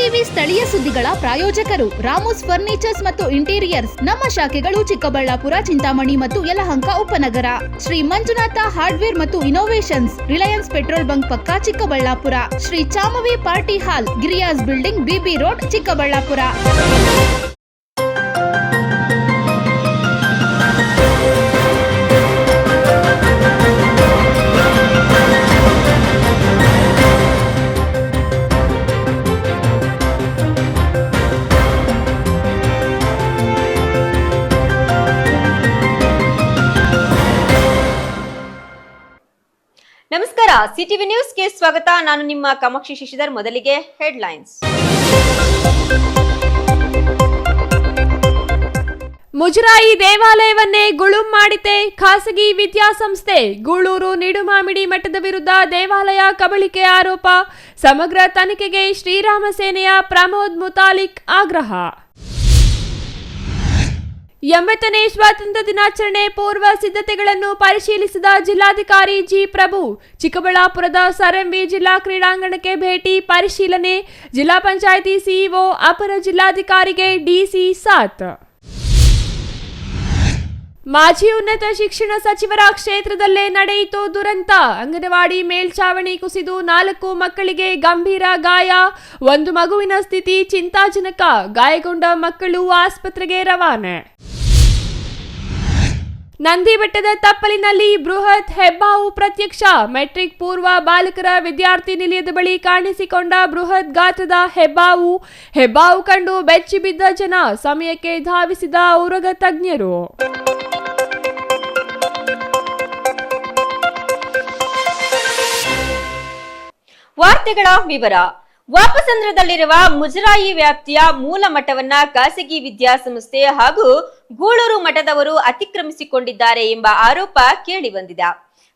TV ಸ್ಥಳೀಯ ಸುದ್ದಿಗಳ ಪ್ರಾಯೋಜಕರು ರಾಮೋಸ್ ಫರ್ನಿಚರ್ಸ್ ಮತ್ತು ಇಂಟೀರಿಯರ್ಸ್. ನಮ್ಮ ಶಾಖೆಗಳು ಚಿಕ್ಕಬಳ್ಳಾಪುರ, ಚಿಂತಾಮಣಿ ಮತ್ತು ಯಲಹಂಕ ಉಪನಗರ. ಶ್ರೀ ಮಂಜುನಾಥ ಹಾರ್ಡ್ವೇರ್ ಮತ್ತು ಇನೋವೇಷನ್ಸ್, ರಿಲಯನ್ಸ್ ಪೆಟ್ರೋಲ್ ಬಂಕ್ ಪಕ್ಕ Chikkaballapur. Shri Chamavi party hall, Giriyas building, BB road, Chikkaballapur. ನಮಸ್ಕಾರ, ಸಿಟಿವಿ ನ್ಯೂಸ್ಗೆ ಸ್ವಾಗತ. ನಾನು ನಿಮ್ಮ ಕಾಮಾಕ್ಷಿ ಶಶಿಧರ್. ಮೊದಲಿಗೆ ಹೆಡ್ಲೈನ್ಸ್. ಮುಜರಾಯಿ ದೇವಾಲಯವನ್ನೇ ಗುಳುಂ ಮಾಡಿತೆ ಖಾಸಗಿ ವಿದ್ಯಾಸಂಸ್ಥೆ. ಗೂಳೂರು ನಿಡುಮಾಮಿಡಿ ಮಠದ ವಿರುದ್ಧ ದೇವಾಲಯ ಕಬಳಿಕೆ ಆರೋಪ. ಸಮಗ್ರ ತನಿಖೆಗೆ ಶ್ರೀರಾಮ ಸೇನೆಯ ಪ್ರಮೋದ್ ಮುತಾಲಿಕ್ ಆಗ್ರಹ. 80ನೇ ಸ್ವಾತಂತ್ರ್ಯ ದಿನಾಚರಣೆ ಪೂರ್ವ ಸಿದ್ಧತೆಗಳನ್ನು ಪರಿಶೀಲಿಸಿದ ಜಿಲ್ಲಾಧಿಕಾರಿ ಜಿ ಪ್ರಭು. ಚಿಕ್ಕಬಳ್ಳಾಪುರದ ಸರಂಬಿ ಜಿಲ್ಲಾ ಕ್ರೀಡಾಂಗಣಕ್ಕೆ ಭೇಟಿ ಪರಿಶೀಲನೆ. ಜಿಲ್ಲಾ ಪಂಚಾಯಿತಿ ಸಿಇಒ ಅಪರ ಜಿಲ್ಲಾಧಿಕಾರಿಗೆ ಡಿಸಿ ಸಾತ್. ಮಾಜಿ ಉನ್ನತ ಶಿಕ್ಷಣ ಸಚಿವರ ಕ್ಷೇತ್ರದಲ್ಲೇ ನಡೆಯಿತು ದುರಂತ. ಅಂಗನವಾಡಿ ಮೇಲ್ಛಾವಣಿ ಕುಸಿದು 4 ಮಕ್ಕಳಿಗೆ ಗಂಭೀರ ಗಾಯ. 1 ಮಗುವಿನ ಸ್ಥಿತಿ ಚಿಂತಾಜನಕ. ಗಾಯಗೊಂಡ ಮಕ್ಕಳು ಆಸ್ಪತ್ರೆಗೆ ರವಾನೆ. ನಂದಿ ಬೆಟ್ಟದ ತಪ್ಪಲಿನಲ್ಲಿ ಬೃಹತ್ ಹೆಬ್ಬಾವು ಪ್ರತ್ಯಕ್ಷ. ಮೆಟ್ರಿಕ್ ಪೂರ್ವ ಬಾಲಕರ ವಿದ್ಯಾರ್ಥಿ ನಿಲಯದ ಬಳಿ ಕಾಣಿಸಿಕೊಂಡ ಬೃಹತ್ ಗಾತ್ರದ ಹೆಬ್ಬಾವು ಕಂಡು ಬೆಚ್ಚಿ ಬಿದ್ದ ಜನ. ಸಮಯಕ್ಕೆ ಧಾವಿಸಿದ ಉರಗ ತಜ್ಞರು. ವಾರ್ತೆಗಳ ವಿವರ. ವಾಪಸಂದ್ರದಲ್ಲಿರುವ ಮುಜರಾಯಿ ವ್ಯಾಪ್ತಿಯ ಮೂಲ ಮಠವನ್ನ ಖಾಸಗಿ ವಿದ್ಯಾಸಂಸ್ಥೆ ಹಾಗೂ ಗೂಳೂರು ಮಠದವರು ಅತಿಕ್ರಮಿಸಿಕೊಂಡಿದ್ದಾರೆ ಎಂಬ ಆರೋಪ ಕೇಳಿ ಬಂದಿದೆ.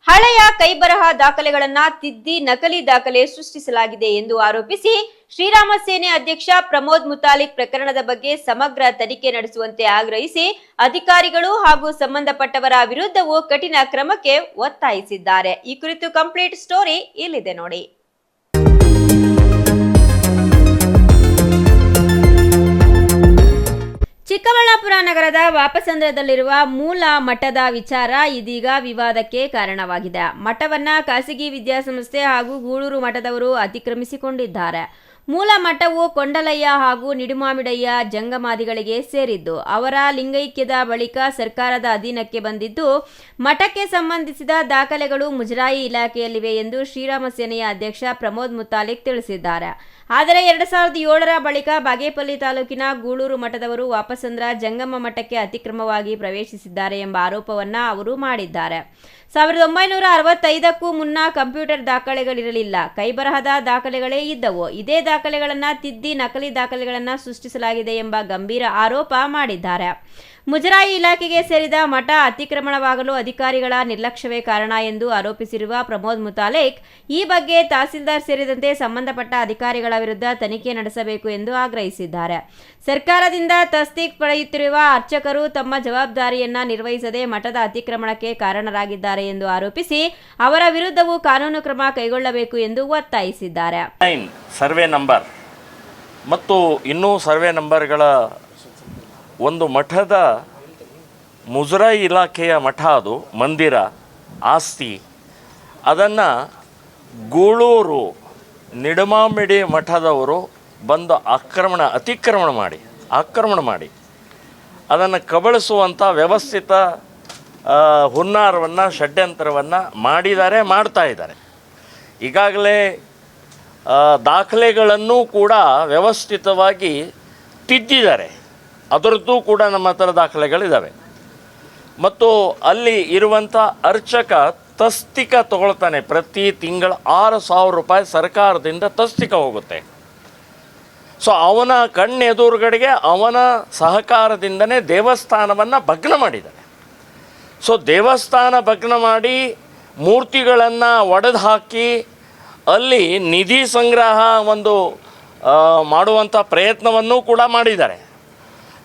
ಹಳೆಯ ಕೈಬರಹ ದಾಖಲೆಗಳನ್ನ ತಿದ್ದಿ ನಕಲಿ ದಾಖಲೆ ಸೃಷ್ಟಿಸಲಾಗಿದೆ ಎಂದು ಆರೋಪಿಸಿ ಶ್ರೀರಾಮ ಸೇನೆ ಅಧ್ಯಕ್ಷ ಪ್ರಮೋದ್ ಮುತಾಲಿಕ್ ಪ್ರಕರಣದ ಬಗ್ಗೆ ಸಮಗ್ರ ತನಿಖೆ ನಡೆಸುವಂತೆ ಆಗ್ರಹಿಸಿ ಅಧಿಕಾರಿಗಳು ಹಾಗೂ ಸಂಬಂಧಪಟ್ಟವರ ವಿರುದ್ಧವೂ ಕಠಿಣ ಕ್ರಮಕ್ಕೆ ಒತ್ತಾಯಿಸಿದ್ದಾರೆ. ಈ ಕುರಿತು ಕಂಪ್ಲೀಟ್ ಸ್ಟೋರಿ ಇಲ್ಲಿದೆ ನೋಡಿ. ಚಿಕ್ಕಬಳ್ಳಾಪುರ ನಗರದ ವಾಪಸಂದ್ರದಲ್ಲಿರುವ ಮೂಲ ಮಠದ ವಿಚಾರ ಇದೀಗ ವಿವಾದಕ್ಕೆ ಕಾರಣವಾಗಿದೆ. ಮಠವನ್ನ ಖಾಸಗಿ ವಿದ್ಯಾಸಂಸ್ಥೆ ಹಾಗೂ ಗೂಳೂರು ಮಠದವರು ಅತಿಕ್ರಮಿಸಿಕೊಂಡಿದ್ದಾರೆ. ಮೂಲ ಮಠವು ಕೊಂಡಲಯ್ಯ ಹಾಗೂ ನಿಡುಮಾಮಿಡಯ್ಯ ಜಂಗಮಾದಿಗಳಿಗೆ ಸೇರಿದ್ದು, ಅವರ ಲಿಂಗೈಕ್ಯದ ಬಳಿಕ ಸರ್ಕಾರದ ಅಧೀನಕ್ಕೆ ಬಂದಿದ್ದು, ಮಠಕ್ಕೆ ಸಂಬಂಧಿಸಿದ ದಾಖಲೆಗಳು ಮುಜರಾಯಿ ಇಲಾಖೆಯಲ್ಲಿವೆ ಎಂದು ಶ್ರೀರಾಮ ಸೇನೆಯ ಅಧ್ಯಕ್ಷ ಪ್ರಮೋದ್ ಮುತಾಲಿಕ್ ತಿಳಿಸಿದ್ದಾರೆ. ಆದರೆ 2007ರ ಬಳಿಕ ಬಾಗೇಪಲ್ಲಿ ತಾಲೂಕಿನ ಗೂಳೂರು ಮಠದವರು ವಾಪಸಂದ್ರ ಜಂಗಮ ಮಠಕ್ಕೆ ಅತಿಕ್ರಮವಾಗಿ ಪ್ರವೇಶಿಸಿದ್ದಾರೆ ಎಂಬ ಆರೋಪವನ್ನ ಅವರು ಮಾಡಿದ್ದಾರೆ. 1965ಕ್ಕೂ ಮುನ್ನ ಕಂಪ್ಯೂಟರ್ ದಾಖಲೆಗಳಿರಲಿಲ್ಲ, ಕೈಬರಹದ ದಾಖಲೆಗಳೇ ಇದ್ದವು. ಇದೇ ದಾಖಲೆಗಳನ್ನು ತಿದ್ದಿ ನಕಲಿ ದಾಖಲೆಗಳನ್ನು ಸೃಷ್ಟಿಸಲಾಗಿದೆ ಎಂಬ ಗಂಭೀರ ಆರೋಪ ಮಾಡಿದ್ದಾರೆ. ಮುಜರಾಯಿ ಇಲಾಖೆಗೆ ಸೇರಿದ ಮಠ ಅತಿಕ್ರಮಣವಾಗಲು ಅಧಿಕಾರಿಗಳ ನಿರ್ಲಕ್ಷ್ಯವೇ ಕಾರಣ ಎಂದು ಆರೋಪಿಸಿರುವ ಪ್ರಮೋದ್ ಮುತಾಲಿಕ್ ಈ ಬಗ್ಗೆ ತಹಸೀಲ್ದಾರ್ ಸೇರಿದಂತೆ ಸಂಬಂಧಪಟ್ಟ ಅಧಿಕಾರಿಗಳ ವಿರುದ್ಧ ತನಿಖೆ ನಡೆಸಬೇಕು ಎಂದು ಆಗ್ರಹಿಸಿದ್ದಾರೆ. ಸರ್ಕಾರದಿಂದ ತಸ್ದೀಕ್ ಪಡೆಯುತ್ತಿರುವ ಅರ್ಚಕರು ತಮ್ಮ ಜವಾಬ್ದಾರಿಯನ್ನ ನಿರ್ವಹಿಸದೆ ಮಠದ ಅತಿಕ್ರಮಣಕ್ಕೆ ಕಾರಣರಾಗಿದ್ದಾರೆ ಎಂದು ಆರೋಪಿಸಿ ಅವರ ವಿರುದ್ಧವೂ ಕಾನೂನು ಕ್ರಮ ಕೈಗೊಳ್ಳಬೇಕು ಎಂದು ಒತ್ತಾಯಿಸಿದ್ದಾರೆ. ಸರ್ವೆ ನಂಬರ್ ಮತ್ತು ಇನ್ನೂ ಸರ್ವೆ ನಂಬರ್ಗಳ ಒಂದು ಮಠದ ಮುಜರಾಯಿ ಇಲಾಖೆಯ ಮಠ, ಅದು ಮಂದಿರ ಆಸ್ತಿ, ಅದನ್ನು ಗೂಳೂರು ನಿಡುಮಾಮಿಡಿ ಮಠದವರು ಬಂದು ಆಕ್ರಮಣ ಮಾಡಿ ಅದನ್ನು ಕಬಳಿಸುವಂಥ ವ್ಯವಸ್ಥಿತ ಹುನ್ನಾರವನ್ನು, ಷಡ್ಯಂತ್ರವನ್ನು ಮಾಡ್ತಾ ಇದ್ದಾರೆ. ಈಗಾಗಲೇ ದಾಖಲೆಗಳನ್ನು ಕೂಡ ವ್ಯವಸ್ಥಿತವಾಗಿ ತಿದ್ದಿದ್ದಾರೆ. ಅದರದ್ದು ಕೂಡ ನಮ್ಮ ಹತ್ರ ದಾಖಲೆಗಳಿದ್ದಾವೆ. ಮತ್ತು ಅಲ್ಲಿ ಇರುವಂಥ ಅರ್ಚಕ ತಸ್ತಿಕ ತಗೊಳ್ತಾನೆ. ಪ್ರತಿ ತಿಂಗಳು 6,000 ರೂಪಾಯಿ ಸರ್ಕಾರದಿಂದ ತಸ್ತಿಕ ಹೋಗುತ್ತೆ. ಸೊ ಅವನ ಕಣ್ಣೆದುರುಗಡೆಗೆ ಅವನ ಸಹಕಾರದಿಂದನೇ ದೇವಸ್ಥಾನವನ್ನು ಭಗ್ನ ಮಾಡಿದ್ದಾರೆ. ಸೊ ದೇವಸ್ಥಾನ ಭಗ್ನ ಮಾಡಿ ಮೂರ್ತಿಗಳನ್ನು ಒಡೆದು ಹಾಕಿ ಅಲ್ಲಿ ನಿಧಿ ಸಂಗ್ರಹ ಮಾಡುವಂಥ ಪ್ರಯತ್ನವನ್ನು ಕೂಡ ಮಾಡಿದ್ದಾರೆ.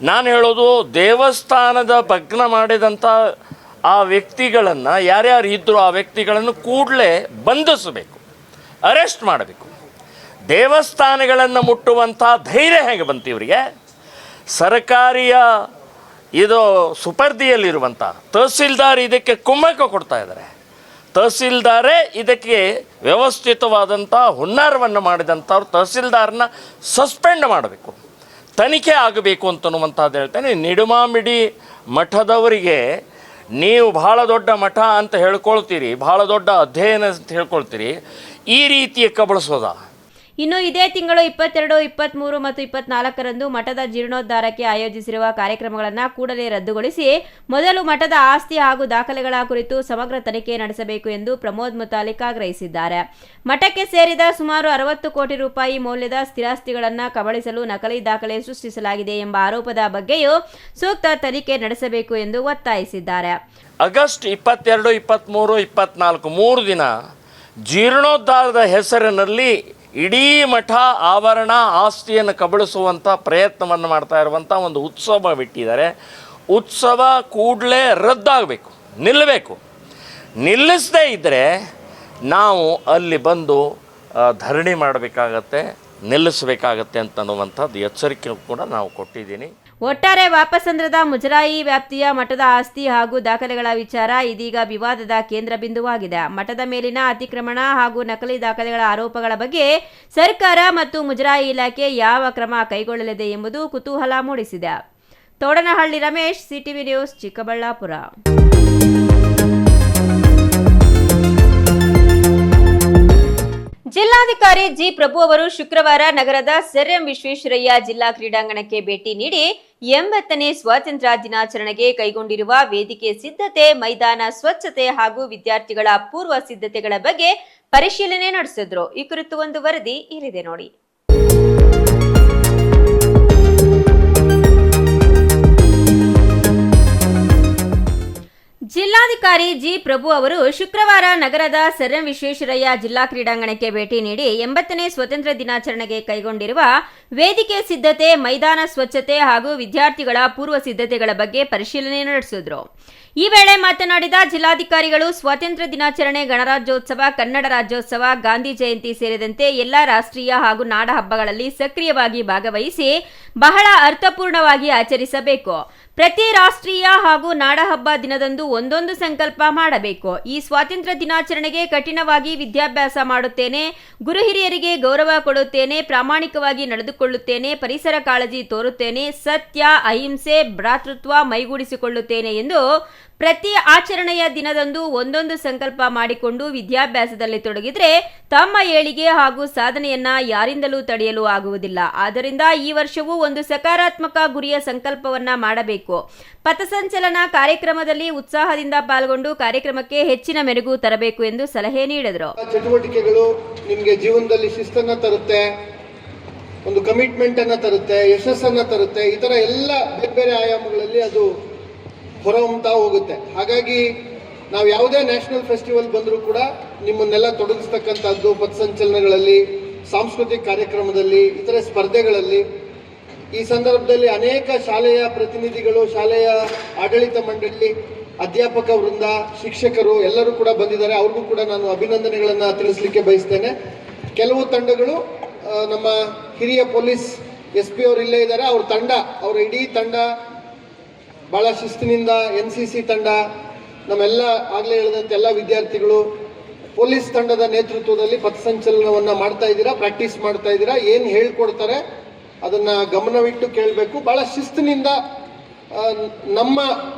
ನಾನು ಹೇಳೋದು, ದೇವಸ್ಥಾನದ ಭಗ್ನ ಮಾಡಿದಂಥ ಆ ವ್ಯಕ್ತಿಗಳನ್ನು, ಯಾರ್ಯಾರು ಇದ್ದರೂ ಆ ವ್ಯಕ್ತಿಗಳನ್ನು ಕೂಡಲೇ ಬಂಧಿಸಬೇಕು, ಅರೆಸ್ಟ್ ಮಾಡಬೇಕು. ದೇವಸ್ಥಾನಗಳನ್ನು ಮುಟ್ಟುವಂಥ ಧೈರ್ಯ ಹೇಗೆ ಬಂತು ಇವರಿಗೆ? ಸರ್ಕಾರಿಯ ಇದು ಸುಪರ್ದಿಯಲ್ಲಿರುವಂಥ ತಹಸೀಲ್ದಾರ್ ಇದಕ್ಕೆ ಕುಮ್ಮಕ್ಕ ಕೊಡ್ತಾ ಇದ್ದಾರೆ. ತಹಸೀಲ್ದಾರೇ ಇದಕ್ಕೆ ವ್ಯವಸ್ಥಿತವಾದಂಥ ಹುನ್ನಾರವನ್ನು ಮಾಡಿದಂಥವ್ರು ತಹಸೀಲ್ದಾರನ್ನ ಸಸ್ಪೆಂಡ್ ಮಾಡಬೇಕು, ತನಿಖೆ ಆಗಬೇಕು ಅಂತನ್ನುವಂಥದ್ದು ಹೇಳ್ತೇನೆ. ನಿಡುಮಾಮಿಡಿ ಮಠದವರಿಗೆ ನೀವು ಭಾಳ ದೊಡ್ಡ ಮಠ ಅಂತ ಹೇಳ್ಕೊಳ್ತೀರಿ, ಭಾಳ ದೊಡ್ಡ ಅಧ್ಯಯನ ಅಂತ ಹೇಳ್ಕೊಳ್ತೀರಿ, ಈ ರೀತಿಯ ಕಬಳಿಸೋದ? ಇನ್ನು ಇದೇ ತಿಂಗಳು 22, 23 ಮತ್ತು 24ರಂದು ಮಠದ ಜೀರ್ಣೋದ್ಧಾರಕ್ಕೆ ಆಯೋಜಿಸಿರುವ ಕಾರ್ಯಕ್ರಮಗಳನ್ನು ಕೂಡಲೇ ರದ್ದುಗೊಳಿಸಿ ಮೊದಲು ಮಠದ ಆಸ್ತಿ ಹಾಗೂ ದಾಖಲೆಗಳ ಕುರಿತು ಸಮಗ್ರ ತನಿಖೆ ನಡೆಸಬೇಕು ಎಂದು ಪ್ರಮೋದ್ ಮುತಾಲಿಕ್ ಆಗ್ರಹಿಸಿದ್ದಾರೆ. ಮಠಕ್ಕೆ ಸೇರಿದ ಸುಮಾರು 60 ಕೋಟಿ ರೂಪಾಯಿ ಮೌಲ್ಯದ ಸ್ಥಿರಾಸ್ತಿಗಳನ್ನು ಕಬಳಿಸಲು ನಕಲಿ ದಾಖಲೆ ಸೃಷ್ಟಿಸಲಾಗಿದೆ ಎಂಬ ಆರೋಪದ ಬಗ್ಗೆಯೂ ಸೂಕ್ತ ತನಿಖೆ ನಡೆಸಬೇಕು ಎಂದು ಒತ್ತಾಯಿಸಿದ್ದಾರೆ. ಆಗಸ್ಟ್ 22, 23, 24 3 ದಿನ ಜೀರ್ಣೋದ್ಧಾರದ ಹೆಸರಿನಲ್ಲಿ ಇಡೀ ಮಠ ಆವರಣ ಆಸ್ತಿಯನ್ನು ಕಬಳಿಸುವಂಥ ಪ್ರಯತ್ನವನ್ನು ಮಾಡ್ತಾ ಇರುವಂಥ ಒಂದು ಉತ್ಸವ ಬಿಟ್ಟಿದ್ದಾರೆ. ಉತ್ಸವ ಕೂಡಲೇ ರದ್ದಾಗಬೇಕು, ನಿಲ್ಲಬೇಕು. ನಿಲ್ಲಿಸದೇ ಇದ್ದರೆ ನಾವು ಅಲ್ಲಿ ಬಂದು ಧರಣಿ ಮಾಡಬೇಕಾಗತ್ತೆ, ನಿಲ್ಲಿಸಬೇಕಾಗತ್ತೆ ಅಂತನ್ನುವಂಥದ್ದು ಎಚ್ಚರಿಕೆ ಕೂಡ ನಾವು ಕೊಟ್ಟಿದ್ದೀನಿ. ಒಟ್ಟಾರೆ ವಾಪಸಂದ್ರದ ಮುಜರಾಯಿ ವ್ಯಾಪ್ತಿಯ ಮಠದ ಆಸ್ತಿ ಹಾಗೂ ದಾಖಲೆಗಳ ವಿಚಾರ ಇದೀಗ ವಿವಾದದ ಕೇಂದ್ರ ಬಿಂದುವಾಗಿದೆ. ಮಠದ ಮೇಲಿನ ಅತಿಕ್ರಮಣ ಹಾಗೂ ನಕಲಿ ದಾಖಲೆಗಳ ಆರೋಪಗಳ ಬಗ್ಗೆ ಸರ್ಕಾರ ಮತ್ತು ಮುಜರಾಯಿ ಇಲಾಖೆ ಯಾವ ಕ್ರಮ ಕೈಗೊಳ್ಳಲಿದೆ ಎಂಬುದು ಕುತೂಹಲ ಮೂಡಿಸಿದೆ. ತೋಡನಹಳ್ಳಿ ರಮೇಶ್, ಸಿಟಿವಿ ನ್ಯೂಸ್, ಚಿಕ್ಕಬಳ್ಳಾಪುರ. ಜಿಲ್ಲಾಧಿಕಾರಿ ಜಿ ಪ್ರಭು ಅವರು ಶುಕ್ರವಾರ ನಗರದ ಸರ್ ಎಂ ವಿಶ್ವೇಶ್ವರಯ್ಯ ಜಿಲ್ಲಾ ಕ್ರೀಡಾಂಗಣಕ್ಕೆ ಭೇಟಿ ನೀಡಿ 80ನೇ ಸ್ವಾತಂತ್ರ್ಯ ದಿನಾಚರಣೆಗೆ ಕೈಗೊಂಡಿರುವ ವೇದಿಕೆ ಸಿದ್ಧತೆ, ಮೈದಾನ ಸ್ವಚ್ಛತೆ ಹಾಗೂ ವಿದ್ಯಾರ್ಥಿಗಳ ಪೂರ್ವ ಸಿದ್ಧತೆಗಳ ಬಗ್ಗೆ ಪರಿಶೀಲನೆ ನಡೆಸಿದ್ರು. ಈ ಕುರಿತು ಒಂದು ವರದಿ ಇಲ್ಲಿದೆ ನೋಡಿ. ಜಿಲ್ಲಾಧಿಕಾರಿ ಜಿ ಪ್ರಭು ಅವರು ಶುಕ್ರವಾರ ನಗರದ ಸರ್ ಎಂ ವಿಶ್ವೇಶ್ವರಯ್ಯ ಜಿಲ್ಲಾ ಕ್ರೀಡಾಂಗಣಕ್ಕೆ ಭೇಟಿ ನೀಡಿ 80ನೇ ಸ್ವಾತಂತ್ರ್ಯ ದಿನಾಚರಣೆಗೆ ಕೈಗೊಂಡಿರುವ ವೇದಿಕೆ ಸಿದ್ಧತೆ, ಮೈದಾನ ಸ್ವಚ್ಛತೆ ಹಾಗೂ ವಿದ್ಯಾರ್ಥಿಗಳ ಪೂರ್ವ ಸಿದ್ಧತೆಗಳ ಬಗ್ಗೆ ಪರಿಶೀಲನೆ ನಡೆಸಿದ್ರು. ಈ ವೇಳೆ ಮಾತನಾಡಿದ ಜಿಲ್ಲಾಧಿಕಾರಿಗಳು, ಸ್ವಾತಂತ್ರ್ಯ ದಿನಾಚರಣೆ, ಗಣರಾಜ್ಯೋತ್ಸವ, ಕನ್ನಡ ರಾಜ್ಯೋತ್ಸವ, ಗಾಂಧಿ ಜಯಂತಿ ಸೇರಿದಂತೆ ಎಲ್ಲ ರಾಷ್ಟ್ರೀಯ ಹಾಗೂ ನಾಡ ಹಬ್ಬಗಳಲ್ಲಿ ಸಕ್ರಿಯವಾಗಿ ಭಾಗವಹಿಸಿ ಬಹಳ ಅರ್ಥಪೂರ್ಣವಾಗಿ ಆಚರಿಸಬೇಕು. ಪ್ರತಿ ರಾಷ್ಟ್ರೀಯ ಹಾಗೂ ನಾಡಹಬ್ಬ ದಿನದಂದು ಒಂದೊಂದು ಸಂಕಲ್ಪ ಮಾಡಬೇಕು. ಈ ಸ್ವಾತಂತ್ರ್ಯ ದಿನಾಚರಣೆಗೆ ಕಠಿಣವಾಗಿ ವಿದ್ಯಾಭ್ಯಾಸ ಮಾಡುತ್ತೇನೆ, ಗುರು ಹಿರಿಯರಿಗೆ ಗೌರವ ಕೊಡುತ್ತೇನೆ, ಪ್ರಾಮಾಣಿಕವಾಗಿ ನಡೆದುಕೊಳ್ಳುತ್ತೇನೆ, ಪರಿಸರ ಕಾಳಜಿ ತೋರುತ್ತೇನೆ, ಸತ್ಯ, ಅಹಿಂಸೆ, ಭ್ರಾತೃತ್ವ ಮೈಗೂಡಿಸಿಕೊಳ್ಳುತ್ತೇನೆ ಎಂದು ಪ್ರತಿ ಆಚರಣೆಯ ದಿನದಂದು ಒಂದೊಂದು ಸಂಕಲ್ಪ ಮಾಡಿಕೊಂಡು ವಿದ್ಯಾಭ್ಯಾಸದಲ್ಲಿ ತೊಡಗಿದ್ರೆ ತಮ್ಮ ಏಳಿಗೆ ಹಾಗೂ ಸಾಧನೆಯನ್ನ ಯಾರಿಂದಲೂ ತಡೆಯಲು ಆಗುವುದಿಲ್ಲ. ಆದ್ದರಿಂದ ಈ ವರ್ಷವೂ ಒಂದು ಸಕಾರಾತ್ಮಕ ಗುರಿಯ ಸಂಕಲ್ಪವನ್ನ ಮಾಡಬೇಕು. ಪಥಸಂಚಲನ ಕಾರ್ಯಕ್ರಮದಲ್ಲಿ ಉತ್ಸಾಹದಿಂದ ಪಾಲ್ಗೊಂಡು ಕಾರ್ಯಕ್ರಮಕ್ಕೆ ಹೆಚ್ಚಿನ ಮೆರುಗು ತರಬೇಕು ಎಂದು ಸಲಹೆ ನೀಡಿದರು. ಚಟುವಟಿಕೆಗಳು ನಿಮಗೆ ಜೀವನದಲ್ಲಿ ಶಿಸ್ತನ್ನ ತರುತ್ತೆ, ಒಂದು ಕಮಿಟ್ಮೆಂಟ್ ಅನ್ನ ತರುತ್ತೆ, ಯಶಸ್ಸನ್ನ ತರುತ್ತೆ. ಈ ತರ ಎಲ್ಲ ಬೇರೆ ಬೇರೆ ಆಯಾಮಗಳಲ್ಲಿ ಅದು ಹೊರಹೊಮ್ಮತಾ ಹೋಗುತ್ತೆ. ಹಾಗಾಗಿ ನಾವು ಯಾವುದೇ ನ್ಯಾಷನಲ್ ಫೆಸ್ಟಿವಲ್ ಬಂದರೂ ಕೂಡ ನಿಮ್ಮನ್ನೆಲ್ಲ ತೊಡಗಿಸ್ತಕ್ಕಂಥದ್ದು ಪಥಸಂಚಲನಗಳಲ್ಲಿ, ಸಾಂಸ್ಕೃತಿಕ ಕಾರ್ಯಕ್ರಮದಲ್ಲಿ, ಇತರೆ ಸ್ಪರ್ಧೆಗಳಲ್ಲಿ. ಈ ಸಂದರ್ಭದಲ್ಲಿ ಅನೇಕ ಶಾಲೆಯ ಪ್ರತಿನಿಧಿಗಳು, ಶಾಲೆಯ ಆಡಳಿತ ಮಂಡಳಿ, ಅಧ್ಯಾಪಕ ವೃಂದ, ಶಿಕ್ಷಕರು ಎಲ್ಲರೂ ಕೂಡ ಬಂದಿದ್ದಾರೆ. ಅವ್ರಿಗೂ ಕೂಡ ನಾನು ಅಭಿನಂದನೆಗಳನ್ನು ತಿಳಿಸಲಿಕ್ಕೆ ಬಯಸ್ತೇನೆ. ಕೆಲವು ತಂಡಗಳು, ನಮ್ಮ ಹಿರಿಯ ಪೊಲೀಸ್ SP ಅವರು ಇಲ್ಲೇ ಇದ್ದಾರೆ, ಅವರ ಇಡೀ ತಂಡ ಭಾಳ ಶಿಸ್ತಿನಿಂದ, NCC ತಂಡ, ನಮ್ಮೆಲ್ಲ ಆಗಲೇ ಹೇಳಿದಂತೆ ಎಲ್ಲ ವಿದ್ಯಾರ್ಥಿಗಳು ಪೊಲೀಸ್ ತಂಡದ ನೇತೃತ್ವದಲ್ಲಿ ಪಥಸಂಚಲನವನ್ನು ಮಾಡ್ತಾ ಇದ್ದೀರಾ, ಪ್ರಾಕ್ಟೀಸ್ ಮಾಡ್ತಾ ಇದ್ದೀರಾ. ಏನು ಹೇಳ್ಕೊಡ್ತಾರೆ ಅದನ್ನು ಗಮನವಿಟ್ಟು ಕೇಳಬೇಕು. ಭಾಳ ಶಿಸ್ತಿನಿಂದ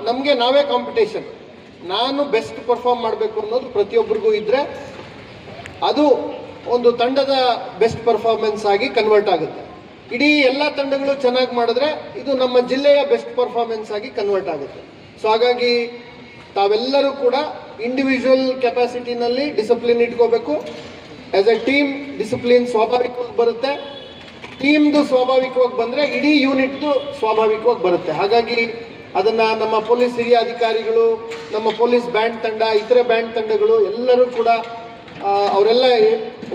ನಮಗೆ ನಾವೇ ಕಾಂಪಿಟೇಷನ್, ನಾನು ಬೆಸ್ಟ್ ಪರ್ಫಾರ್ಮ್ ಮಾಡಬೇಕು ಅನ್ನೋದು ಪ್ರತಿಯೊಬ್ಬರಿಗೂ ಇದ್ದರೆ ಅದು ಒಂದು ತಂಡದ ಬೆಸ್ಟ್ ಪರ್ಫಾರ್ಮೆನ್ಸ್ ಆಗಿ ಕನ್ವರ್ಟ್ ಆಗುತ್ತೆ. ಇಡೀ ಎಲ್ಲ ತಂಡಗಳು ಚೆನ್ನಾಗಿ ಮಾಡಿದ್ರೆ ಇದು ನಮ್ಮ ಜಿಲ್ಲೆಯ ಬೆಸ್ಟ್ ಪರ್ಫಾರ್ಮೆನ್ಸ್ ಆಗಿ ಕನ್ವರ್ಟ್ ಆಗುತ್ತೆ. ಸೊ ಹಾಗಾಗಿ ತಾವೆಲ್ಲರೂ ಕೂಡ ಇಂಡಿವಿಜುವಲ್ ಕೆಪಾಸಿಟಿನಲ್ಲಿ ಡಿಸಿಪ್ಲಿನ್ ಇಟ್ಕೋಬೇಕು. ಆಸ್ ಎ ಟೀಮ್ ಡಿಸಿಪ್ಲಿನ್ ಸ್ವಾಭಾವಿಕವಾಗಿ ಬರುತ್ತೆ. ಟೀಮ್ದು ಸ್ವಾಭಾವಿಕವಾಗಿ ಬಂದರೆ ಇಡೀ ಯೂನಿಟ್ದು ಸ್ವಾಭಾವಿಕವಾಗಿ ಬರುತ್ತೆ. ಹಾಗಾಗಿ ಅದನ್ನು ನಮ್ಮ ಪೊಲೀಸ್ ಹಿರಿಯ ಅಧಿಕಾರಿಗಳು, ನಮ್ಮ ಪೊಲೀಸ್ ಬ್ಯಾಂಡ್ ತಂಡ, ಇತರೆ ಬ್ಯಾಂಡ್ ತಂಡಗಳು ಎಲ್ಲರೂ ಕೂಡ ಅವರೆಲ್ಲ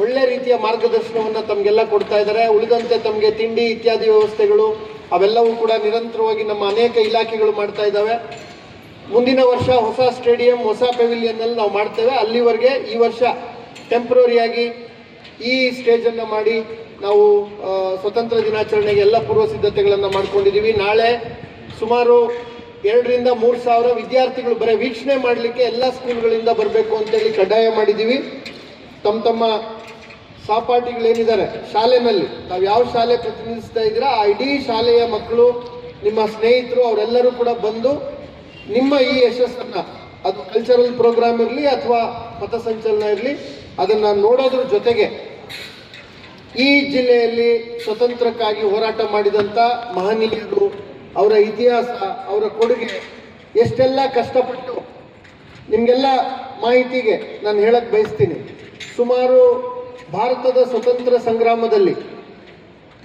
ಒಳ್ಳೆ ರೀತಿಯ ಮಾರ್ಗದರ್ಶನವನ್ನು ತಮಗೆಲ್ಲ ಕೊಡ್ತಾ ಇದ್ದಾರೆ. ಉಳಿದಂತೆ ತಮಗೆ ತಿಂಡಿ ಇತ್ಯಾದಿ ವ್ಯವಸ್ಥೆಗಳು ಅವೆಲ್ಲವೂ ಕೂಡ ನಿರಂತರವಾಗಿ ನಮ್ಮ ಅನೇಕ ಇಲಾಖೆಗಳು ಮಾಡ್ತಾ ಇದ್ದಾವೆ. ಮುಂದಿನ ವರ್ಷ ಹೊಸ ಸ್ಟೇಡಿಯಂ, ಹೊಸ ಪೆವಿಲಿಯನ್ನಲ್ಲಿ ನಾವು ಮಾಡ್ತೇವೆ. ಅಲ್ಲಿವರೆಗೆ ಈ ವರ್ಷ ಟೆಂಪ್ರರಿಯಾಗಿ ಈ ಸ್ಟೇಜನ್ನು ಮಾಡಿ ನಾವು ಸ್ವತಂತ್ರ ದಿನಾಚರಣೆಗೆ ಎಲ್ಲ ಪೂರ್ವ ಸಿದ್ಧತೆಗಳನ್ನು ಮಾಡ್ಕೊಂಡಿದ್ದೀವಿ. ನಾಳೆ ಸುಮಾರು 2,000-3,000 ವಿದ್ಯಾರ್ಥಿಗಳು ಬರೀ ವೀಕ್ಷಣೆ ಮಾಡಲಿಕ್ಕೆ ಎಲ್ಲ ಸ್ಕೂಲ್ಗಳಿಂದ ಬರಬೇಕು ಅಂತೇಳಿ ಕಡ್ಡಾಯ ಮಾಡಿದ್ದೀವಿ. ತಮ್ಮ ಸಹಪಾಠಿಗಳೇನಿದ್ದಾರೆ ಶಾಲೆನಲ್ಲಿ, ನಾವು ಯಾವ ಶಾಲೆ ಪ್ರತಿನಿಧಿಸ್ತಾ ಇದ್ದೀರಾ ಆ ಇಡೀ ಶಾಲೆಯ ಮಕ್ಕಳು, ನಿಮ್ಮ ಸ್ನೇಹಿತರು ಅವರೆಲ್ಲರೂ ಕೂಡ ಬಂದು ನಿಮ್ಮ ಈ ಯಶಸ್ಸನ್ನು, ಅದು ಕಲ್ಚರಲ್ ಪ್ರೋಗ್ರಾಮ್ ಇರಲಿ ಅಥವಾ ಪಥಸಂಚಲನ ಇರಲಿ, ಅದನ್ನು ನೋಡೋದ್ರ ಜೊತೆಗೆ ಈ ಜಿಲ್ಲೆಯಲ್ಲಿ ಸ್ವತಂತ್ರಕ್ಕಾಗಿ ಹೋರಾಟ ಮಾಡಿದಂಥ ಮಹನೀಯರು, ಅವರ ಇತಿಹಾಸ, ಅವರ ಕೊಡುಗೆ ಎಷ್ಟೆಲ್ಲ ಕಷ್ಟಪಟ್ಟು ನಿಮಗೆಲ್ಲ ಮಾಹಿತಿಗೆ ನಾನು ಹೇಳಕ್ಕೆ ಬಯಸ್ತೀನಿ. ಸುಮಾರು ಭಾರತದ ಸ್ವತಂತ್ರ ಸಂಗ್ರಾಮದಲ್ಲಿ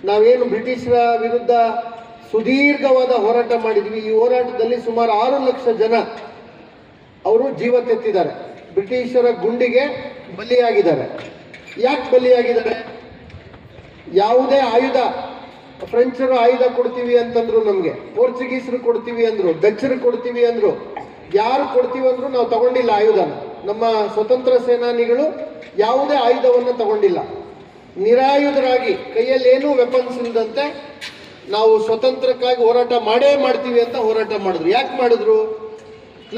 ನಾವೇನು ಬ್ರಿಟಿಷರ ವಿರುದ್ಧ ಸುದೀರ್ಘವಾದ ಹೋರಾಟ ಮಾಡಿದ್ವಿ, ಈ ಹೋರಾಟದಲ್ಲಿ ಸುಮಾರು 6 ಲಕ್ಷ ಜನ ಅವರು ಜೀವ ತೆತ್ತಿದ್ದಾರೆ, ಬ್ರಿಟಿಷರ ಗುಂಡಿಗೆ ಬಲಿಯಾಗಿದ್ದಾರೆ. ಯಾಕೆ ಬಲಿಯಾಗಿದ್ದಾರೆ? ಯಾವುದೇ ಆಯುಧ, ಫ್ರೆಂಚರು ಆಯುಧ ಕೊಡ್ತೀವಿ ಅಂತಂದ್ರು, ನಮಗೆ ಪೋರ್ಚುಗೀಸರು ಕೊಡ್ತೀವಿ ಅಂದ್ರು, ಡಚ್ಚರು ಕೊಡ್ತೀವಿ ಅಂದ್ರು, ಯಾರು ಕೊಡ್ತೀವಿ ಅಂದ್ರು ನಾವು ತಗೊಂಡಿಲ್ಲ ಆಯುಧನ. ನಮ್ಮ ಸ್ವತಂತ್ರ ಸೇನಾನಿಗಳು ಯಾವುದೇ ಆಯುಧವನ್ನು ತಗೊಂಡಿಲ್ಲ. ನಿರಾಯುಧರಾಗಿ ಕೈಯಲ್ಲಿ ಏನೂ ವೆಪನ್ಸ್ ಇಲ್ಲದಂತೆ ನಾವು ಸ್ವತಂತ್ರಕ್ಕಾಗಿ ಹೋರಾಟ ಮಾಡೇ ಮಾಡ್ತೀವಿ ಅಂತ ಹೋರಾಟ ಮಾಡಿದ್ರು. ಯಾಕೆ ಮಾಡಿದ್ರು?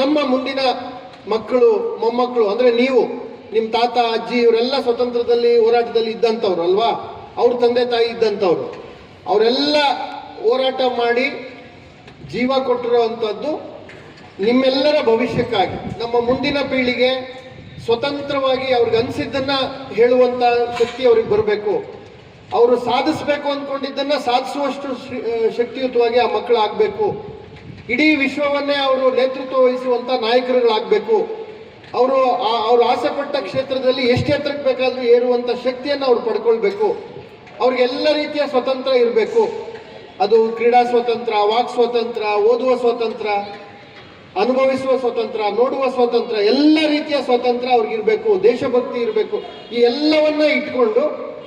ನಮ್ಮ ಮುಂದಿನ ಮಕ್ಕಳು, ಮೊಮ್ಮಕ್ಕಳು, ಅಂದರೆ ನೀವು, ನಿಮ್ಮ ತಾತ ಅಜ್ಜಿ ಇವರೆಲ್ಲ ಸ್ವತಂತ್ರದಲ್ಲಿ ಹೋರಾಟದಲ್ಲಿ ಇದ್ದಂಥವ್ರು ಅಲ್ವಾ, ಅವ್ರ ತಂದೆ ತಾಯಿ ಇದ್ದಂಥವ್ರು, ಅವರೆಲ್ಲ ಹೋರಾಟ ಮಾಡಿ ಜೀವ ಕೊಟ್ಟಿರುವಂಥದ್ದು ನಿಮ್ಮೆಲ್ಲರ ಭವಿಷ್ಯಕ್ಕಾಗಿ. ನಮ್ಮ ಮುಂದಿನ ಪೀಳಿಗೆ ಸ್ವತಂತ್ರವಾಗಿ ಅವ್ರಿಗೆ ಅನಿಸಿದ್ದನ್ನು ಹೇಳುವಂಥ ಶಕ್ತಿ ಅವ್ರಿಗೆ ಬರಬೇಕು. ಅವರು ಸಾಧಿಸಬೇಕು ಅಂದ್ಕೊಂಡಿದ್ದನ್ನು ಸಾಧಿಸುವಷ್ಟು ಶಕ್ತಿಯುತವಾಗಿ ಆ ಮಕ್ಕಳು ಆಗಬೇಕು. ಇಡೀ ವಿಶ್ವವನ್ನೇ ಅವರು ನೇತೃತ್ವ ವಹಿಸುವಂಥ ನಾಯಕರುಗಳಾಗಬೇಕು. ಅವರು ಆಸೆ ಪಟ್ಟ ಕ್ಷೇತ್ರದಲ್ಲಿ ಎಷ್ಟು ಎತ್ತರಕ್ಕೆ ಬೇಕಾದರೂ ಏರುವಂಥ ಶಕ್ತಿಯನ್ನು ಅವ್ರು ಪಡ್ಕೊಳ್ಬೇಕು. ಅವ್ರಿಗೆಲ್ಲ ರೀತಿಯ ಸ್ವತಂತ್ರ ಇರಬೇಕು. ಅದು ಕ್ರೀಡಾ ಸ್ವತಂತ್ರ, ವಾಕ್ ಸ್ವತಂತ್ರ, ಓದುವ ಸ್ವತಂತ್ರ, ಅನುಭವಿಸುವ ಸ್ವತಂತ್ರ, ನೋಡುವ ಸ್ವತಂತ್ರ, ಎಲ್ಲ ರೀತಿಯ ಸ್ವತಂತ್ರ ಅವ್ರಿಗಿರಬೇಕು. ದೇಶಭಕ್ತಿ ಇರಬೇಕು. ಈ ಎಲ್ಲವನ್ನ ಇಟ್ಕೊಂಡು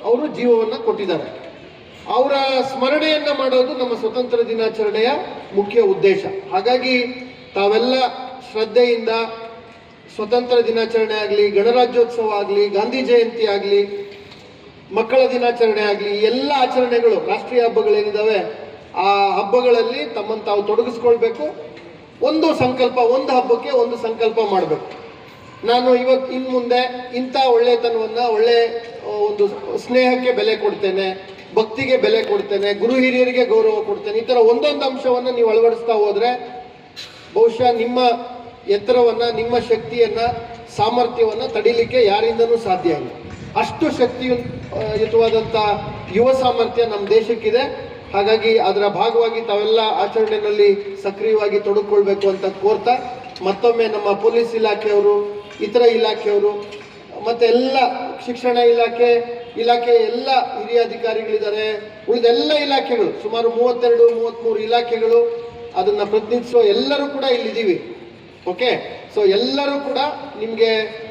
ಅವರು ಜೀವವನ್ನು ಕೊಟ್ಟಿದ್ದಾರೆ. ಅವರ ಸ್ಮರಣೆಯನ್ನು ಮಾಡೋದು ನಮ್ಮ ಸ್ವತಂತ್ರ ದಿನಾಚರಣೆಯ ಮುಖ್ಯ ಉದ್ದೇಶ. ಹಾಗಾಗಿ ತಾವೆಲ್ಲ ಶ್ರದ್ಧೆಯಿಂದ ಸ್ವತಂತ್ರ ದಿನಾಚರಣೆ ಆಗಲಿ, ಗಣರಾಜ್ಯೋತ್ಸವ ಆಗಲಿ, ಗಾಂಧಿ ಜಯಂತಿ ಆಗಲಿ, ಮಕ್ಕಳ ದಿನಾಚರಣೆ ಆಗಲಿ, ಎಲ್ಲ ಆಚರಣೆಗಳು, ರಾಷ್ಟ್ರೀಯ ಹಬ್ಬಗಳೇನಿದ್ದಾವೆ ಆ ಹಬ್ಬಗಳಲ್ಲಿ ತಮ್ಮನ್ನು ತಾವು ತೊಡಗಿಸ್ಕೊಳ್ಬೇಕು. ಒಂದು ಸಂಕಲ್ಪ, ಒಂದು ಹಬ್ಬಕ್ಕೆ ಒಂದು ಸಂಕಲ್ಪ ಮಾಡಬೇಕು. ನಾನು ಇನ್ನು ಮುಂದೆ ಇಂಥ ಒಳ್ಳೆತನವನ್ನು, ಒಂದು ಸ್ನೇಹಕ್ಕೆ ಬೆಲೆ ಕೊಡ್ತೇನೆ, ಭಕ್ತಿಗೆ ಬೆಲೆ ಕೊಡ್ತೇನೆ, ಗುರು ಹಿರಿಯರಿಗೆ ಗೌರವ ಕೊಡ್ತೇನೆ. ಈ ಥರ ಒಂದೊಂದು ಅಂಶವನ್ನು ನೀವು ಅಳವಡಿಸ್ತಾ ಹೋದರೆ ಬಹುಶಃ ನಿಮ್ಮ ಎತ್ತರವನ್ನು, ನಿಮ್ಮ ಶಕ್ತಿಯನ್ನು, ಸಾಮರ್ಥ್ಯವನ್ನು ತಡಿಲಿಕ್ಕೆ ಯಾರಿಂದನೂ ಸಾಧ್ಯ ಇಲ್ಲ. ಅಷ್ಟು ಶಕ್ತಿಯುತವಾದಂಥ ಯುವ ಸಾಮರ್ಥ್ಯ ನಮ್ಮ ದೇಶಕ್ಕಿದೆ. ಹಾಗಾಗಿ ಅದರ ಭಾಗವಾಗಿ ತಾವೆಲ್ಲ ಆಚರಣೆಯಲ್ಲಿ ಸಕ್ರಿಯವಾಗಿ ತೊಡಗಿಕೊಳ್ಬೇಕು ಅಂತ ಕೋರ್ತಾ, ಮತ್ತೊಮ್ಮೆ ನಮ್ಮ ಪೊಲೀಸ್ ಇಲಾಖೆಯವರು, ಇತರ ಇಲಾಖೆಯವರು, ಮತ್ತು ಎಲ್ಲ ಶಿಕ್ಷಣ ಇಲಾಖೆ ಎಲ್ಲ ಹಿರಿಯ ಅಧಿಕಾರಿಗಳಿದ್ದಾರೆ, ಉಳಿದೆಲ್ಲ ಇಲಾಖೆಗಳು, ಸುಮಾರು 32-33 ಇಲಾಖೆಗಳು, ಅದನ್ನು ಪ್ರತಿನಿಧಿಸುವ ಎಲ್ಲರೂ ಕೂಡ ಇಲ್ಲಿದ್ದೀವಿ. ಓಕೆ, ಸೊ ಎಲ್ಲರೂ ಕೂಡ ನಿಮಗೆ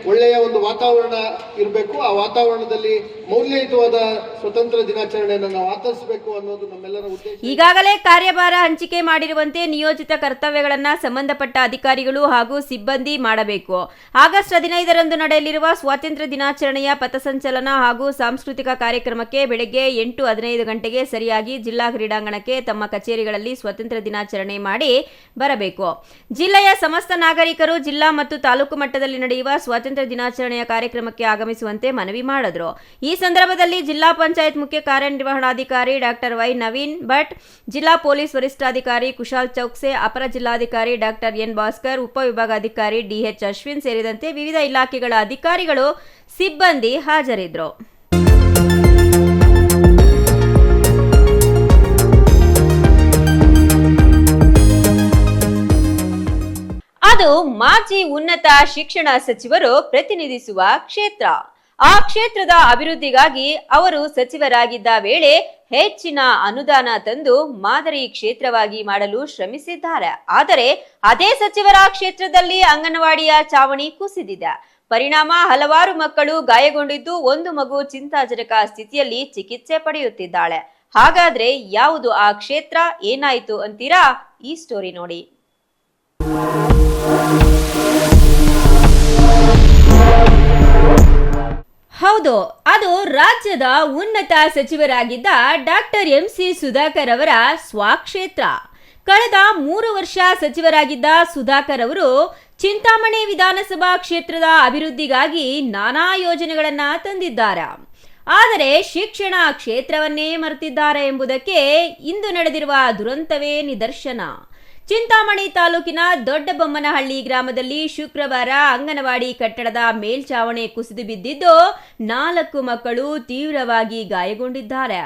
ಒಳ್ಳೆಯ ಒಂದು ವಾತಾವರಣ ಇರಬೇಕು. ಆ ವಾತಾವರಣದಲ್ಲಿ ಮೌಲ್ಯಯುತವಾದ ಸ್ವತಂತ್ರ ದಿನಾಚರಣೆಯನ್ನು ನಾವು ಆಚರಿಸಬೇಕು ಅನ್ನೋದು ನಮ್ಮೆಲ್ಲರ ಉದ್ದೇಶ. ಈಗಾಗಲೇ ಕಾರ್ಯಭಾರ ಹಂಚಿಕೆ ಮಾಡಿರುವಂತೆ ನಿಯೋಜಿತ ಕರ್ತವ್ಯಗಳನ್ನು ಸಂಬಂಧಪಟ್ಟ ಅಧಿಕಾರಿಗಳು ಹಾಗೂ ಸಿಬ್ಬಂದಿ ಮಾಡಬೇಕು. ಆಗಸ್ಟ್ 15ರಂದು ನಡೆಯಲಿರುವ ಸ್ವಾತಂತ್ರ್ಯ ದಿನಾಚರಣೆಯ ಪಥಸಂಚಲನ ಹಾಗೂ ಸಾಂಸ್ಕೃತಿಕ ಕಾರ್ಯಕ್ರಮಕ್ಕೆ ಬೆಳಗ್ಗೆ 8:15 ಗಂಟೆಗೆ ಸರಿಯಾಗಿ ಜಿಲ್ಲಾ ಕ್ರೀಡಾಂಗಣಕ್ಕೆ ತಮ್ಮ ಕಚೇರಿಗಳಲ್ಲಿ ಸ್ವಾತಂತ್ರ್ಯ ದಿನಾಚರಣೆ ಮಾಡಿ ಬರಬೇಕು. ಜಿಲ್ಲೆಯ ಸಮಸ್ತ ನಾಗರಿಕರು ಜಿಲ್ಲಾ ಮತ್ತು ತಾಲೂಕು ಮಟ್ಟದಲ್ಲಿ ನಡೆಯುವ ಸ್ವಾತಂತ್ರ್ಯ ದಿನಾಚರಣೆಯ ಕಾರ್ಯಕ್ರಮಕ್ಕೆ ಆಗಮಿಸುವಂತೆ ಮನವಿ ಮಾಡಿದರು. ಈ ಸಂದರ್ಭದಲ್ಲಿ ಜಿಲ್ಲಾ ಪಂಚಾಯತ್ ಮುಖ್ಯ ಕಾರ್ಯನಿರ್ವಹಣಾಧಿಕಾರಿ ಡಾಕ್ಟರ್ ವೈ ನವೀನ್ ಭಟ್, ಜಿಲ್ಲಾ ಪೊಲೀಸ್ ವರಿಷ್ಠಾಧಿಕಾರಿ ಕುಶಾಲ್ ಚೌಕ್ಸೆ, ಅಪರ ಜಿಲ್ಲಾಧಿಕಾರಿ ಡಾಕ್ಟರ್ ಎನ್ ಭಾಸ್ಕರ್, ಉಪವಿಭಾಗಾಧಿಕಾರಿ ಡಿಎಚ್ ಅಶ್ವಿನ್ ಸೇರಿದಂತೆ ವಿವಿಧ ಇಲಾಖೆಗಳ ಅಧಿಕಾರಿಗಳು, ಸಿಬ್ಬಂದಿ ಹಾಜರಿದ್ದರು. ಅದು ಮಾಜಿ ಉನ್ನತ ಶಿಕ್ಷಣ ಸಚಿವರು ಪ್ರತಿನಿಧಿಸುವ ಕ್ಷೇತ್ರ. ಆ ಕ್ಷೇತ್ರದ ಅಭಿವೃದ್ಧಿಗಾಗಿ ಅವರು ಸಚಿವರಾಗಿದ್ದ ವೇಳೆ ಹೆಚ್ಚಿನ ಅನುದಾನ ತಂದು ಮಾದರಿ ಕ್ಷೇತ್ರವಾಗಿ ಮಾಡಲು ಶ್ರಮಿಸಿದ್ದಾರೆ. ಆದರೆ ಅದೇ ಸಚಿವರ ಕ್ಷೇತ್ರದಲ್ಲಿ ಅಂಗನವಾಡಿಯ ಚಾವಣಿ ಕುಸಿದಿದೆ. ಪರಿಣಾಮ ಹಲವಾರು ಮಕ್ಕಳು ಗಾಯಗೊಂಡಿದ್ದು, ಒಂದು ಮಗು ಚಿಂತಾಜನಕ ಸ್ಥಿತಿಯಲ್ಲಿ ಚಿಕಿತ್ಸೆ ಪಡೆಯುತ್ತಿದ್ದಾಳೆ. ಹಾಗಾದ್ರೆ ಯಾವುದು ಆ ಕ್ಷೇತ್ರ, ಏನಾಯಿತು ಅಂತೀರಾ? ಈ ಸ್ಟೋರಿ ನೋಡಿ. ಹೌದು, ಅದು ರಾಜ್ಯದ ಉನ್ನತ ಸಚಿವರಾಗಿದ್ದ ಡಾಕ್ಟರ್ MC ಸುಧಾಕರ್ ಅವರ ಸ್ವಕ್ಷೇತ್ರ. ಕಳೆದ 3 ವರ್ಷ ಸಚಿವರಾಗಿದ್ದ ಸುಧಾಕರ್ ಅವರು ಚಿಂತಾಮಣಿ ವಿಧಾನಸಭಾ ಕ್ಷೇತ್ರದ ಅಭಿವೃದ್ಧಿಗಾಗಿ ನಾನಾ ಯೋಜನೆಗಳನ್ನ ತಂದಿದ್ದಾರೆ. ಆದರೆ ಶಿಕ್ಷಣ ಕ್ಷೇತ್ರವನ್ನೇ ಮರೆತಿದ್ದಾರೆ ಎಂಬುದಕ್ಕೆ ಇಂದು ನಡೆದಿರುವ ದುರಂತವೇ ನಿದರ್ಶನ. ಚಿಂತಾಮಣಿ ತಾಲೂಕಿನ ದೊಡ್ಡಬೊಮ್ಮನಹಳ್ಳಿ ಗ್ರಾಮದಲ್ಲಿ ಶುಕ್ರವಾರ ಅಂಗನವಾಡಿ ಕಟ್ಟಡದ ಮೇಲ್ಛಾವಣಿ ಕುಸಿದು ಬಿದ್ದಿದ್ದು 4 ಮಕ್ಕಳು ತೀವ್ರವಾಗಿ ಗಾಯಗೊಂಡಿದ್ದಾರೆ.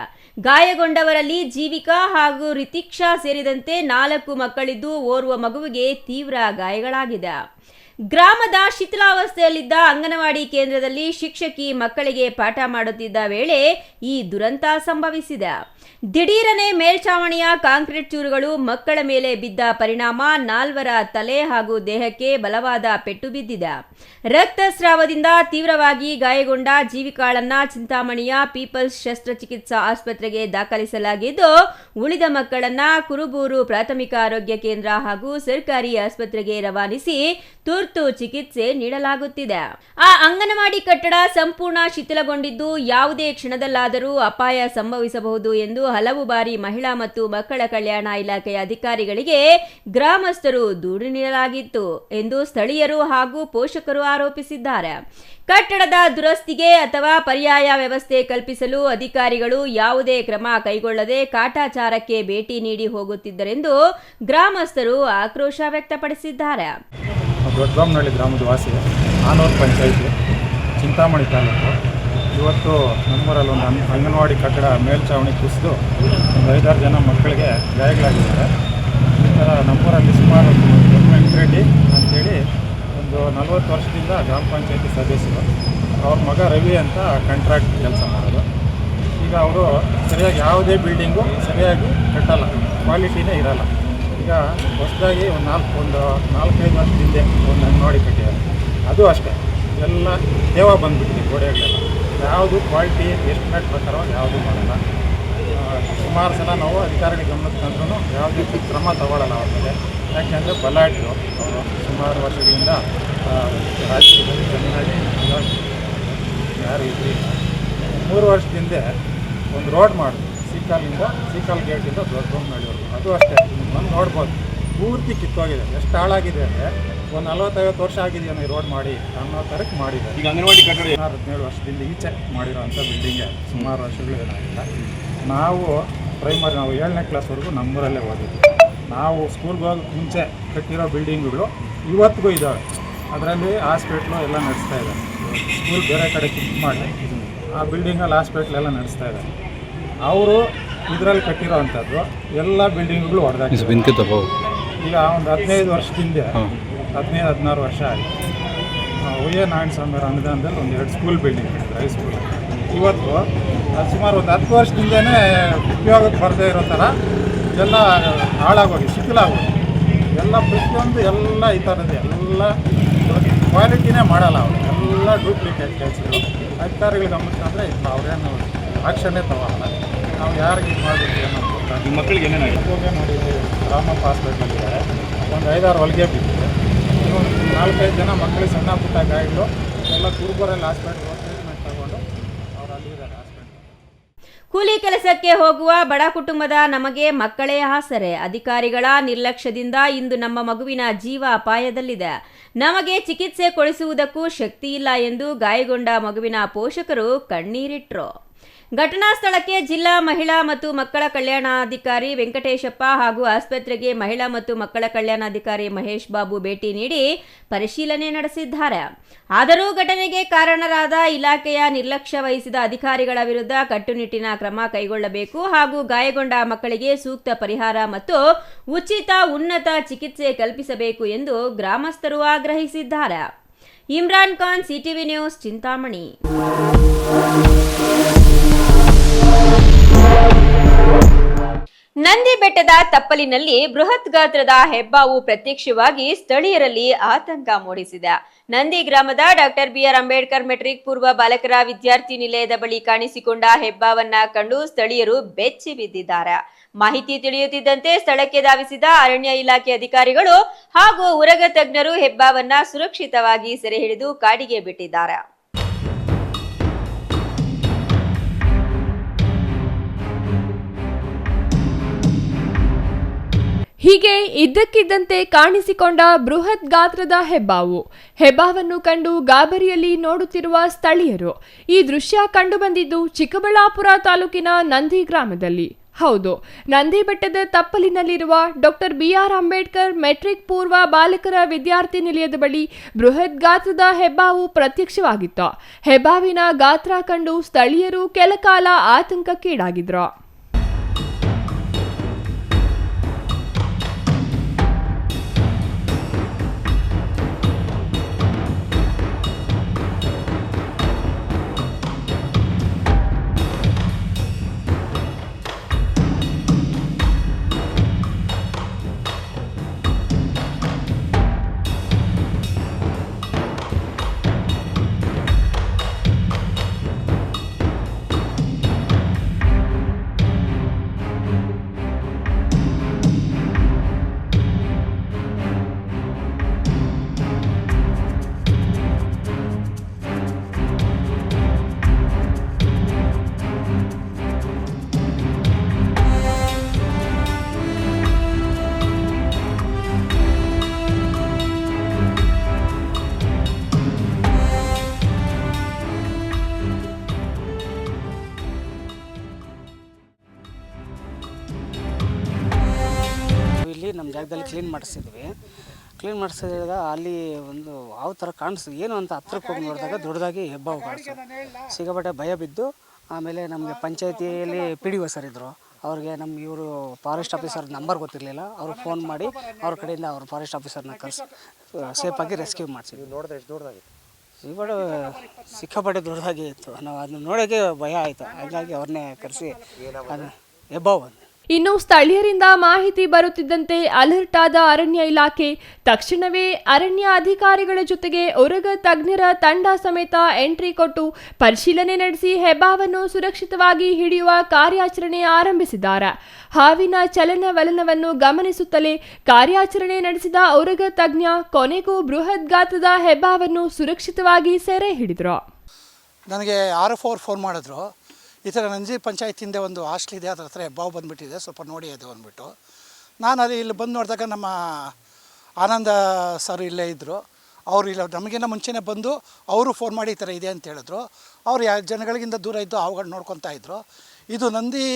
ಗಾಯಗೊಂಡವರಲ್ಲಿ ಜೀವಿಕಾ ಹಾಗೂ ರಿತಿಕ್ಷಾ ಸೇರಿದಂತೆ 4 ಮಕ್ಕಳಿದ್ದು ಓರ್ವ ಮಗುವಿಗೆ ತೀವ್ರ ಗಾಯಗಳಾಗಿದೆ. ಗ್ರಾಮದ ಶಿಥಿಲಾವಸ್ಥೆಯಲ್ಲಿದ್ದ ಅಂಗನವಾಡಿ ಕೇಂದ್ರದಲ್ಲಿ ಶಿಕ್ಷಕಿ ಮಕ್ಕಳಿಗೆ ಪಾಠ ಮಾಡುತ್ತಿದ್ದ ವೇಳೆ ಈ ದುರಂತ ಸಂಭವಿಸಿದೆ. ದಿಢೀರನೆ ಮೇಲ್ಛಾವಣಿಯ ಕಾಂಕ್ರೀಟ್ ಚೂರುಗಳು ಮಕ್ಕಳ ಮೇಲೆ ಬಿದ್ದ ಪರಿಣಾಮ 4 ತಲೆ ಹಾಗೂ ದೇಹಕ್ಕೆ ಬಲವಾದ ಪೆಟ್ಟು ಬಿದ್ದಿದೆ. ರಕ್ತಸ್ರಾವದಿಂದ ತೀವ್ರವಾಗಿ ಗಾಯಗೊಂಡ ಜೀವಿಕಾಳನ್ನ ಚಿಂತಾಮಣಿಯ ಪೀಪಲ್ಸ್ ಶಸ್ತ್ರಚಿಕಿತ್ಸಾ ಆಸ್ಪತ್ರೆಗೆ ದಾಖಲಿಸಲಾಗಿದ್ದು, ಉಳಿದ ಮಕ್ಕಳನ್ನ ಕುರುಬೂರು ಪ್ರಾಥಮಿಕ ಆರೋಗ್ಯ ಕೇಂದ್ರ ಹಾಗೂ ಸರ್ಕಾರಿ ಆಸ್ಪತ್ರೆಗೆ ರವಾನಿಸಿ ತುರ್ತು ಚಿಕಿತ್ಸೆ ನೀಡಲಾಗುತ್ತಿದೆ. ಆ ಅಂಗನವಾಡಿ ಕಟ್ಟಡ ಸಂಪೂರ್ಣ ಶಿಥಿಲಗೊಂಡಿದ್ದು ಯಾವುದೇ ಕ್ಷಣದಲ್ಲಾದರೂ ಅಪಾಯ ಸಂಭವಿಸಬಹುದು ಎಂದು ಹಲವು ಬಾರಿ ಮಹಿಳಾ ಮತ್ತು ಮಕ್ಕಳ ಕಲ್ಯಾಣ ಇಲಾಖೆಯ ಅಧಿಕಾರಿಗಳಿಗೆ ಗ್ರಾಮಸ್ಥರು ದೂರು ನೀಡಲಾಗಿತ್ತು ಎಂದು ಸ್ಥಳೀಯರು ಹಾಗೂ ಪೋಷಕರು ಆರೋಪಿಸಿದ್ದಾರೆ. ಕಟ್ಟಡದ ದುರಸ್ತಿಗೆ ಅಥವಾ ಪರ್ಯಾಯ ವ್ಯವಸ್ಥೆ ಕಲ್ಪಿಸಲು ಅಧಿಕಾರಿಗಳು ಯಾವುದೇ ಕ್ರಮ ಕೈಗೊಳ್ಳದೆ ಕಾಟಾಚಾರಕ್ಕೆ ಭೇಟಿ ನೀಡಿ ಹೋಗುತ್ತಿದ್ದರೆಂದು ಗ್ರಾಮಸ್ಥರು ಆಕ್ರೋಶ ವ್ಯಕ್ತಪಡಿಸಿದ್ದಾರೆ. ದೊಡ್ಡಬೊಮ್ಮನಹಳ್ಳಿ ಗ್ರಾಮದ ವಾಸಿ, ಆನೂರು ಪಂಚಾಯಿತಿ, ಚಿಂತಾಮಣಿ ತಾಲೂಕು. ಇವತ್ತು ನಮ್ಮೂರಲ್ಲಿ ಒಂದು ಅಂಗನವಾಡಿ ಕಟ್ಟಡ ಮೇಲ್ಛಾವಣಿ ಕುಸಿದು ಒಂದು 5-6 ಜನ ಮಕ್ಕಳಿಗೆ ಗಾಯಗಳಾಗಿದ್ದಾರೆ. ಈ ಥರ ನಮ್ಮೂರಲ್ಲಿ ಸುಮಾರು ವೆಂಕಟರೆಡ್ಡಿ ಅಂತೇಳಿ ಒಂದು 40 ವರ್ಷದಿಂದ ಗ್ರಾಮ ಪಂಚಾಯಿತಿ ಸದಸ್ಯರು. ಅವ್ರ ಮಗ ರವಿ ಅಂತ ಕಾಂಟ್ರಾಕ್ಟ್ ಕೆಲಸ ಮಾಡೋದು. ಈಗ ಅವರು ಸರಿಯಾಗಿ ಯಾವುದೇ ಬಿಲ್ಡಿಂಗು ಸರಿಯಾಗಿ ಕಟ್ಟಲ್ಲ, ಕ್ವಾಲಿಟಿನೇ ಇರಲ್ಲ. ಈಗ ಹೊಸದಾಗಿ ಒಂದು 4-5 ವರ್ಷದಿಂದ ಒಂದು ಅಂಗನವಾಡಿ ಕಟ್ಟಿದ್ದಾರೆ. ಅದು ಅಷ್ಟೇ, ಎಲ್ಲ ದೇವ ಬಂದುಬಿಟ್ಟಿದೆ ಗೋಡೆಗಳೆಲ್ಲ. ಯಾವುದು ಕ್ವಾಲಿಟಿ ಎಸ್ಟಿಮೇಟ್ ಪ್ರಕಾರವಾಗಿ ಯಾವುದೂ ಮಾಡಲ್ಲ. ಸುಮಾರು ಸಲ ನಾವು ಅಧಿಕಾರಿಗಳ ಗಮನಕ್ಕೆ ತಂದ್ರೂ ಯಾವುದೇ ಕ್ರಮ ತಗೊಳ್ಳಲ್ಲ ಅವ್ರ ಮೇಲೆ. ಯಾಕೆಂದರೆ ಬಲಾಢ್ಯರು ಅವರು ಸುಮಾರು ವರ್ಷಗಳಿಂದ ರಾಜಕೀಯದಲ್ಲಿ ಚೆನ್ನಾಗಿ ಯಾರು ಇದ್ರಿಲ್ಲ. 3 ವರ್ಷದಿಂದ ಒಂದು ರೋಡ್ ಮಾಡಿದ್ರು, ಸೀಕಾಲ್ ಗೇಟಿಂದ ದೊಡ್ಡಬೊಮ್ಮನಹಳ್ಳಿವರೆಗೂ. ಅದು ಅಷ್ಟೇ, ಬಂದು ನೋಡ್ಬೋದು, ಪೂರ್ತಿ ಕಿತ್ತೋಗಿದೆ. ಎಷ್ಟು ಹಾಳಾಗಿದೆ ಅಂದರೆ ಒಂದು 40-50 ವರ್ಷ ಆಗಿದೆಯೋ ಈ ರೋಡ್ ಮಾಡಿ ಅನ್ನೋ ಥರಕ್ಕೆ ಮಾಡಿದ್ದಾರೆ. ಈಗ ಅಂಗನವಾಡಿ ಕಟ್ಟಡ 17 ವರ್ಷದಿಂದ ಈಚೆ ಮಾಡಿರೋಂಥ ಬಿಲ್ಡಿಂಗೆ ಸುಮಾರು ವರ್ಷಗಳೇನಾಗಿಲ್ಲ. ನಾವು ನಾವು 7ನೇ ಕ್ಲಾಸ್ವರೆಗೂ ನಮ್ಮೂರಲ್ಲೇ ಓದಿದ್ವಿ. ನಾವು ಸ್ಕೂಲ್ಗೆ ಹೋಗೋಕ್ಕೆ ಮುಂಚೆ ಕಟ್ಟಿರೋ ಬಿಲ್ಡಿಂಗ್ಗಳು ಇವತ್ತಿಗೂ ಇದ್ದಾವೆ. ಅದರಲ್ಲಿ ಹಾಸ್ಪಿಟ್ಲು ಎಲ್ಲ ನಡೆಸ್ತಾ ಇದ್ದಾರೆ. ಸ್ಕೂಲ್ ಬೇರೆ ಕಡೆ ಶಿಫ್ಟ್ ಮಾಡಿ ಆ ಬಿಲ್ಡಿಂಗಲ್ಲಿ ಹಾಸ್ಪಿಟ್ಲೆಲ್ಲ ನಡೆಸ್ತಾ ಇದ್ದಾರೆ. ಅವರು ಇದರಲ್ಲಿ ಕಟ್ಟಿರೋ ಅಂಥದ್ದು ಎಲ್ಲ ಬಿಲ್ಡಿಂಗ್ಗಳು ಹೊಡೆದಾಕಿದ್ದಾರೆ. ಈಗ ಒಂದು 15 ವರ್ಷದಿಂದ 15-16 ವರ್ಷ ಆಗಿದೆ. ಉಯ್ಯ ನಾರಾಯಣ ಸ್ವಾಮಿ ಅನುದಾನದಲ್ಲಿ ಒಂದು 2 ಸ್ಕೂಲ್ ಬಿಲ್ಡಿಂಗ್ ಮಾಡಿದ್ರು, ಹೈಸ್ಕೂಲ್. ಇವತ್ತು ಅದು ಸುಮಾರು ಒಂದು 10 ವರ್ಷದಿಂದನೇ ಉಪಯೋಗಕ್ಕೆ ಬರದೇ ಇರೋ ಥರ ಎಲ್ಲ ಹಾಳಾಗೋಗಿ ಶಿಥಿಲಾಗೋಗಿ ಎಲ್ಲ ಪ್ರತಿಯೊಂದು ಎಲ್ಲ ಈ ಥರದ್ದು ಎಲ್ಲ ಕ್ವಾಲಿಟಿನೇ ಮಾಡಲ್ಲ ಅವರು. ಎಲ್ಲ ಡೂಪ್ಲಿಕೇಟ್ ಕೆಲಸಗಳು. ಅಧಿಕಾರಿಗಳು ಗಮನಿಸ್ತಂದರೆ ಇಲ್ಲ, ಅವರೇನು ಆಕ್ಷನ್ನೇ ತಗೊಳ್ಳಲ್ಲ. ನಾವು ಯಾರಿಗೆ ಇದು ಮಾಡಬೇಕು ಏನೋ ಗೊತ್ತಾ. ನಿಮ್ಮ ಮಕ್ಕಳಿಗೆ ಏನೇನಾಗಿದೆ ಹೋಗಿ ನೋಡಿದ್ವಿ. ರಾಮಪ್ಪ ಹಾಸ್ಪಿಟ್ಲಲ್ಲಿದ್ದಾರೆ, ಒಂದು 5-6 ಹೊಲಿಗೆ ಬಿದ್ದಿದೆ. ಒಂದು 4-5 ಜನ ಮಕ್ಕಳಿಗೆ ಸಣ್ಣ ಪುಟ್ಟ ಗಾಯಗಳು ಎಲ್ಲ ಕುರುಬರಲ್ಲಿ ಹಾಸ್ಪಿಟ್ಲ್ ಟ್ರೀಟ್ಮೆಂಟ್ ತಗೊಂಡು ಅವ್ರು ಅಲ್ಲಿದ್ದಾರೆ ಹಾಸ್ಪಿಟ್ಲ್. ಕೂಲಿ ಕೆಲಸಕ್ಕೆ ಹೋಗುವ ಬಡ ಕುಟುಂಬದ ನಮಗೆ ಮಕ್ಕಳೇ ಆಸರೆ. ಅಧಿಕಾರಿಗಳ ನಿರ್ಲಕ್ಷ್ಯದಿಂದ ಇಂದು ನಮ್ಮ ಮಗುವಿನ ಜೀವ ಅಪಾಯದಲ್ಲಿದೆ. ನಮಗೆ ಚಿಕಿತ್ಸೆ ಕೊಡಿಸುವುದಕ್ಕೂ ಶಕ್ತಿ ಇಲ್ಲ ಎಂದು ಗಾಯಗೊಂಡ ಮಗುವಿನ ಪೋಷಕರು ಕಣ್ಣೀರಿಟ್ರು. ಘಟನಾ ಸ್ಥಳಕ್ಕೆ ಜಿಲ್ಲಾ ಮಹಿಳಾ ಮತ್ತು ಮಕ್ಕಳ ಕಲ್ಯಾಣಾಧಿಕಾರಿ ವೆಂಕಟೇಶಪ್ಪ ಹಾಗೂ ಆಸ್ಪತ್ರೆಗೆ ಮಹಿಳಾ ಮತ್ತು ಮಕ್ಕಳ ಕಲ್ಯಾಣಾಧಿಕಾರಿ ಮಹೇಶ್ ಬಾಬು ಭೇಟಿ ನೀಡಿ ಪರಿಶೀಲನೆ ನಡೆಸಿದ್ದಾರೆ. ಆದರೂ ಘಟನೆಗೆ ಕಾರಣರಾದ ಇಲಾಖೆಯ ನಿರ್ಲಕ್ಷ್ಯ ವಹಿಸಿದ ಅಧಿಕಾರಿಗಳ ವಿರುದ್ಧ ಕಟ್ಟುನಿಟ್ಟಿನ ಕ್ರಮ ಕೈಗೊಳ್ಳಬೇಕು ಹಾಗೂ ಗಾಯಗೊಂಡ ಮಕ್ಕಳಿಗೆ ಸೂಕ್ತ ಪರಿಹಾರ ಮತ್ತು ಉಚಿತ ಉನ್ನತ ಚಿಕಿತ್ಸೆ ಕಲ್ಪಿಸಬೇಕು ಎಂದು ಗ್ರಾಮಸ್ಥರು ಆಗ್ರಹಿಸಿದ್ದಾರೆ. Imran Khan, CTV news, Chintamani. ನಂದಿ ಬೆಟ್ಟದ ತಪ್ಪಲಿನಲ್ಲಿ ಬೃಹತ್ ಗಾತ್ರದ ಹೆಬ್ಬಾವು ಪ್ರತ್ಯಕ್ಷವಾಗಿ ಸ್ಥಳೀಯರಲ್ಲಿ ಆತಂಕ ಮೂಡಿಸಿದೆ. ನಂದಿ ಗ್ರಾಮದ ಡಾಕ್ಟರ್ BR ಅಂಬೇಡ್ಕರ್ ಮೆಟ್ರಿಕ್ ಪೂರ್ವ ಬಾಲಕರ ವಿದ್ಯಾರ್ಥಿ ನಿಲಯದ ಬಳಿ ಕಾಣಿಸಿಕೊಂಡ ಹೆಬ್ಬಾವನ್ನ ಕಂಡು ಸ್ಥಳೀಯರು ಬೆಚ್ಚಿ ಬಿದ್ದಿದ್ದಾರೆ. ಮಾಹಿತಿ ತಿಳಿಯುತ್ತಿದ್ದಂತೆ ಸ್ಥಳಕ್ಕೆ ಧಾವಿಸಿದ ಅರಣ್ಯ ಇಲಾಖೆ ಅಧಿಕಾರಿಗಳು ಹಾಗೂ ಉರಗ ತಜ್ಞರು ಹೆಬ್ಬಾವನ್ನ ಸುರಕ್ಷಿತವಾಗಿ ಸೆರೆ ಹಿಡಿದು ಕಾಡಿಗೆ ಬಿಟ್ಟಿದ್ದಾರೆ. ಹೀಗೆ ಇದ್ದಕ್ಕಿದ್ದಂತೆ ಕಾಣಿಸಿಕೊಂಡ ಬೃಹತ್ ಗಾತ್ರದ ಹೆಬ್ಬಾವನ್ನು ಕಂಡು ಗಾಬರಿಯಲ್ಲಿ ನೋಡುತ್ತಿರುವ ಸ್ಥಳೀಯರು. ಈ ದೃಶ್ಯ ಕಂಡುಬಂದಿದ್ದು ಚಿಕ್ಕಬಳ್ಳಾಪುರ ತಾಲೂಕಿನ ನಂದಿ ಗ್ರಾಮದಲ್ಲಿ. ಹೌದು, ನಂದಿ ಬೆಟ್ಟದ ತಪ್ಪಲಿನಲ್ಲಿರುವ ಡಾಕ್ಟರ್ ಬಿಆರ್ ಅಂಬೇಡ್ಕರ್ ಮೆಟ್ರಿಕ್ ಪೂರ್ವ ಬಾಲಕರ ವಿದ್ಯಾರ್ಥಿ ನಿಲಯದ ಬಳಿ ಬೃಹತ್ ಗಾತ್ರದ ಹೆಬ್ಬಾವು ಪ್ರತ್ಯಕ್ಷವಾಗಿತ್ತು. ಹೆಬ್ಬಾವಿನ ಗಾತ್ರ ಕಂಡು ಸ್ಥಳೀಯರು ಕೆಲಕಾಲ ಆತಂಕಕ್ಕೀಡಾಗಿದ್ರು. ನಮ್ಮ ಜಾಗದಲ್ಲಿ ಕ್ಲೀನ್ ಮಾಡಿಸಿದಾಗ ಅಲ್ಲಿ ಒಂದು ಯಾವ ಥರ ಕಾಣಿಸ್ತದೆ ಏನು ಅಂತ ಹತ್ರಕ್ಕೆ ಹೋಗಿ ನೋಡಿದಾಗ ದೊಡ್ಡದಾಗಿ ಹೆಬ್ಬಾವು ಕಾಣಿಸ್ತದೆ. ಸಿಕ್ಕಾಪಟ್ಟೆ ಭಯ ಬಿದ್ದು ಆಮೇಲೆ ನಮಗೆ ಪಂಚಾಯತಿಯಲ್ಲಿ PDO ಸರ್ ಇದ್ದರು, ಅವ್ರಿಗೆ ಇವರು ಫಾರೆಸ್ಟ್ ಆಫೀಸರ್ ನಂಬರ್ ಗೊತ್ತಿರಲಿಲ್ಲ. ಅವ್ರಿಗೆ ಫೋನ್ ಮಾಡಿ ಅವ್ರ ಕಡೆಯಿಂದ ಅವ್ರ ಫಾರೆಸ್ಟ್ ಆಫೀಸರ್ನ ಕರೆಸಿ ಸೇಫಾಗಿ ರೆಸ್ಕ್ಯೂ ಮಾಡಿಸಿದ್ವಿ. ನೋಡಿದ್ರೆ ಎಷ್ಟು ದೊಡ್ಡದಾಗಿತ್ತು? ಸಿಕ್ಕಾಪಟ್ಟೆ ದೊಡ್ಡದಾಗಿ ಇತ್ತು. ನಾವು ಅದನ್ನ ನೋಡೋಕ್ಕೆ ಭಯ ಆಯಿತು. ಹಾಗಾಗಿ ಅವ್ರನ್ನೇ ಕರೆಸಿ ಅದು ಹೆಬ್ಬಾವು. ಇನ್ನು ಸ್ಥಳೀಯರಿಂದ ಮಾಹಿತಿ ಬರುತ್ತಿದ್ದಂತೆ ಅಲರ್ಟ್ ಆದ ಅರಣ್ಯ ಇಲಾಖೆ ತಕ್ಷಣವೇ ಅರಣ್ಯ ಅಧಿಕಾರಿಗಳ ಜೊತೆಗೆ ಉರಗ ತಜ್ಞರ ತಂಡ ಸಮೇತ ಎಂಟ್ರಿ ಕೊಟ್ಟು ಪರಿಶೀಲನೆ ನಡೆಸಿ ಹೆಬ್ಬಾವನ್ನು ಸುರಕ್ಷಿತವಾಗಿ ಹಿಡಿಯುವ ಕಾರ್ಯಾಚರಣೆ ಆರಂಭಿಸಿದ್ದಾರೆ. ಹಾವಿನ ಚಲನವಲನವನ್ನು ಗಮನಿಸುತ್ತಲೇ ಕಾರ್ಯಾಚರಣೆ ನಡೆಸಿದ ಉರಗ ತಜ್ಞ ಕೊನೆಗೂ ಬೃಹತ್ ಗಾತ್ರದ ಹೆಬ್ಬಾವನ್ನು ಸುರಕ್ಷಿತವಾಗಿ ಸೆರೆ ಹಿಡಿದ್ರು. ನನಗೆ RF ಫೋನ್ ಮಾಡಿದ್ರು, ಈ ಥರ ನಂಜಿ ಪಂಚಾಯತಿಂದ ಒಂದು ಹಾಸ್ಟೆಲ್ ಇದೆ, ಅದರ ಹತ್ರ ಹೆಬ್ಬಾವು ಬಂದುಬಿಟ್ಟಿದೆ, ಸ್ವಲ್ಪ ನೋಡಿ ಅದು ಅಂದ್ಬಿಟ್ಟು. ನಾನು ಅಲ್ಲಿ ಇಲ್ಲಿ ಬಂದು ನೋಡಿದಾಗ ನಮ್ಮ ಆನಂದ ಸರ್ ಇಲ್ಲೇ ಇದ್ದರು. ಅವರು ಇಲ್ಲ ನಮಗಿನ್ನ ಮುಂಚೆನೇ ಬಂದು ಅವರು ಫೋನ್ ಮಾಡಿ ಈ ಥರ ಇದೆ ಅಂತ ಹೇಳಿದ್ರು. ಅವರು ಜನಗಳಿಗಿಂತ ದೂರ ಇದ್ದು ಹಾವುಗಳು ನೋಡ್ಕೊತಾ ಇದ್ದರು. ಇದು ನಂದಿ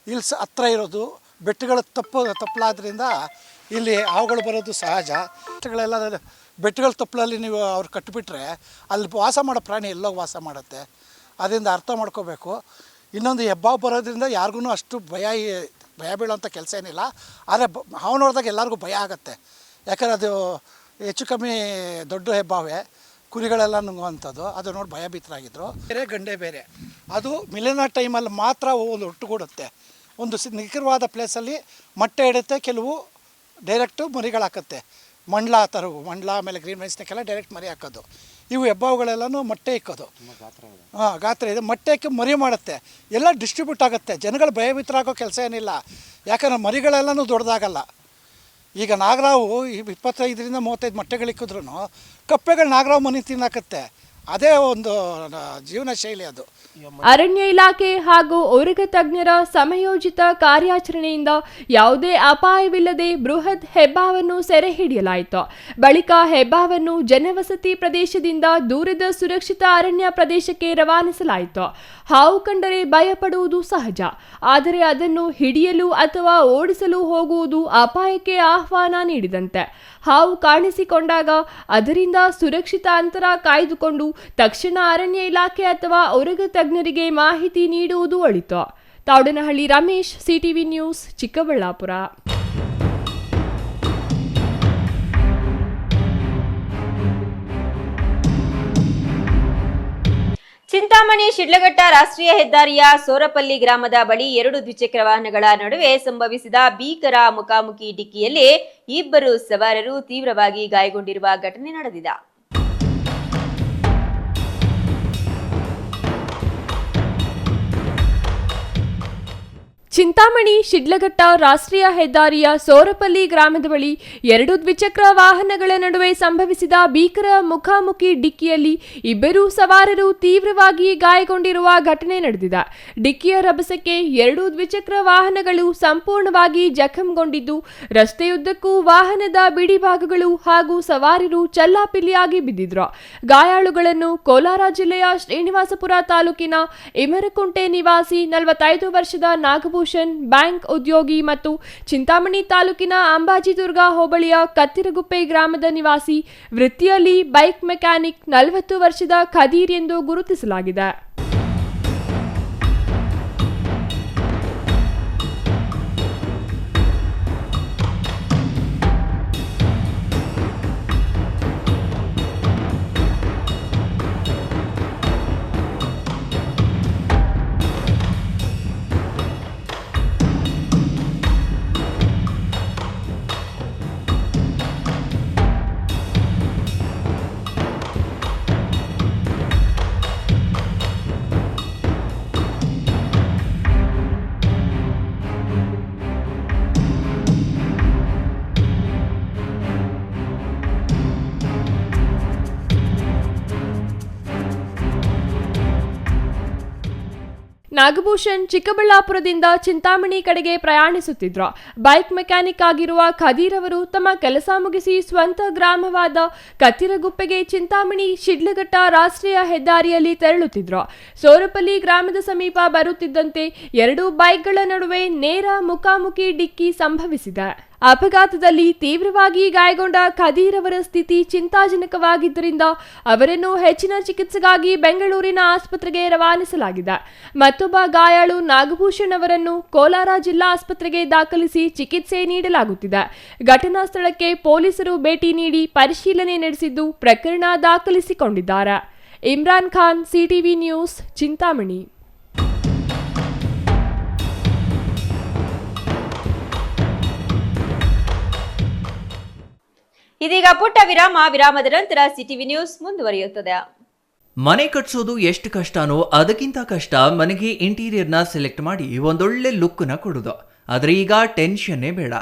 ಹಿಲ್ಸ್ ಹತ್ರ ಇರೋದು, ಬೆಟ್ಟಗಳ ತಪ್ಪಲಾದ್ರಿಂದ ಇಲ್ಲಿ ಹಾವುಗಳು ಬರೋದು ಸಹಜ. ಬೆಟ್ಟಗಳೆಲ್ಲ ಬೆಟ್ಟಗಳ ತಪ್ಪಲಲ್ಲಿ ನೀವು ಅವ್ರು ಕಟ್ಟಿಬಿಟ್ರೆ ಅಲ್ಲಿ ವಾಸ ಮಾಡೋ ಪ್ರಾಣಿ ಎಲ್ಲೋ ವಾಸ ಮಾಡುತ್ತೆ. ಅದರಿಂದ ಅರ್ಥ ಮಾಡ್ಕೋಬೇಕು. ಇನ್ನೊಂದು ಹೆಬ್ಬಾವು ಬರೋದ್ರಿಂದ ಯಾರಿಗೂ ಅಷ್ಟು ಭಯ ಬೀಳೋಂಥ ಕೆಲಸ ಏನಿಲ್ಲ. ಆದರೆ ಹಾವು ನೋಡಿದಾಗ ಎಲ್ಲರಿಗೂ ಭಯ ಆಗುತ್ತೆ. ಯಾಕಂದರೆ ಅದು ಹೆಚ್ಚು ಕಮ್ಮಿ ದೊಡ್ಡ ಹೆಬ್ಬಾವೇ, ಕುರಿಗಳೆಲ್ಲ ನುಂಗುವಂಥದ್ದು. ಅದು ನೋಡಿ ಭಯಭೀತರಾಗಿದ್ದರು. ಬೇರೆ ಗಂಡೆ ಬೇರೆ, ಅದು ಮಿಲನ ಟೈಮಲ್ಲಿ ಮಾತ್ರ ಒಂದು ಒಟ್ಟುಗೂಡುತ್ತೆ. ಒಂದು ನಿಖರವಾದ ಪ್ಲೇಸಲ್ಲಿ ಮೊಟ್ಟೆ ಇಡುತ್ತೆ, ಕೆಲವು ಡೈರೆಕ್ಟು ಮರಿಗಳಾಕತ್ತೆ. ಮಂಡ್ಲ ಆಮೇಲೆ ಗ್ರೀನ್ ಮೆಣಸಿನಕ್ಕೆಲ್ಲ ಡೈರೆಕ್ಟ್ ಮರಿ ಹಾಕೋದು. ಇವು ಹೆಬ್ಬಾವುಗಳೆಲ್ಲನೂ ಮೊಟ್ಟೆ ಇಕ್ಕೋದು. ಗಾತ್ರ ಇದೆ, ಮೊಟ್ಟೆ ಇಕ್ಕಿ ಮರಿ ಮಾಡುತ್ತೆ, ಎಲ್ಲ ಡಿಸ್ಟ್ರಿಬ್ಯೂಟ್ ಆಗುತ್ತೆ. ಜನಗಳು ಭಯಭೀತರಾಗೋ ಕೆಲಸ ಏನಿಲ್ಲ, ಯಾಕಂದ್ರೆ ಮರಿಗಳೆಲ್ಲನೂ ದೊಡ್ಡದಾಗಲ್ಲ. ಈಗ ನಾಗರಾವು 25ರಿಂದ 35 ಮೊಟ್ಟೆಗಳಿಕ್ಕಿದ್ರೂ ಕಪ್ಪೆಗಳು ನಾಗರಾವು ಮನೆ ತಿನ್ನಾಕತ್ತೆ. ಅದೇ ಒಂದು ಜೀವನ ಶೈಲಿ ಅದು. ಅರಣ್ಯ ಇಲಾಖೆ ಹಾಗೂ ಉರಗ ತಜ್ಞರ ಸಮಯೋಚಿತ ಕಾರ್ಯಾಚರಣೆಯಿಂದ ಯಾವುದೇ ಅಪಾಯವಿಲ್ಲದೆ ಬೃಹತ್ ಹೆಬ್ಬಾವನ್ನು ಸೆರೆ ಹಿಡಿಯಲಾಯಿತು. ಬಳಿಕ ಹೆಬ್ಬಾವನ್ನು ಜನವಸತಿ ಪ್ರದೇಶದಿಂದ ದೂರದ ಸುರಕ್ಷಿತ ಅರಣ್ಯ ಪ್ರದೇಶಕ್ಕೆ ರವಾನಿಸಲಾಯಿತು. ಹಾವು ಕಂಡರೆ ಭಯಪಡುವುದು ಸಹಜ, ಆದರೆ ಅದನ್ನು ಹಿಡಿಯಲು ಅಥವಾ ಓಡಿಸಲು ಹೋಗುವುದು ಅಪಾಯಕ್ಕೆ ಆಹ್ವಾನ ನೀಡಿದಂತೆ. ಹಾವು ಕಾಣಿಸಿಕೊಂಡಾಗ ಅದರಿಂದ ಸುರಕ್ಷಿತ ಅಂತರ ಕಾಯ್ದುಕೊಂಡು ತಕ್ಷಣ ಅರಣ್ಯ ಇಲಾಖೆ ಅಥವಾ ಉರಗ ತಜ್ಞರಿಗೆ ಮಾಹಿತಿ ನೀಡುವುದು ಒಳಿತು. ತಾವಡನಹಳ್ಳಿ ರಮೇಶ್, ಸಿಟಿವಿ ನ್ಯೂಸ್, ಚಿಕ್ಕಬಳ್ಳಾಪುರ. ಚಿಂತಾಮಣಿ ಶಿಡ್ಲಘಟ್ಟ ರಾಷ್ಟ್ರೀಯ ಹೆದ್ದಾರಿಯ ಸೋರಪಲ್ಲಿ ಗ್ರಾಮದ ಬಳಿ 2 ದ್ವಿಚಕ್ರ ವಾಹನಗಳ ನಡುವೆ ಸಂಭವಿಸಿದ ಭೀಕರ ಮುಖಾಮುಖಿ ಡಿಕ್ಕಿಯಲ್ಲಿ 2 ಸವಾರರು ತೀವ್ರವಾಗಿ ಗಾಯಗೊಂಡಿರುವ ಘಟನೆ ನಡೆದಿದೆ. ಚಿಂತಾಮಣಿ ಶಿಡ್ಲಘಟ್ಟ ರಾಷ್ಟ್ರೀಯ ಹೆದ್ದಾರಿಯ ಸೋರಪಲ್ಲಿ ಗ್ರಾಮದ ಬಳಿ 2 ದ್ವಿಚಕ್ರ ವಾಹನಗಳ ನಡುವೆ ಸಂಭವಿಸಿದ ಭೀಕರ ಮುಖಾಮುಖಿ ಡಿಕ್ಕಿಯಲ್ಲಿ 2 ಸವಾರರು ತೀವ್ರವಾಗಿ ಗಾಯಗೊಂಡಿರುವ ಘಟನೆ ನಡೆದಿದೆ. ಡಿಕ್ಕಿಯ ರಭಸಕ್ಕೆ 2 ದ್ವಿಚಕ್ರ ವಾಹನಗಳು ಸಂಪೂರ್ಣವಾಗಿ ಜಖಂಗೊಂಡಿದ್ದು, ರಸ್ತೆಯುದ್ದಕ್ಕೂ ವಾಹನದ ಬಿಡಿಭಾಗಗಳು ಹಾಗೂ ಸವಾರರು ಚಲ್ಲಾಪಿಲ್ಲಿಯಾಗಿ ಬಿದ್ದಿದ್ರು. ಗಾಯಾಳುಗಳನ್ನು ಕೋಲಾರ ಜಿಲ್ಲೆಯ ಶ್ರೀನಿವಾಸಪುರ ತಾಲೂಕಿನ ಇಮರಕುಂಟೆ ನಿವಾಸಿ 45 ವರ್ಷದ ನಾಗಭೂಷಣ್ ಬ್ಯಾಂಕ್ ಉದ್ಯೋಗಿ ಮತ್ತು ಚಿಂತಾಮಣಿ ತಾಲೂಕಿನ ಅಂಬಾಜಿದುರ್ಗ ಹೋಬಳಿಯ ಕತ್ತಿರಗುಪ್ಪೆ ಗ್ರಾಮದ ನಿವಾಸಿ, ವೃತ್ತಿಯಲ್ಲಿ ಬೈಕ್ ಮೆಕ್ಯಾನಿಕ್ 40 ವರ್ಷದ ಖದೀರ್ ಎಂದು ಗುರುತಿಸಲಾಗಿದೆ. ನಾಗಭೂಷಣ್ ಚಿಕ್ಕಬಳ್ಳಾಪುರದಿಂದ ಚಿಂತಾಮಣಿ ಕಡೆಗೆ ಪ್ರಯಾಣಿಸುತ್ತಿದ್ರು. ಬೈಕ್ ಮೆಕ್ಯಾನಿಕ್ ಆಗಿರುವ ಖದೀರ್ ಅವರು ತಮ್ಮ ಕೆಲಸ ಮುಗಿಸಿ ಸ್ವಂತ ಗ್ರಾಮವಾದ ಕತ್ತಿರಗುಪ್ಪೆಗೆ ಚಿಂತಾಮಣಿ ಶಿಡ್ಲಘಟ್ಟ ರಾಷ್ಟ್ರೀಯ ಹೆದ್ದಾರಿಯಲ್ಲಿ ತೆರಳುತ್ತಿದ್ರು. ಸೋರಪಲ್ಲಿ ಗ್ರಾಮದ ಸಮೀಪ ಬರುತ್ತಿದ್ದಂತೆ 2 ಬೈಕ್ಗಳ ನಡುವೆ ನೇರ ಮುಖಾಮುಖಿ ಡಿಕ್ಕಿ ಸಂಭವಿಸಿದೆ. ಅಪಘಾತದಲ್ಲಿ ತೀವ್ರವಾಗಿ ಗಾಯಗೊಂಡ ಖದೀರ್ ಅವರ ಸ್ಥಿತಿ ಚಿಂತಾಜನಕವಾಗಿದ್ದರಿಂದ ಅವರನ್ನು ಹೆಚ್ಚಿನ ಚಿಕಿತ್ಸೆಗಾಗಿ ಬೆಂಗಳೂರಿನ ಆಸ್ಪತ್ರೆಗೆ ರವಾನಿಸಲಾಗಿದೆ. ಮತ್ತೊಬ್ಬ ಗಾಯಾಳು ನಾಗಭೂಷಣ್ ಅವರನ್ನು ಕೋಲಾರ ಜಿಲ್ಲಾ ಆಸ್ಪತ್ರೆಗೆ ದಾಖಲಿಸಿ ಚಿಕಿತ್ಸೆ ನೀಡಲಾಗುತ್ತಿದೆ. ಘಟನಾ ಸ್ಥಳಕ್ಕೆ ಪೊಲೀಸರು ಭೇಟಿ ನೀಡಿ ಪರಿಶೀಲನೆ ನಡೆಸಿದ್ದು ಪ್ರಕರಣ ದಾಖಲಿಸಿಕೊಂಡಿದ್ದಾರೆ. Imran Khan, CTV news, Chintamani. ಇದೀಗ ಪುಟ್ಟ ವಿರಾಮದ ನಂತರ ಸಿಟಿವಿ ನ್ಯೂಸ್ ಮುಂದುವರಿಯುತ್ತದೆ. ಮನೆ ಕಟ್ಸೋದು ಎಷ್ಟು ಕಷ್ಟನೋ ಅದಕ್ಕಿಂತ ಕಷ್ಟ ಮನೆಗೆ ಇಂಟೀರಿಯರ್ನ ಸೆಲೆಕ್ಟ್ ಮಾಡಿ ಒಂದೊಳ್ಳೆ ಲುಕ್ನ ಕೊಡೋದು. ಆದರೆ ಈಗ ಟೆನ್ಷನ್ನೇ ಬೇಡ.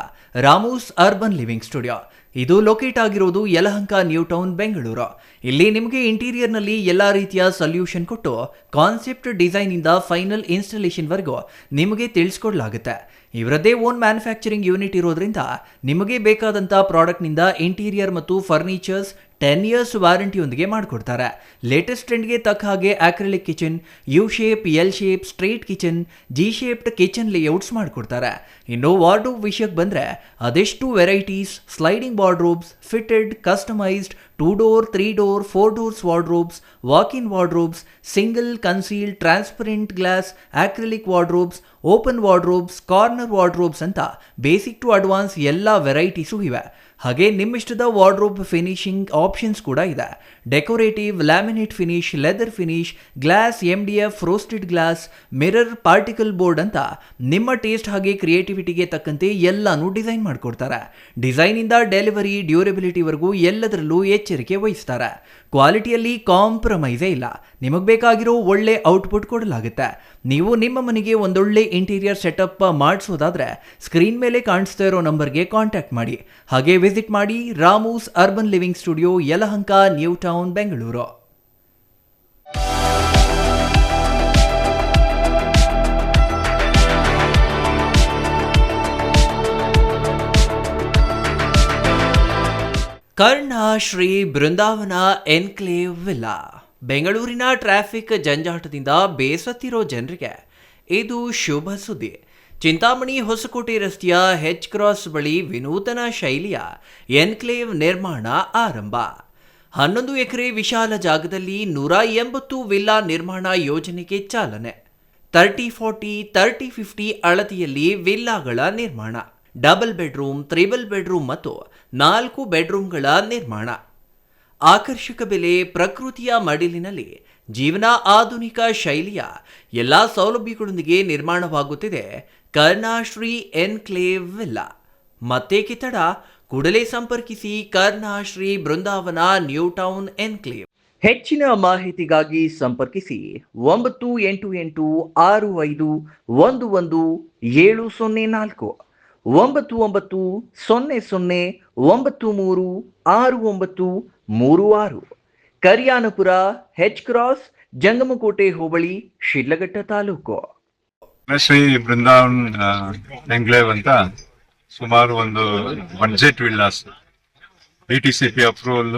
ರಾಮೂಸ್ ಅರ್ಬನ್ ಲಿವಿಂಗ್ ಸ್ಟುಡಿಯೋ ಇದು ಲೊಕೇಟ್ ಆಗಿರೋದು ಯಲಹಂಕ ನ್ಯೂ ಟೌನ್, ಬೆಂಗಳೂರು. ಇಲ್ಲಿ ನಿಮಗೆ ಇಂಟೀರಿಯರ್ನಲ್ಲಿ ಎಲ್ಲ ರೀತಿಯ ಸೊಲ್ಯೂಷನ್ ಕೊಟ್ಟು ಕಾನ್ಸೆಪ್ಟ್ ಡಿಸೈನಿಂದ ಫೈನಲ್ ಇನ್ಸ್ಟಾಲೇಷನ್ವರೆಗೂ ನಿಮಗೆ ತಿಳಿಸ್ಕೊಡ್ಲಾಗುತ್ತೆ. ಇವರದ್ದೇ ಓನ್ ಮ್ಯಾನುಫ್ಯಾಕ್ಚರಿಂಗ್ ಯೂನಿಟ್ ಇರೋದ್ರಿಂದ ನಿಮಗೆ ಬೇಕಾದಂಥ ಪ್ರಾಡಕ್ಟ್ನಿಂದ ಇಂಟೀರಿಯರ್ ಮತ್ತು ಫರ್ನಿಚರ್ಸ್ 10 years ವಾರಂಟಿಯೊಂದಿಗೆ ಮಾಡಿಕೊಡ್ತಾರೆ. ಲೇಟೆಸ್ಟ್ ಟ್ರೆಂಡ್ಗೆ ತಕ್ಕ ಹಾಗೆ acrylic kitchen, U shape, L shape, straight kitchen, G shaped kitchen layouts ಮಾಡಿಕೊಡ್ತಾರೆ. ಇನ್ನು ವಾರ್ಡ್ರೋಬ್ ವಿಷಯಕ್ಕೆ ಬಂದರೆ ಅದೆಷ್ಟು varieties, sliding wardrobes, fitted, customised 2 door, 3 door, 4 doors wardrobes, walk-in wardrobes, single, concealed, transparent glass, acrylic wardrobes, open wardrobes, corner wardrobes ಅಂತ basic to advance ಎಲ್ಲ varieties ಇವೆ. ಹಾಗೆ ನಿಮ್ಮಿಷ್ಟದ wardrobe finishing options ಕೂಡ ಇದೆ. Decorative, laminate finish, leather finish, glass, MDF, roasted glass, mirror, particle board ಅಂತ ನಿಮ್ಮ taste ಹಾಗೆ ಕ್ರಿಯೇಟಿವಿಟಿಗೆ ತಕ್ಕಂತೆ ಎಲ್ಲನೂ ಡಿಸೈನ್ ಮಾಡಿಕೊಡ್ತಾರೆ. ಡಿಸೈನಿಂದ ಡೆಲಿವರಿ, ಡ್ಯೂರಬಿಲಿಟಿವರೆಗೂ ಎಲ್ಲದರಲ್ಲೂ ಎಚ್ಚರಿಕೆ ವಹಿಸ್ತಾರೆ. ಕ್ವಾಲಿಟಿಯಲ್ಲಿ ಕಾಂಪ್ರಮೈಸೇ ಇಲ್ಲ. ನಿಮಗೆ ಬೇಕಾಗಿರೋ ಒಳ್ಳೆ ಔಟ್ಪುಟ್ ಕೊಡಲಾಗುತ್ತೆ. ನೀವು ನಿಮ್ಮ ಮನೆಗೆ ಒಂದೊಳ್ಳೆ ಇಂಟೀರಿಯರ್ ಸೆಟಪ್ ಮಾಡಿಸೋದಾದ್ರೆ ಸ್ಕ್ರೀನ್ ಮೇಲೆ ಕಾಣಿಸ್ತಾ ಇರೋ ನಂಬರ್ಗೆ ಕಾಂಟ್ಯಾಕ್ಟ್ ಮಾಡಿ. ಹಾಗೆ ವಿಸಿಟ್ ಮಾಡಿ Ramu's urban living studio, Yelahanka, new town, Bengaluru. Karna Shri Brindavana enclave villa. ಬೆಂಗಳೂರಿನ ಟ್ರಾಫಿಕ್ ಜಂಜಾಟದಿಂದ ಬೇಸತ್ತಿರೋ ಜನರಿಗೆ ಇದು ಶುಭ ಸುದ್ದಿ. ಚಿಂತಾಮಣಿ ಹೊಸಕೋಟೆ ರಸ್ತೆಯ H-Cross ಬಳಿ ವಿನೂತನ ಶೈಲಿಯ ಎನ್ಕ್ಲೇವ್ ನಿರ್ಮಾಣ ಆರಂಭ. 11 ಎಕರೆ ವಿಶಾಲ ಜಾಗದಲ್ಲಿ 180 ವಿಲ್ಲಾ ನಿರ್ಮಾಣ ಯೋಜನೆಗೆ ಚಾಲನೆ. 30-40, 30-50 ಅಳತೆಯಲ್ಲಿ ವಿಲ್ಲಾಗಳ ನಿರ್ಮಾಣ. ಡಬಲ್ ಬೆಡ್ರೂಮ್, ತ್ರಿಬಲ್ ಬೆಡ್ರೂಮ್ ಮತ್ತು 4 ಬೆಡ್ರೂಮ್ಗಳ ನಿರ್ಮಾಣ. ಆಕರ್ಷಕ ಬೆಲೆ, ಪ್ರಕೃತಿಯ ಮಡಿಲಿನಲ್ಲಿ ಜೀವನ, ಆಧುನಿಕ ಶೈಲಿಯ ಎಲ್ಲ ಸೌಲಭ್ಯಗಳೊಂದಿಗೆ ನಿರ್ಮಾಣವಾಗುತ್ತಿದೆ ಕರ್ಣಶ್ರೀ ಎನ್ಕ್ಲೇವ್ ವಿಲ್ಲಾ. ಮತ್ತೇಕೆ ತಡ? ಕೂಡಲೇ ಸಂಪರ್ಕಿಸಿ ಕರ್ಣಶ್ರೀ ಬೃಂದಾವನ, ನ್ಯೂ ಟೌನ್, ಎನ್ಕ್ಲೇವ್. ಹೆಚ್ಚಿನ ಮಾಹಿತಿಗಾಗಿ ಸಂಪರ್ಕಿಸಿ 9886511704 9900936936. ಕರಿಯಾನಪುರ ಹೆಚ್ ಕ್ರಾಸ್ ಜಂಗಮಕೋಟೆ ಹೋಬಳಿ ಶಿಡ್ಲಘಟ್ಟ ತಾಲೂಕು. ಶ್ರೀ ಬೃಂದಾವನ್ ಎಂಗ್ಲೇವ್ ಅಂತ ಸುಮಾರು ಒಂದು ಬಡ್ಜೆಟ್ ವಿಲ್ಲಾಸ್ DTCP ಅಪ್ರೂವಲ್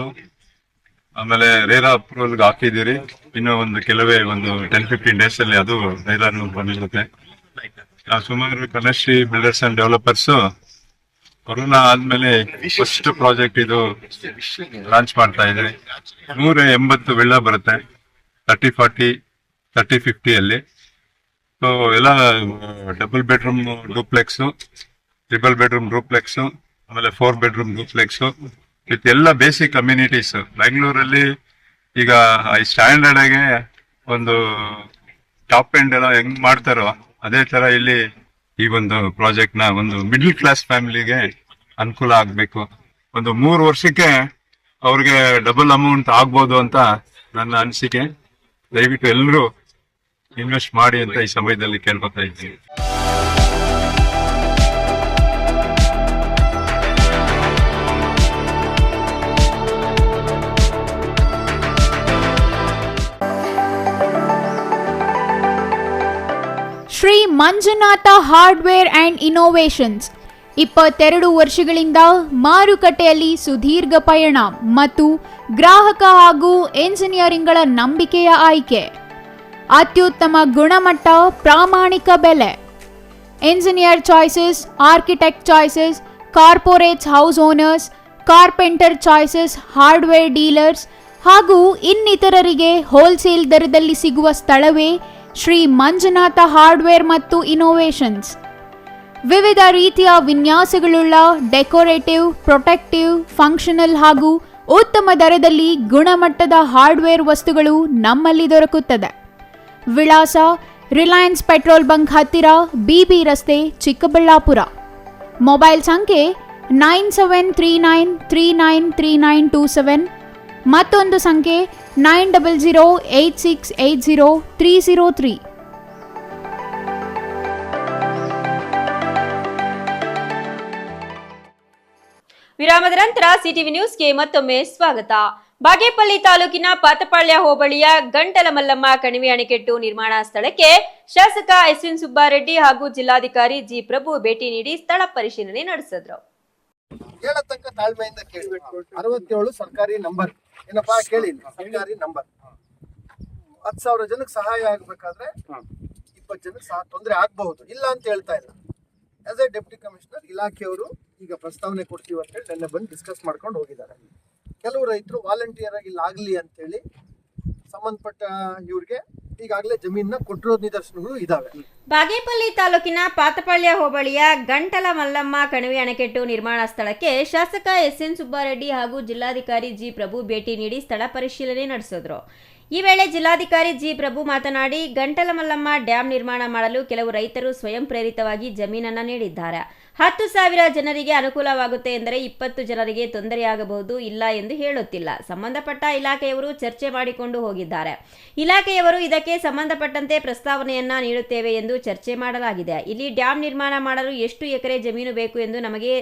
ಆಮೇಲೆ ರೇರಾ ಅಪ್ರೂವಲ್ ಹಾಕಿದ್ದೀರಿ. ಇನ್ನು ಒಂದು ಕೆಲವೇ ಒಂದು 10-15 ಡೇಸ್ ಅಲ್ಲಿ ಅದು ರೇರಾನು ಬಂದಿರುತ್ತೆ. ಸುಮಾರು ಕನಶ್ರೀ ಬಿಲ್ಡರ್ಸ್ ಅಂಡ್ ಡೆವಲಪರ್ಸ್ ಕೊರೋನಾ ಆದ್ಮೇಲೆ ಫಸ್ಟ್ ಪ್ರಾಜೆಕ್ಟ್ ಇದು ಲಾಂಚ್ ಮಾಡ್ತಾ ಇದ್ರಿ. 180 ವಿಲ್ಲಾ ಬರುತ್ತೆ 30-40 30-50 ಅಲ್ಲಿ. ಸೊ ಎಲ್ಲ double bedroom duplex, triple bedroom duplex, ಆಮೇಲೆ 4 ಬೆಡ್ರೂಮ್ ಡೂಪ್ಲೆಕ್ಸ್ ವಿತ್ ಎಲ್ಲ ಬೇಸಿಕ್ ಕಮ್ಯುನಿಟೀಸ್. ಬೆಂಗಳೂರಲ್ಲಿ ಈಗ ಈ ಸ್ಟ್ಯಾಂಡರ್ಡ್ ಆಗಿ ಒಂದು ಟಾಪ್ ಎಂಡ್ ಎಲ್ಲ ಹೆಂಗ್ ಮಾಡ್ತಾರೋ ಅದೇ ತರ ಇಲ್ಲಿ ಈ ಒಂದು ಪ್ರಾಜೆಕ್ಟ್ ನ ಒಂದು ಮಿಡ್ಲ್ ಕ್ಲಾಸ್ ಫ್ಯಾಮಿಲಿಗೆ ಅನುಕೂಲ ಆಗ್ಬೇಕು. ಒಂದು 3 ವರ್ಷಕ್ಕೆ ಅವ್ರಿಗೆ ಡಬಲ್ ಅಮೌಂಟ್ ಆಗ್ಬೋದು ಅಂತ ನನ್ನ ಅನಿಸಿಕೆ. ದಯವಿಟ್ಟು ಎಲ್ಲರೂ ಇನ್ವೆಸ್ಟ್ ಮಾಡಿ ಅಂತ ಈ ಸಮಯದಲ್ಲಿ ಕೇಳ್ಕೊತಾ ಇದ್ದೀನಿ. Shri Manjunatha hardware and innovations 22 ವರ್ಷಗಳಿಂದ ಮಾರುಕಟ್ಟೆಯಲ್ಲಿ ಸುದೀರ್ಘ ಪಯಣ ಮತ್ತು ಗ್ರಾಹಕ ಹಾಗೂ ಎಂಜಿನಿಯರಿಂಗ್ಗಳ ನಂಬಿಕೆಯ ಆಯ್ಕೆ. ಅತ್ಯುತ್ತಮ ಗುಣಮಟ್ಟ, ಪ್ರಾಮಾಣಿಕ ಬೆಲೆ. Engineer choices, architect choices, corporates house owners, carpenter choices, hardware dealers ಹಾಗೂ ಇನ್ನಿತರರಿಗೆ ಹೋಲ್ಸೇಲ್ ದರದಲ್ಲಿ ಸಿಗುವ ಸ್ಥಳವೇ ಶ್ರೀ ಮಂಜುನಾಥ ಹಾರ್ಡ್ವೇರ್ ಮತ್ತು ಇನೋವೇಷನ್ಸ್. ವಿವಿಧ ರೀತಿಯ ವಿನ್ಯಾಸಗಳುಳ್ಳ ಡೆಕೋರೇಟಿವ್, ಪ್ರೊಟೆಕ್ಟಿವ್, ಫಂಕ್ಷನಲ್ ಹಾಗೂ ಉತ್ತಮ ದರದಲ್ಲಿ ಗುಣಮಟ್ಟದ ಹಾರ್ಡ್ವೇರ್ ವಸ್ತುಗಳು ನಮ್ಮಲ್ಲಿ ದೊರಕುತ್ತದೆ. ವಿಳಾಸ: ರಿಲಯನ್ಸ್ ಪೆಟ್ರೋಲ್ ಬಂಕ್ ಹತ್ತಿರ, BB ರಸ್ತೆ, ಚಿಕ್ಕಬಳ್ಳಾಪುರ. ಮೊಬೈಲ್ ಸಂಖ್ಯೆ 9739393927. ಮತ್ತೊಂದು ಸಂಖ್ಯೆ 9008680303. ವಿರಾಮದ ನಂತರ ಸಿಟಿವಿ ನ್ಯೂಸ್ಗೆ ಮತ್ತೊಮ್ಮೆ ಸ್ವಾಗತ. ಬಾಗೇಪಲ್ಲಿ ತಾಲೂಕಿನ ಪಾತಪಾಳ್ಯ ಹೋಬಳಿಯ ಗಂಟಲ ಮಲ್ಲಮ್ಮ ಕಣಿವೆ ಅಣೆಕಟ್ಟು ನಿರ್ಮಾಣ ಸ್ಥಳಕ್ಕೆ ಶಾಸಕ ಎಸ್ಎನ್ ಸುಬ್ಬಾರೆಡ್ಡಿ ಹಾಗೂ ಜಿಲ್ಲಾಧಿಕಾರಿ ಜಿ ಪ್ರಭು ಭೇಟಿ ನೀಡಿ ಸ್ಥಳ ಪರಿಶೀಲನೆ ನಡೆಸಿದ್ರು. ಕೇಳತಕ್ಕ ತಾಳ್ಮೆಯಿಂದ ಕೇಳಬೇಕು. 67 ಸರ್ಕಾರಿ ನಂಬರ್ ಏನಪ್ಪಾ ಕೇಳಿ, ಸರ್ಕಾರಿ ನಂಬರ್. 10,000 ಜನಕ್ಕೆ ಸಹಾಯ ಆಗ್ಬೇಕಾದ್ರೆ 20 ಜನಕ್ಕೆ ತೊಂದರೆ ಆಗಬಹುದು, ಇಲ್ಲ ಅಂತ ಹೇಳ್ತಾ ಇಲ್ಲ. ಆಸ್ ಎ ಡೆಪ್ಟಿ ಕಮಿಷನರ್ ಇಲಾಖೆಯವರು ಈಗ ಪ್ರಸ್ತಾವನೆ ಕೊಡ್ತೀವಿ ಅಂತ ಹೇಳಿ ನೆನ್ನೆ ಬಂದು ಡಿಸ್ಕಸ್ ಮಾಡ್ಕೊಂಡು ಹೋಗಿದ್ದಾರೆ. ಕೆಲವು ರೈತರು ವಾಲಂಟಿಯರ್ ಆಗಿ ಇಲ್ಲಾಗ್ಲಿ ಅಂತೇಳಿ ಸಂಬಂಧಪಟ್ಟ ಇವ್ರಿಗೆ ಈಗಾಗಲೇ ಜಮೀನನ್ನ ಕೊಟ್ಟಿರೋ ನಿದರ್ಶನಗಳು ಇದಾವೆ. ಬಾಗೇಪಲ್ಲಿ ತಾಲೂಕಿನ ಪಾತಪಾಳ್ಯ ಹೋಬಳಿಯ ಗಂಟಲ ಮಲ್ಲಮ್ಮ ಕಣಿವೆ ಅಣೆಕಟ್ಟು ನಿರ್ಮಾಣ ಸ್ಥಳಕ್ಕೆ ಶಾಸಕ ಎಸ್ಎನ್ ಸುಬ್ಬಾರೆಡ್ಡಿ ಹಾಗೂ ಜಿಲ್ಲಾಧಿಕಾರಿ ಜಿ ಪ್ರಭು ಭೇಟಿ ನೀಡಿ ಸ್ಥಳ ಪರಿಶೀಲನೆ ನಡೆಸಿದ್ರು. ಈ ವೇಳೆ ಜಿಲ್ಲಾಧಿಕಾರಿ ಜಿ ಪ್ರಭು ಮಾತನಾಡಿ, ಗಂಟಲ ಮಲ್ಲಮ್ಮ ಡ್ಯಾಂ ನಿರ್ಮಾಣ ಮಾಡಲು ಕೆಲವು ರೈತರು ಸ್ವಯಂ ಪ್ರೇರಿತವಾಗಿ ಜಮೀನನ್ನು ನೀಡಿದ್ದಾರೆ. 10,000 ಜನರಿಗೆ ಅನುಕೂಲವಾಗುತ್ತೆ ಎಂದರೆ 20 ಜನರಿಗೆ ತೊಂದರೆಯಾಗಬಹುದು, ಇಲ್ಲ ಎಂದು ಹೇಳುತ್ತಿಲ್ಲ. ಸಂಬಂಧಪಟ್ಟ ಇಲಾಖೆಯವರು ಚರ್ಚೆ ಮಾಡಿಕೊಂಡು ಹೋಗಿದ್ದಾರೆ. ಇಲಾಖೆಯವರು ಇದಕ್ಕೆ ಸಂಬಂಧಪಟ್ಟಂತೆ ಪ್ರಸ್ತಾವನೆಯನ್ನ ನೀಡುತ್ತೇವೆ ಎಂದು ಚರ್ಚೆ ಮಾಡಲಾಗಿದೆ. ಇಲ್ಲಿ ಡ್ಯಾಂ ನಿರ್ಮಾಣ ಮಾಡಲು ಎಷ್ಟು ಎಕರೆ ಜಮೀನು ಬೇಕು ಎಂದು ನಮಗೆ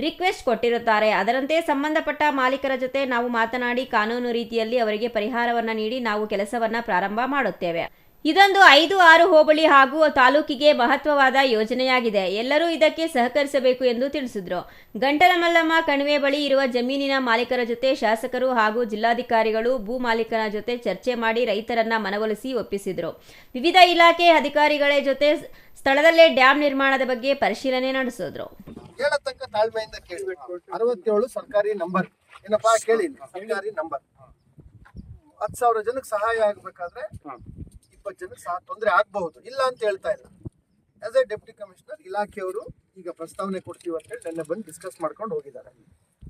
ರಿಕ್ವೆಸ್ಟ್ ಕೊಟ್ಟಿರುತ್ತಾರೆ. ಅದರಂತೆ ಸಂಬಂಧಪಟ್ಟ ಮಾಲೀಕರ ಜೊತೆ ನಾವು ಮಾತನಾಡಿ ಕಾನೂನು ರೀತಿಯಲ್ಲಿ ಅವರಿಗೆ ಪರಿಹಾರವನ್ನು ನೀಡಿ ನಾವು ಕೆಲಸವನ್ನ ಪ್ರಾರಂಭ ಮಾಡುತ್ತೇವೆ. ಇದೊಂದು 5-6 ಹೋಬಳಿ ಹಾಗೂ ತಾಲೂಕಿಗೆ ಮಹತ್ವವಾದ ಯೋಜನೆಯಾಗಿದೆ. ಎಲ್ಲರೂ ಇದಕ್ಕೆ ಸಹಕರಿಸಬೇಕು ಎಂದು ತಿಳಿಸಿದರು. ಗಂಟಲ ಮಲ್ಲಮ್ಮ ಕಣಿವೆ ಬಳಿ ಇರುವ ಜಮೀನಿನ ಮಾಲೀಕರ ಜೊತೆ ಶಾಸಕರು ಹಾಗೂ ಜಿಲ್ಲಾಧಿಕಾರಿಗಳು ಭೂ ಮಾಲೀಕರ ಜೊತೆ ಚರ್ಚೆ ಮಾಡಿ ರೈತರನ್ನ ಮನವೊಲಿಸಿ ಒಪ್ಪಿಸಿದರು. ವಿವಿಧ ಇಲಾಖೆ ಅಧಿಕಾರಿಗಳ ಜೊತೆ ಸ್ಥಳದಲ್ಲೇ ಡ್ಯಾಂ ನಿರ್ಮಾಣದ ಬಗ್ಗೆ ಪರಿಶೀಲನೆ ನಡೆಸಿದ್ರು. ಕೇಳತಕ್ಕ ತಾಳ್ಮೆಯಿಂದ ಕೇಳಬೇಕು. 67 ಸರ್ಕಾರಿ ನಂಬರ್ ಏನಪ್ಪಾ ಕೇಳಿ, ಸರ್ಕಾರಿ ನಂಬರ್. 10,000 ಜನಕ್ಕೆ ಸಹಾಯ ಆಗ್ಬೇಕಾದ್ರೆ 20 ಜನಕ್ಕೆ ತೊಂದರೆ ಆಗಬಹುದು, ಇಲ್ಲ ಅಂತ ಹೇಳ್ತಾ ಇಲ್ಲ. ಆಸ್ ಎ ಡೆಪ್ಟಿ ಕಮಿಷನರ್ ಇಲಾಖೆಯವರು ಈಗ ಪ್ರಸ್ತಾವನೆ ಕೊಡ್ತೀವಿ ಅಂತ ಹೇಳಿ ನೆನ್ನೆ ಬಂದು ಡಿಸ್ಕಸ್ ಮಾಡ್ಕೊಂಡು ಹೋಗಿದ್ದಾರೆ.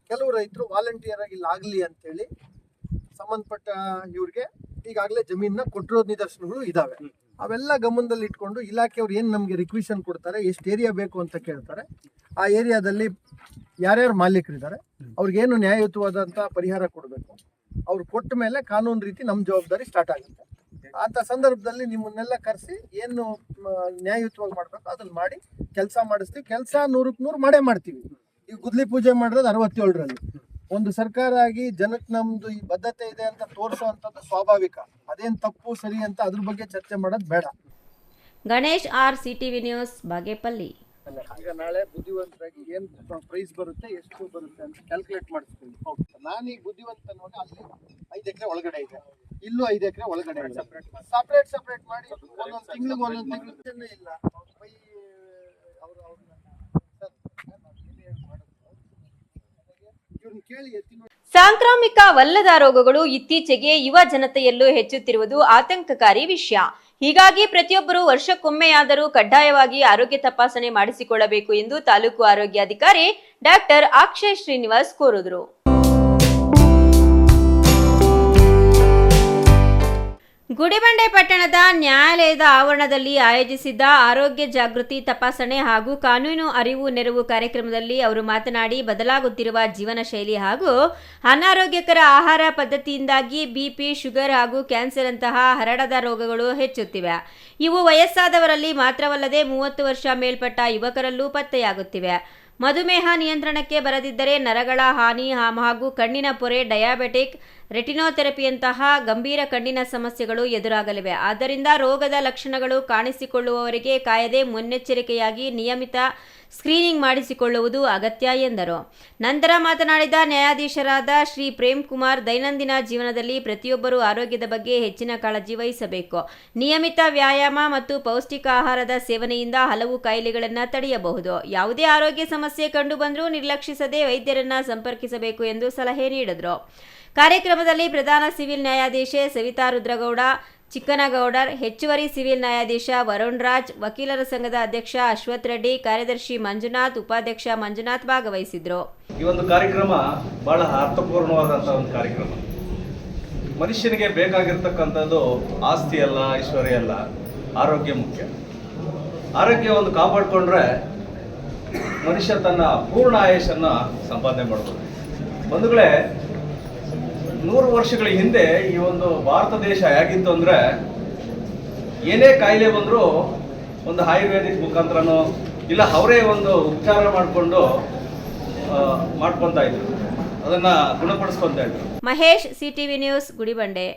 ಕೆಲವು ರೈತರು ವಾಲಂಟಿಯರ್ ಆಗಿ ಇಲ್ಲಾಗ್ಲಿ ಅಂತೇಳಿ ಸಂಬಂಧಪಟ್ಟ ಇವ್ರಿಗೆ ಈಗಾಗಲೇ ಜಮೀನನ್ನ ಕೊಟ್ಟಿರೋ ನಿದರ್ಶನಗಳು ಇದಾವೆ. ಅವೆಲ್ಲ ಗಮನದಲ್ಲಿ ಇಟ್ಕೊಂಡು ಇಲಾಖೆಯವ್ರು ಏನು ನಮಗೆ ರಿಕ್ವಿಷನ್ ಕೊಡ್ತಾರೆ, ಎಷ್ಟು ಏರಿಯಾ ಬೇಕು ಅಂತ ಕೇಳ್ತಾರೆ. ಆ ಏರಿಯಾದಲ್ಲಿ ಯಾರ್ಯಾರು ಮಾಲೀಕರಿದ್ದಾರೆ ಅವ್ರಿಗೇನು ನ್ಯಾಯಯುತವಾದಂಥ ಪರಿಹಾರ ಕೊಡಬೇಕು. ಅವ್ರು ಕೊಟ್ಟ ಮೇಲೆ ಕಾನೂನು ರೀತಿ ನಮ್ಮ ಜವಾಬ್ದಾರಿ ಸ್ಟಾರ್ಟ್ ಆಗುತ್ತೆ. ಅಂತ ಸಂದರ್ಭದಲ್ಲಿ ನಿಮ್ಮನ್ನೆಲ್ಲ ಕರೆಸಿ ಏನು ನ್ಯಾಯಯುತವಾಗಿ ಮಾಡ್ಬೇಕು ಅದನ್ನ ಮಾಡಿ ಕೆಲಸ ಮಾಡಿಸ್ತೀವಿ. ಕೆಲಸ 100ಕ್ಕೆ 100 ಮಾಡೇ ಮಾಡ್ತೀವಿ. ಈಗ ಗುದ್ಲಿ ಪೂಜೆ ಮಾಡಿರೋದು 67ರಲ್ಲಿ. ಒಂದು ಸರ್ಕಾರ ಆಗಿ ಜನಕ್ಕೆ ನಮ್ದು ಈ ಬದ್ಧತೆ ಇದೆ ಅಂತ ತೋರಿಸುವಂಥದ್ದು ಸ್ವಾಭಾವಿಕ. ಅದೇನು ತಪ್ಪು ಸರಿ ಅಂತ ಅದ್ರ ಬಗ್ಗೆ ಚರ್ಚೆ ಮಾಡೋದು ಬೇಡ. Ganesh R, CTV news, Bagepalli. ಈಗ ನಾಳೆ ಬುದ್ಧಿವಂತರಾಗಿ ಏನ್ ಪ್ರೈಸ್ ಬರುತ್ತೆ, ಎಷ್ಟು ಬರುತ್ತೆ ಅಂತ ಕ್ಯಾಲ್ಕುಲೇಟ್ ಮಾಡಿಸ್ತೀನಿ. ನಾನೀಗ ಬುದ್ಧಿವಂತ ಅನ್ನುವಾಗ ಅಲ್ಲಿ 5 ಎಕರೆ ಒಳಗಡೆ ಇದೆ, ಇಲ್ಲೂ 5 ಎಕರೆ ಒಳಗಡೆ ಇದೆ. ಸಪ್ರೇಟ್ ಮಾಡಿ ಒಂದೊಂದು ತಿಂಗಳು ಇಲ್ಲ. ಸಾಂಕ್ರಾಮಿಕವಲ್ಲದ ರೋಗಗಳು ಇತ್ತೀಚೆಗೆ ಯುವ ಜನತೆಯಲ್ಲೂ ಹೆಚ್ಚುತ್ತಿರುವುದು ಆತಂಕಕಾರಿ ವಿಷಯ. ಹೀಗಾಗಿ ಪ್ರತಿಯೊಬ್ಬರು ವರ್ಷಕ್ಕೊಮ್ಮೆಯಾದರೂ ಕಡ್ಡಾಯವಾಗಿ ಆರೋಗ್ಯ ತಪಾಸಣೆ ಮಾಡಿಸಿಕೊಳ್ಳಬೇಕು ಎಂದು ತಾಲೂಕು ಆರೋಗ್ಯಾಧಿಕಾರಿ ಡಾಕ್ಟರ್ ಅಕ್ಷಯ್ ಶ್ರೀನಿವಾಸ್ ಕೋರಿದರು. ಗುಡಿಬಂಡೆ ಪಟ್ಟಣದ ನ್ಯಾಯಾಲಯದ ಆವರಣದಲ್ಲಿ ಆಯೋಜಿಸಿದ್ದ ಆರೋಗ್ಯ ಜಾಗೃತಿ ತಪಾಸಣೆ ಹಾಗೂ ಕಾನೂನು ಅರಿವು ನೆರವು ಕಾರ್ಯಕ್ರಮದಲ್ಲಿ ಅವರು ಮಾತನಾಡಿ, ಬದಲಾಗುತ್ತಿರುವ ಜೀವನ ಶೈಲಿ ಹಾಗೂ ಅನಾರೋಗ್ಯಕರ ಆಹಾರ ಪದ್ಧತಿಯಿಂದಾಗಿ ಬಿಪಿ, ಶುಗರ್ ಹಾಗೂ ಕ್ಯಾನ್ಸರ್ ಅಂತಹ ಹರಡದ ರೋಗಗಳು ಹೆಚ್ಚುತ್ತಿವೆ. ಇವು ವಯಸ್ಸಾದವರಲ್ಲಿ ಮಾತ್ರವಲ್ಲದೆ 30 ವರ್ಷ ಮೇಲ್ಪಟ್ಟ ಯುವಕರಲ್ಲೂ ಪತ್ತೆಯಾಗುತ್ತಿವೆ. ಮಧುಮೇಹ ನಿಯಂತ್ರಣಕ್ಕೆ ಬರದಿದ್ದರೆ ನರಗಳ ಹಾನಿ ಹಾಗೂ ಕಣ್ಣಿನ ಪೊರೆ, ಡಯಾಬೆಟಿಕ್ ರೆಟಿನೋಥೆರಪಿಯಂತಹ ಗಂಭೀರ ಕಣ್ಣಿನ ಸಮಸ್ಯೆಗಳು ಎದುರಾಗಲಿವೆ. ಆದ್ದರಿಂದ ರೋಗದ ಲಕ್ಷಣಗಳು ಕಾಣಿಸಿಕೊಳ್ಳುವವರೆಗೆ ಕಾಯದೆ ಮುನ್ನೆಚ್ಚರಿಕೆಯಾಗಿ ನಿಯಮಿತ ಸ್ಕ್ರೀನಿಂಗ್ ಮಾಡಿಸಿಕೊಳ್ಳುವುದು ಅಗತ್ಯ ಎಂದರು. ನಂತರ ಮಾತನಾಡಿದ ನ್ಯಾಯಾಧೀಶರಾದ ಶ್ರೀ ಪ್ರೇಮ್ ಕುಮಾರ್, ದೈನಂದಿನ ಜೀವನದಲ್ಲಿ ಪ್ರತಿಯೊಬ್ಬರೂ ಆರೋಗ್ಯದ ಬಗ್ಗೆ ಹೆಚ್ಚಿನ ಕಾಳಜಿ ವಹಿಸಬೇಕು. ನಿಯಮಿತ ವ್ಯಾಯಾಮ ಮತ್ತು ಪೌಷ್ಟಿಕ ಆಹಾರದ ಸೇವನೆಯಿಂದ ಹಲವು ಕಾಯಿಲೆಗಳನ್ನು ತಡೆಯಬಹುದು. ಯಾವುದೇ ಆರೋಗ್ಯ ಸಮಸ್ಯೆ ಕಂಡುಬಂದರೂ ನಿರ್ಲಕ್ಷಿಸದೆ ವೈದ್ಯರನ್ನ ಸಂಪರ್ಕಿಸಬೇಕು ಎಂದು ಸಲಹೆ ನೀಡಿದರು. ಕಾರ್ಯಕ್ರಮದಲ್ಲಿ ಪ್ರಧಾನ ಸಿವಿಲ್ ನ್ಯಾಯಾಧೀಶೆ ಸವಿತಾ ರುದ್ರಗೌಡ ಚಿಕ್ಕನಗೌಡರ್, ಹೆಚ್ಚುವರಿ ಸಿವಿಲ್ ನ್ಯಾಯಾಧೀಶ ವರುಣ್ ರಾಜ್, ವಕೀಲರ ಸಂಘದ ಅಧ್ಯಕ್ಷ ಅಶ್ವಥ್ ರೆಡ್ಡಿ, ಕಾರ್ಯದರ್ಶಿ ಮಂಜುನಾಥ್, ಉಪಾಧ್ಯಕ್ಷ ಮಂಜುನಾಥ್ ಭಾಗವಹಿಸಿದ್ರು. ಈ ಒಂದು ಕಾರ್ಯಕ್ರಮ ಬಹಳ ಅರ್ಥಪೂರ್ಣವಾದಂತಹ ಒಂದು ಕಾರ್ಯಕ್ರಮ. ಮನುಷ್ಯನಿಗೆ ಬೇಕಾಗಿರ್ತಕ್ಕಂಥದ್ದು ಆಸ್ತಿ ಅಲ್ಲ, ಐಶ್ವರ್ಯ ಅಲ್ಲ, ಆರೋಗ್ಯ ಮುಖ್ಯ. ಆರೋಗ್ಯವನ್ನು ಕಾಪಾಡಿಕೊಂಡ್ರೆ ಮನುಷ್ಯ ತನ್ನ ಪೂರ್ಣ ಆಯುಷನ್ನು ಸಂಪಾದನೆ ಮಾಡ್ಬೋದು. ಬಂಧುಗಳೇ, 100 ವರ್ಷಗಳ ಹಿಂದೆ ಈ ಒಂದು ಭಾರತ ದೇಶ ಹೇಗಿತ್ತು ಅಂದರೆ, ಏನೇ ಕಾಯಿಲೆ ಬಂದರೂ ಒಂದು ಆಯುರ್ವೇದಿಕ್ ಮುಖಾಂತರನೋ ಇಲ್ಲ ಅವರೇ ಒಂದು ಉಪಚಾರ ಮಾಡಿಕೊಂಡು ಮಾಡ್ಕೊತಾ ಇದ್ರು, ಅದನ್ನು ಗುಣಪಡಿಸ್ಕೊತಾ ಇದ್ರು. Mahesh, CTV news, Gudibande.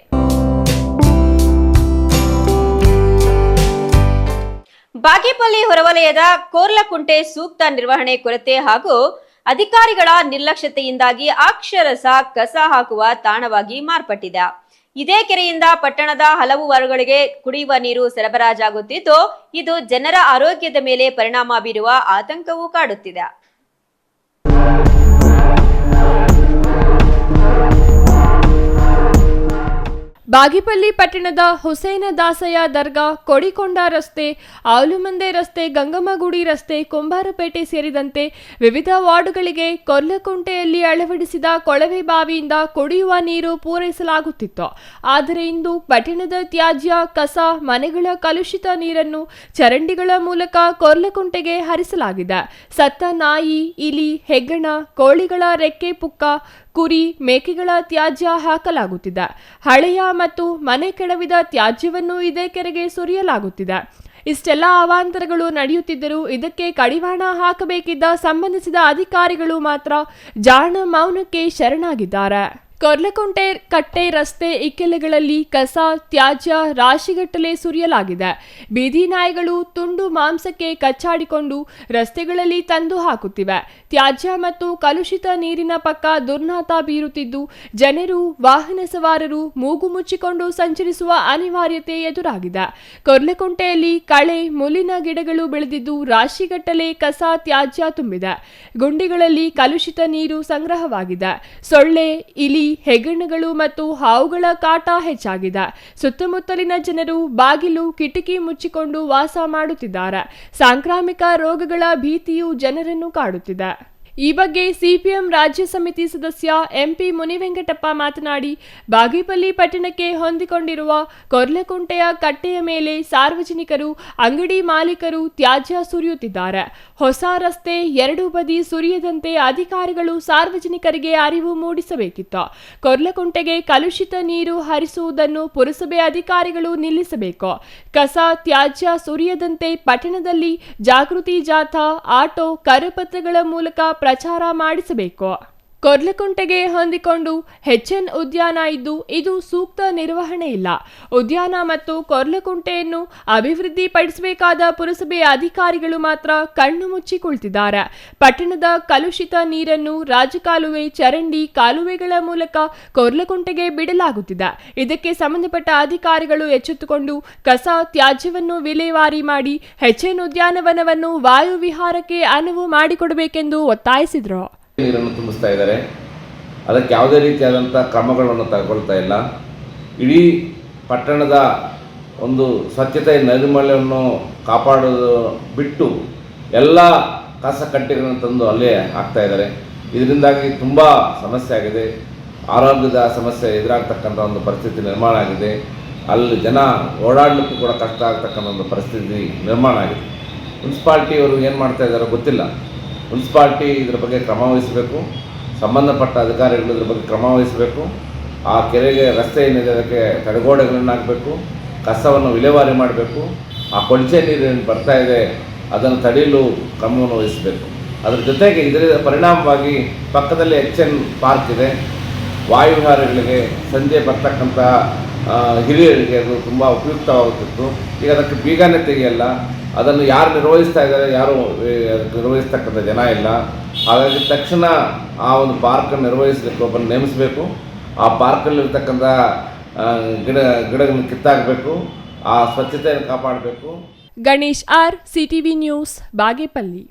ಬಾಗೇಪಲ್ಲಿ ಹೊರವಲಯದ ಕೋರ್ಲಕುಂಟೆ ಸೂಕ್ತ ನಿರ್ವಹಣೆ ಕೊರತೆ ಹಾಗೂ ಅಧಿಕಾರಿಗಳ ನಿರ್ಲಕ್ಷ್ಯತೆಯಿಂದಾಗಿ ಅಕ್ಷರಶಃ ಕಸ ಹಾಕುವ ತಾಣವಾಗಿ ಮಾರ್ಪಟ್ಟಿದೆ. ಇದೇ ಕೆರೆಯಿಂದ ಪಟ್ಟಣದ ಹಲವು ವಾರ್ಡ್ಗಳಿಗೆ ಕುಡಿಯುವ ನೀರು ಸರಬರಾಜಾಗುತ್ತಿದ್ದು, ಇದು ಜನರ ಆರೋಗ್ಯದ ಮೇಲೆ ಪರಿಣಾಮ ಬೀರುವ ಆತಂಕವೂ ಕಾಡುತ್ತಿದೆ. ಬಾಗೇಪಲ್ಲಿ ಪಟ್ಟಣದ ಹುಸೇನ ದಾಸಯ್ಯ ದರ್ಗಾ, ಕೊಡಿಕೊಂಡ ರಸ್ತೆ, ಆಲುಮಂದೆ ರಸ್ತೆ, ಗಂಗಮ್ಮಗುಡಿ ರಸ್ತೆ, ಕುಂಬಾರಪೇಟೆ ಸೇರಿದಂತೆ ವಿವಿಧ ವಾರ್ಡ್ಗಳಿಗೆ ಕೊರ್ಲಕುಂಟೆಯಲ್ಲಿ ಅಳವಡಿಸಿದ ಕೊಳವೆ ಬಾವಿಯಿಂದ ಕುಡಿಯುವ ನೀರು ಪೂರೈಸಲಾಗುತ್ತಿತ್ತು. ಆದರೆ ಇಂದು ಪಟ್ಟಣದ ತ್ಯಾಜ್ಯ, ಕಸ, ಮನೆಗಳ ಕಲುಷಿತ ನೀರನ್ನು ಚರಂಡಿಗಳ ಮೂಲಕ ಕೊರ್ಲಕುಂಟೆಗೆ ಹರಿಸಲಾಗಿದೆ. ಸತ್ತ ನಾಯಿ, ಇಲಿ, ಹೆಗ್ಗಣ, ಕೋಳಿಗಳ ರೆಕ್ಕೆ ಪುಕ್ಕ, ಕುರಿ, ಮೇಕೆಗಳ ತ್ಯಾಜ್ಯ ಹಾಕಲಾಗುತ್ತಿದೆ. ಹಳೆಯ ಮತ್ತು ಮನೆ ಕೆಡವಿದ ತ್ಯಾಜ್ಯವನ್ನು ಇದೇ ಕೆರೆಗೆ ಸುರಿಯಲಾಗುತ್ತಿದೆ. ಇಷ್ಟೆಲ್ಲ ಅವಾಂತರಗಳು ನಡೆಯುತ್ತಿದ್ದರೂ ಇದಕ್ಕೆ ಕಡಿವಾಣ ಹಾಕಬೇಕಿದ್ದ ಸಂಬಂಧಿಸಿದ ಅಧಿಕಾರಿಗಳು ಮಾತ್ರ ಜಾಣ ಮೌನಕ್ಕೆ ಶರಣಾಗಿದ್ದಾರೆ. ಕೊರ್ಲಕುಂಟೆ ಕಟ್ಟೆ ರಸ್ತೆ ಇಕ್ಕೆಲೆಗಳಲ್ಲಿ ಕಸ, ತ್ಯಾಜ್ಯ ರಾಶಿಗಟ್ಟಲೆ ಸುರಿಯಲಾಗಿದೆ. ಬೀದಿ ನಾಯಿಗಳು ತುಂಡು ಮಾಂಸಕ್ಕೆ ಕಚ್ಚಾಡಿಕೊಂಡು ರಸ್ತೆಗಳಲ್ಲಿ ತಂದು ಹಾಕುತ್ತಿವೆ. ತ್ಯಾಜ್ಯ ಮತ್ತು ಕಲುಷಿತ ನೀರಿನ ಪಕ್ಕ ದುರ್ನಾತ ಬೀರುತ್ತಿದ್ದು, ಜನರು, ವಾಹನ ಸವಾರರು ಮೂಗು ಮುಚ್ಚಿಕೊಂಡು ಸಂಚರಿಸುವ ಅನಿವಾರ್ಯತೆ ಎದುರಾಗಿದೆ. ಕೊರ್ಲಕುಂಟೆಯಲ್ಲಿ ಕಳೆ, ಮುಳ್ಳಿನ ಗಿಡಗಳು ಬೆಳೆದಿದ್ದು ರಾಶಿಗಟ್ಟಲೆ ಕಸ, ತ್ಯಾಜ್ಯ ತುಂಬಿದೆ. ಗುಂಡಿಗಳಲ್ಲಿ ಕಲುಷಿತ ನೀರು ಸಂಗ್ರಹವಾಗಿದೆ. ಸೊಳ್ಳೆ, ಇಲಿ, ಹೆಗ್ಗಣಗಳು ಮತ್ತು ಹಾವುಗಳ ಕಾಟ ಹೆಚ್ಚಾಗಿದೆ. ಸುತ್ತಮುತ್ತಲಿನ ಜನರು ಬಾಗಿಲು, ಕಿಟಕಿ ಮುಚ್ಚಿಕೊಂಡು ವಾಸ ಮಾಡುತ್ತಿದ್ದಾರೆ. ಸಾಂಕ್ರಾಮಿಕ ರೋಗಗಳ ಭೀತಿಯು ಜನರನ್ನು ಕಾಡುತ್ತಿದೆ. ಈ ಬಗ್ಗೆ ಸಿಪಿಎಂ ರಾಜ್ಯ ಸಮಿತಿ ಸದಸ್ಯ ಎಂಪಿ ಮುನಿವೆಂಕಟಪ್ಪ ಮಾತನಾಡಿ, ಬಾಗೇಪಲ್ಲಿ ಪಟ್ಟಣಕ್ಕೆ ಹೊಂದಿಕೊಂಡಿರುವ ಕೊರ್ಲಕುಂಟೆಯ ಕಟ್ಟೆಯ ಮೇಲೆ ಸಾರ್ವಜನಿಕರು, ಅಂಗಡಿ ಮಾಲೀಕರು ತ್ಯಾಜ್ಯ ಸುರಿಯುತ್ತಿದ್ದಾರೆ. ಹೊಸ ರಸ್ತೆ ಎರಡೂ ಬದಿ ಸುರಿಯದಂತೆ ಅಧಿಕಾರಿಗಳು ಸಾರ್ವಜನಿಕರಿಗೆ ಅರಿವು ಮೂಡಿಸಬೇಕಿತ್ತು. ಕೊರ್ಲಕುಂಟೆಗೆ ಕಲುಷಿತ ನೀರು ಹರಿಸುವುದನ್ನು ಪುರಸಭೆ ಅಧಿಕಾರಿಗಳು ನಿಲ್ಲಿಸಬೇಕು. ಕಸ ತ್ಯಾಜ್ಯ ಸುರಿಯದಂತೆ ಪಟ್ಟಣದಲ್ಲಿ ಜಾಗೃತಿ ಜಾಥಾ, ಆಟೋ, ಕರಪತ್ರಗಳ ಮೂಲಕ ಪ್ರಚಾರ ಮಾಡಿಸಬೇಕು. ಕೊರ್ಲಕುಂಟೆಗೆ ಹೊಂದಿಕೊಂಡು HN ಉದ್ಯಾನ ಇದ್ದು ಇದು ಸೂಕ್ತ ನಿರ್ವಹಣೆ ಇಲ್ಲ. ಉದ್ಯಾನ ಮತ್ತು ಕೊರ್ಲಕುಂಟೆಯನ್ನು ಅಭಿವೃದ್ಧಿಪಡಿಸಬೇಕಾದ ಪುರಸಭೆ ಅಧಿಕಾರಿಗಳು ಮಾತ್ರ ಕಣ್ಣು ಮುಚ್ಚಿ ಕುಳಿತಿದ್ದಾರೆ. ಪಟ್ಟಣದ ಕಲುಷಿತ ನೀರನ್ನು ರಾಜಕಾಲುವೆ, ಚರಂಡಿ, ಕಾಲುವೆಗಳ ಮೂಲಕ ಕೊರ್ಲಕುಂಟೆಗೆ ಬಿಡಲಾಗುತ್ತಿದೆ. ಇದಕ್ಕೆ ಸಂಬಂಧಪಟ್ಟ ಅಧಿಕಾರಿಗಳು ಎಚ್ಚೆತ್ತುಕೊಂಡು ಕಸ ತ್ಯಾಜ್ಯವನ್ನು ವಿಲೇವಾರಿ ಮಾಡಿ HN ಉದ್ಯಾನವನವನ್ನು ವಾಯು ವಿಹಾರಕ್ಕೆ ಅನುವು ಮಾಡಿಕೊಡಬೇಕೆಂದು ಒತ್ತಾಯಿಸಿದರು. ನೀರನ್ನು ತುಂಬಿಸ್ತಾ ಇದ್ದಾರೆ. ಅದಕ್ಕೆ ಯಾವುದೇ ರೀತಿಯಾದಂಥ ಕ್ರಮಗಳನ್ನು ತಗೊಳ್ತಾ ಇಲ್ಲ. ಇಡೀ ಪಟ್ಟಣದ ಒಂದು ಸ್ವಚ್ಛತೆ, ನೈರ್ಮಲ್ಯವನ್ನು ಕಾಪಾಡೋದು ಬಿಟ್ಟು ಎಲ್ಲ ಕಸ ಕಡ್ಡಿಗಳನ್ನು ತಂದು ಅಲ್ಲೇ ಹಾಕ್ತಾ ಇದ್ದಾರೆ. ಇದರಿಂದಾಗಿ ತುಂಬ ಸಮಸ್ಯೆ ಆಗಿದೆ. ಆರೋಗ್ಯದ ಸಮಸ್ಯೆ ಎದುರಾಗ್ತಕ್ಕಂಥ ಒಂದು ಪರಿಸ್ಥಿತಿ ನಿರ್ಮಾಣ ಆಗಿದೆ. ಅಲ್ಲಿ ಜನ ಓಡಾಡಲಿಕ್ಕೂ ಕೂಡ ಕಷ್ಟ ಆಗ್ತಕ್ಕಂಥ ಒಂದು ಪರಿಸ್ಥಿತಿ ನಿರ್ಮಾಣ ಆಗಿದೆ. ಮುನ್ಸಿಪಾಲ್ಟಿಯವರು ಏನು ಮಾಡ್ತಾ ಇದ್ದಾರೋ ಗೊತ್ತಿಲ್ಲ. ಮುನ್ಸಿಪಾಲ್ಟಿ ಇದರ ಬಗ್ಗೆ ಕ್ರಮ ವಹಿಸಬೇಕು. ಸಂಬಂಧಪಟ್ಟ ಅಧಿಕಾರಿಗಳು ಇದ್ರ ಬಗ್ಗೆ ಕ್ರಮ ವಹಿಸಬೇಕು. ಆ ಕೆರೆಗೆ ರಸ್ತೆ ಏನಿದೆ ಅದಕ್ಕೆ ತಡೆಗೋಡೆಗಳನ್ನು ಹಾಕಬೇಕು. ಕಸವನ್ನು ವಿಲೇವಾರಿ ಮಾಡಬೇಕು. ಆ ಕೊಳಚೆ ನೀರು ಏನು ಬರ್ತಾ ಇದೆ ಅದನ್ನು ತಡೆಯಲು ಕ್ರಮವನ್ನು ವಹಿಸಬೇಕು. ಅದರ ಜೊತೆಗೆ ಇದರ ಪರಿಣಾಮವಾಗಿ ಪಕ್ಕದಲ್ಲಿ HN ಪಾರ್ಕ್ ಇದೆ. ವಾಯುವಿಹಾರಗಳಿಗೆ ಸಂಜೆ ಬರ್ತಕ್ಕಂಥ ಹಿರಿಯರಿಗೆ ಅದು ತುಂಬ ಉಪಯುಕ್ತವಾಗುತ್ತಿತ್ತು. ಈಗ ಅದಕ್ಕೆ ಬೀಗನೇ ತೆಗೆಯಲ್ಲ. ಅದನ್ನು ಯಾರು ನಿರ್ವಹಿಸ್ತಾ ಇದ್ದಾರೆ, ಯಾರು ನಿರ್ವಹಿಸ್ತಕ್ಕಂಥ ಜನ ಇಲ್ಲ. ಹಾಗಾಗಿ ತಕ್ಷಣ ಆ ಒಂದು ಪಾರ್ಕನ್ನು ನಿರ್ವಹಿಸಲಿಕ್ಕೆ ಒಬ್ಬನ್ನು ನೇಮಿಸಬೇಕು. ಆ ಪಾರ್ಕಲ್ಲಿರ್ತಕ್ಕಂಥ ಗಿಡಗಳನ್ನು ಕಿತ್ತಾಕಬೇಕು. ಆ ಸ್ವಚ್ಛತೆಯನ್ನು ಕಾಪಾಡಬೇಕು. Ganesh R, CTV news, Bagepalli.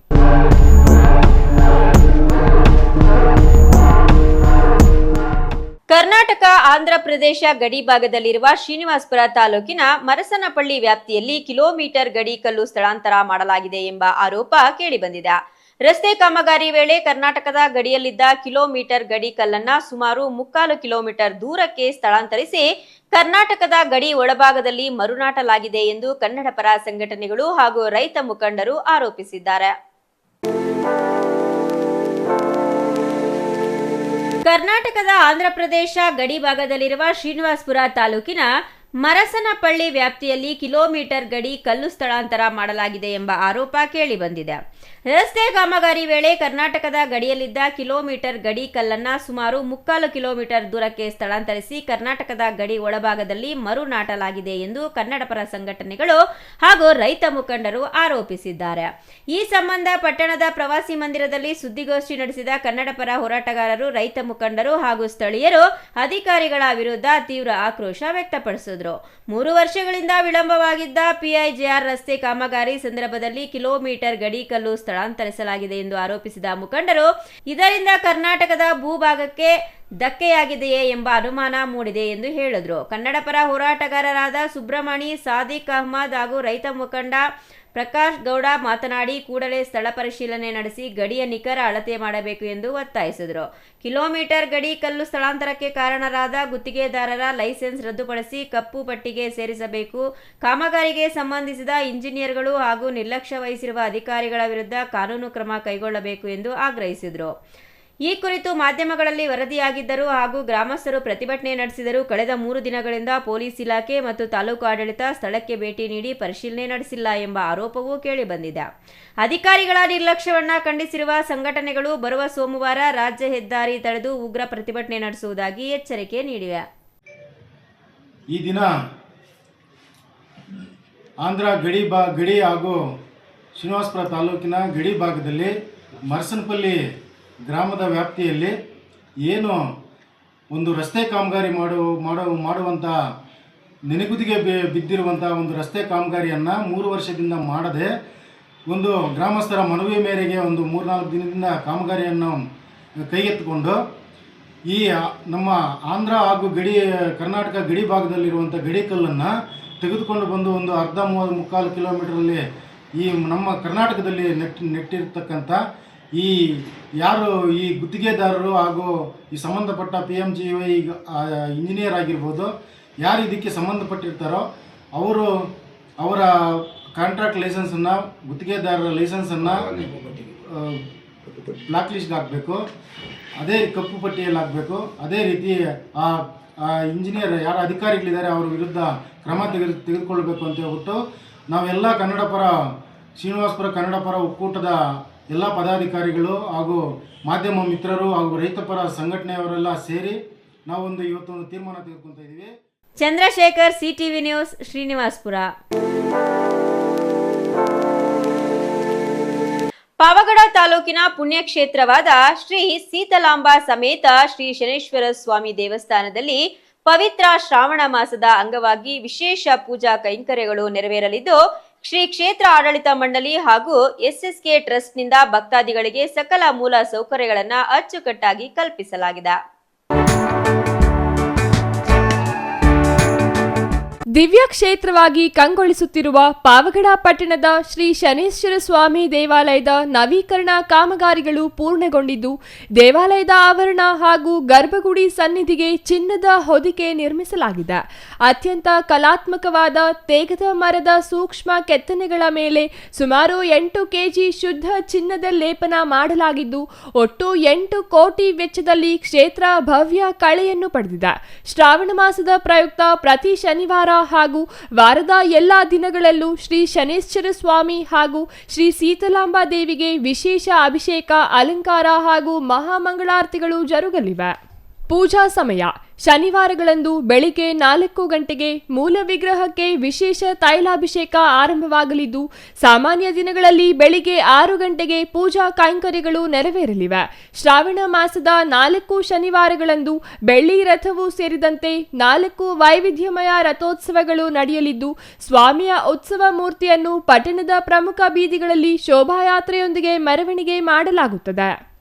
Karnataka Andhra Pradesh ಗಡಿ ಭಾಗದಲ್ಲಿರುವ ಶ್ರೀನಿವಾಸಪುರ ತಾಲೂಕಿನ ಮರಸನಪಳ್ಳಿ ವ್ಯಾಪ್ತಿಯಲ್ಲಿ ಕಿಲೋಮೀಟರ್ ಗಡಿ ಕಲ್ಲು ಸ್ಥಳಾಂತರ ಮಾಡಲಾಗಿದೆ ಎಂಬ ಆರೋಪ ಕೇಳಿಬಂದಿದೆ. ರಸ್ತೆ ಕಾಮಗಾರಿ ವೇಳೆ ಕರ್ನಾಟಕದ ಗಡಿಯಲ್ಲಿದ್ದ ಕಿಲೋಮೀಟರ್ ಗಡಿ ಕಲ್ಲನ್ನ ಸುಮಾರು 3/4 ಕಿಲೋಮೀಟರ್ ದೂರಕ್ಕೆ ಸ್ಥಳಾಂತರಿಸಿ ಕರ್ನಾಟಕದ ಗಡಿ ಒಳಭಾಗದಲ್ಲಿ ಮರುನಾಟಲಾಗಿದೆ ಎಂದು ಕನ್ನಡ ಪರ ಸಂಘಟನೆಗಳು ಹಾಗೂ ರೈತ ಮುಖಂಡರು ಆರೋಪಿಸಿದ್ದಾರೆ. ಕರ್ನಾಟಕದ ಆಂಧ್ರ ಪ್ರದೇಶ ಗಡಿ ಭಾಗದಲ್ಲಿರುವ ಶ್ರೀನಿವಾಸಪುರ ತಾಲೂಕಿನ ಮರಸನಪಳ್ಳಿ ವ್ಯಾಪ್ತಿಯಲ್ಲಿ ಕಿಲೋಮೀಟರ್ ಗಡಿ ಕಲ್ಲು ಸ್ಥಳಾಂತರ ಮಾಡಲಾಗಿದೆ ಎಂಬ ಆರೋಪ ಕೇಳಿಬಂದಿದೆ. ರಸ್ತೆ ಕಾಮಗಾರಿ ವೇಳೆ ಕರ್ನಾಟಕದ ಗಡಿಯಲ್ಲಿದ್ದ ಕಿಲೋಮೀಟರ್ ಗಡಿ ಕಲ್ಲನ್ನ ಸುಮಾರು 3/4 ಕಿಲೋಮೀಟರ್ ದೂರಕ್ಕೆ ಸ್ಥಳಾಂತರಿಸಿ ಕರ್ನಾಟಕದ ಗಡಿ ಒಳಭಾಗದಲ್ಲಿ ಮರು ನಾಟಲಾಗಿದೆ ಎಂದು ಕನ್ನಡ ಪರ ಸಂಘಟನೆಗಳು ಹಾಗೂ ರೈತ ಮುಖಂಡರು ಆರೋಪಿಸಿದ್ದಾರೆ. ಈ ಸಂಬಂಧ ಪಟ್ಟಣದ ಪ್ರವಾಸಿ ಮಂದಿರದಲ್ಲಿ ಸುದ್ದಿಗೋಷ್ಠಿ ನಡೆಸಿದ ಕನ್ನಡ ಪರ ಹೋರಾಟಗಾರರು, ರೈತ ಮುಖಂಡರು ಹಾಗೂ ಸ್ಥಳೀಯರು ಅಧಿಕಾರಿಗಳ ವಿರುದ್ಧ ತೀವ್ರ ಆಕ್ರೋಶ ವ್ಯಕ್ತಪಡಿಸಿದರು. 3 ವರ್ಷಗಳಿಂದ ವಿಳಂಬವಾಗಿದ್ದ PIJR ರಸ್ತೆ ಕಾಮಗಾರಿ ಸಂದರ್ಭದಲ್ಲಿ ಕಿಲೋಮೀಟರ್ ಗಡಿ ಕಲ್ಲು ಸ್ಥಳಾಂತರಿಸಲಾಗಿದೆ ಎಂದು ಆರೋಪಿಸಿದ ಮುಖಂಡರು, ಇದರಿಂದ ಕರ್ನಾಟಕದ ಭೂಭಾಗಕ್ಕೆ ಧಕ್ಕೆಯಾಗಿದೆಯೇ ಎಂಬ ಅನುಮಾನ ಮೂಡಿದೆ ಎಂದು ಹೇಳಿದರು. ಕನ್ನಡ ಪರ ಹೋರಾಟಗಾರರಾದ ಸುಬ್ರಹ್ಮಣಿ, ಸಾದಿಕ್ ಅಹ್ಮದ್ ಹಾಗೂ ರೈತ ಮುಖಂಡ ಪ್ರಕಾಶ್ ಗೌಡ ಮಾತನಾಡಿ, ಕೂಡಲೇ ಸ್ಥಳ ಪರಿಶೀಲನೆ ನಡೆಸಿ ಗಡಿಯ ನಿಖರ ಅಳತೆ ಮಾಡಬೇಕು ಎಂದು ಒತ್ತಾಯಿಸಿದರು. ಕಿಲೋಮೀಟರ್ ಗಡಿ ಕಲ್ಲು ಸ್ಥಳಾಂತರಕ್ಕೆ ಕಾರಣರಾದ ಗುತ್ತಿಗೆದಾರರ ಲೈಸೆನ್ಸ್ ರದ್ದುಪಡಿಸಿ ಕಪ್ಪು ಪಟ್ಟಿಗೆ ಸೇರಿಸಬೇಕು. ಕಾಮಗಾರಿಗೆ ಸಂಬಂಧಿಸಿದ ಇಂಜಿನಿಯರ್ಗಳು ಹಾಗೂ ನಿರ್ಲಕ್ಷ್ಯ ವಹಿಸಿರುವ ಅಧಿಕಾರಿಗಳ ವಿರುದ್ಧ ಕಾನೂನು ಕ್ರಮ ಕೈಗೊಳ್ಳಬೇಕು ಎಂದು ಆಗ್ರಹಿಸಿದರು. ಈ ಕುರಿತು ಮಾಧ್ಯಮಗಳಲ್ಲಿ ವರದಿಯಾಗಿದ್ದರು ಹಾಗೂ ಗ್ರಾಮಸ್ಥರು ಪ್ರತಿಭಟನೆ ನಡೆಸಿದರು. ಕಳೆದ 3 ದಿನಗಳಿಂದ ಪೊಲೀಸ್ ಇಲಾಖೆ ಮತ್ತು ತಾಲೂಕು ಆಡಳಿತ ಸ್ಥಳಕ್ಕೆ ಭೇಟಿ ನೀಡಿ ಪರಿಶೀಲನೆ ನಡೆಸಿಲ್ಲ ಎಂಬ ಆರೋಪವೂ ಕೇಳಿಬಂದಿದೆ. ಅಧಿಕಾರಿಗಳ ನಿರ್ಲಕ್ಷ್ಯವನ್ನ ಖಂಡಿಸಿರುವ ಸಂಘಟನೆಗಳು ಬರುವ ಸೋಮವಾರ ರಾಜ್ಯ ಹೆದ್ದಾರಿ ತಡೆದು ಉಗ್ರ ಪ್ರತಿಭಟನೆ ನಡೆಸುವುದಾಗಿ ಎಚ್ಚರಿಕೆ ನೀಡಿವೆ. ಈ ದಿನ ಆಂಧ್ರ ಗಡಿ ಹಾಗೂ ಶ್ರೀನಿವಾಸಪುರ ತಾಲೂಕಿನ ಗಡಿ ಭಾಗದಲ್ಲಿ ಮರಸನಪಲ್ಲಿ ಗ್ರಾಮದ ವ್ಯಾಪ್ತಿಯಲ್ಲಿ ಏನು ಒಂದು ರಸ್ತೆ ಕಾಮಗಾರಿ ಮಾಡುವಂಥ ನೆನೆಗುದಿಗೆ ಬಿದ್ದಿರುವಂಥ ಒಂದು ರಸ್ತೆ ಕಾಮಗಾರಿಯನ್ನು 3 ವರ್ಷದಿಂದ ಮಾಡದೆ ಒಂದು ಗ್ರಾಮಸ್ಥರ ಮನವಿ ಮೇರೆಗೆ ಒಂದು 3-4 ದಿನದಿಂದ ಕಾಮಗಾರಿಯನ್ನು ಕೈಗೆತ್ತಿಕೊಂಡು ಈ ನಮ್ಮ ಆಂಧ್ರ ಹಾಗೂ ಕರ್ನಾಟಕ ಗಡಿ ಭಾಗದಲ್ಲಿರುವಂಥ ಗಡಿ ಕಲ್ಲನ್ನು ತೆಗೆದುಕೊಂಡು ಬಂದು ಒಂದು 1/2-3/4 ಕಿಲೋಮೀಟರಲ್ಲಿ ಈ ನಮ್ಮ ಕರ್ನಾಟಕದಲ್ಲಿ ನೆಟ್ಟಿರ್ತಕ್ಕಂಥ ಈ ಯಾರು ಈ ಗುತ್ತಿಗೆದಾರರು ಹಾಗೂ ಈ ಸಂಬಂಧಪಟ್ಟ PMGY ಇಂಜಿನಿಯರ್ ಆಗಿರ್ಬೋದು, ಯಾರು ಇದಕ್ಕೆ ಸಂಬಂಧಪಟ್ಟಿರ್ತಾರೋ ಅವರು ಅವರ ಕಾಂಟ್ರಾಕ್ಟ್ ಲೈಸೆನ್ಸನ್ನು, ಗುತ್ತಿಗೆದಾರರ ಲೈಸೆನ್ಸನ್ನು ಬ್ಲಾಕ್ ಲಿಸ್ಟ್ಗೆ ಹಾಕಬೇಕು, ಅದೇ ಕಪ್ಪು ಪಟ್ಟಿಯಲ್ಲಿ ಹಾಕಬೇಕು. ಅದೇ ರೀತಿ ಆ ಇಂಜಿನಿಯರ್ ಯಾರು ಅಧಿಕಾರಿಗಳಿದ್ದಾರೆ ಅವರ ವಿರುದ್ಧ ಕ್ರಮ ತೆಗೆದುಕೊಳ್ಬೇಕು ಅಂತ ಹೇಳ್ಬಿಟ್ಟು ನಾವೆಲ್ಲ ಕನ್ನಡಪರ ಶ್ರೀನಿವಾಸಪುರ ಕನ್ನಡಪರ ಒಕ್ಕೂಟದ ಎಲ್ಲ ಪದಾಧಿಕಾರಿಗಳು ಹಾಗೂ ಮಾಧ್ಯಮ ಮಿತ್ರರು ಹಾಗೂ ರೈತಪರ ಸಂಘಟನೆಯವರೆಲ್ಲ ಸೇರಿ ನಾವೊಂದು ಇವತ್ತೊಂದು ತೀರ್ಮಾನ ತೆಗೆದುಕೊಳ್ತಾ ಇದ್ದೀವಿ. Chandrashekar, CTV news, Srinivaspur. ಪಾವಗಡ ತಾಲೂಕಿನ ಪುಣ್ಯಕ್ಷೇತ್ರವಾದ ಶ್ರೀ ಸೀತಲಾಂಬಾ ಸಮೇತ ಶ್ರೀ ಶನೇಶ್ವರ ಸ್ವಾಮಿ ದೇವಸ್ಥಾನದಲ್ಲಿ ಪವಿತ್ರ ಶ್ರಾವಣ ಮಾಸದ ಅಂಗವಾಗಿ ವಿಶೇಷ ಪೂಜಾ ಕೈಂಕರ್ಯಗಳು ನೆರವೇರಲಿದ್ದು, ಶ್ರೀ ಕ್ಷೇತ್ರ ಆಡಳಿತ ಮಂಡಳಿ ಹಾಗೂ SSK ಟ್ರಸ್ಟ್ನಿಂದ ಭಕ್ತಾದಿಗಳಿಗೆ ಸಕಲ ಮೂಲ ಸೌಕರ್ಯಗಳನ್ನು ಅಚ್ಚುಕಟ್ಟಾಗಿ ಕಲ್ಪಿಸಲಾಗಿದೆ. ದಿವ್ಯ ಕ್ಷೇತ್ರವಾಗಿ ಕಂಗೊಳಿಸುತ್ತಿರುವ ಪಾವಗಡ ಪಟ್ಟಣದ ಶ್ರೀ ಶನೇಶ್ವರ ಸ್ವಾಮಿ ದೇವಾಲಯದ ನವೀಕರಣ ಕಾಮಗಾರಿಗಳು ಪೂರ್ಣಗೊಂಡಿದ್ದು, ದೇವಾಲಯದ ಆವರಣ ಹಾಗೂ ಗರ್ಭಗುಡಿ ಸನ್ನಿಧಿಗೆ ಚಿನ್ನದ ಹೊದಿಕೆ ನಿರ್ಮಿಸಲಾಗಿದೆ. ಅತ್ಯಂತ ಕಲಾತ್ಮಕವಾದ ತೇಗದ ಮರದ ಸೂಕ್ಷ್ಮ ಕೆತ್ತನೆಗಳ ಮೇಲೆ ಸುಮಾರು 8 kg ಶುದ್ಧ ಚಿನ್ನದ ಲೇಪನ ಮಾಡಲಾಗಿದ್ದು, ಒಟ್ಟು 8 ಕೋಟಿ ವೆಚ್ಚದಲ್ಲಿ ಕ್ಷೇತ್ರ ಭವ್ಯ ಕಳೆಯನ್ನು ಪಡೆದಿದೆ. ಶ್ರಾವಣ ಮಾಸದ ಪ್ರಯುಕ್ತ ಪ್ರತಿ ಶನಿವಾರ ಹಾಗೂ ವಾರದ ಎಲ್ಲಾ ದಿನಗಳಲ್ಲೂ ಶ್ರೀ ಶನೇಶ್ವರ ಸ್ವಾಮಿ ಹಾಗೂ ಶ್ರೀ ಸೀತಲಾಂಬಾ ದೇವಿಗೆ ವಿಶೇಷ ಅಭಿಷೇಕ, ಅಲಂಕಾರ ಹಾಗೂ ಮಹಾಮಂಗಳಾರತಿಗಳು ಜರುಗಲಿವೆ. ಪೂಜಾ ಸಮಯ: ಶನಿವಾರಗಳಂದು ಬೆಳಿಗ್ಗೆ 4 ಗಂಟೆಗೆ ಮೂಲ ವಿಗ್ರಹಕ್ಕೆ ವಿಶೇಷ ತೈಲಾಭಿಷೇಕ ಆರಂಭವಾಗಲಿದ್ದು, ಸಾಮಾನ್ಯ ದಿನಗಳಲ್ಲಿ ಬೆಳಿಗ್ಗೆ 6 ಗಂಟೆಗೆ ಪೂಜಾ ಕೈಂಕರ್ಯಗಳು ನೆರವೇರಲಿವೆ. ಶ್ರಾವಣ ಮಾಸದ 4 ಶನಿವಾರಗಳಂದು ಬೆಳ್ಳಿ ರಥವು ಸೇರಿದಂತೆ 4 ವೈವಿಧ್ಯಮಯ ರಥೋತ್ಸವಗಳು ನಡೆಯಲಿದ್ದು, ಸ್ವಾಮಿಯ ಉತ್ಸವ ಮೂರ್ತಿಯನ್ನು ಪಟ್ಟಣದ ಪ್ರಮುಖ ಬೀದಿಗಳಲ್ಲಿ ಶೋಭಾಯಾತ್ರೆಯೊಂದಿಗೆ ಮೆರವಣಿಗೆ ಮಾಡಲಾಗುತ್ತದೆ.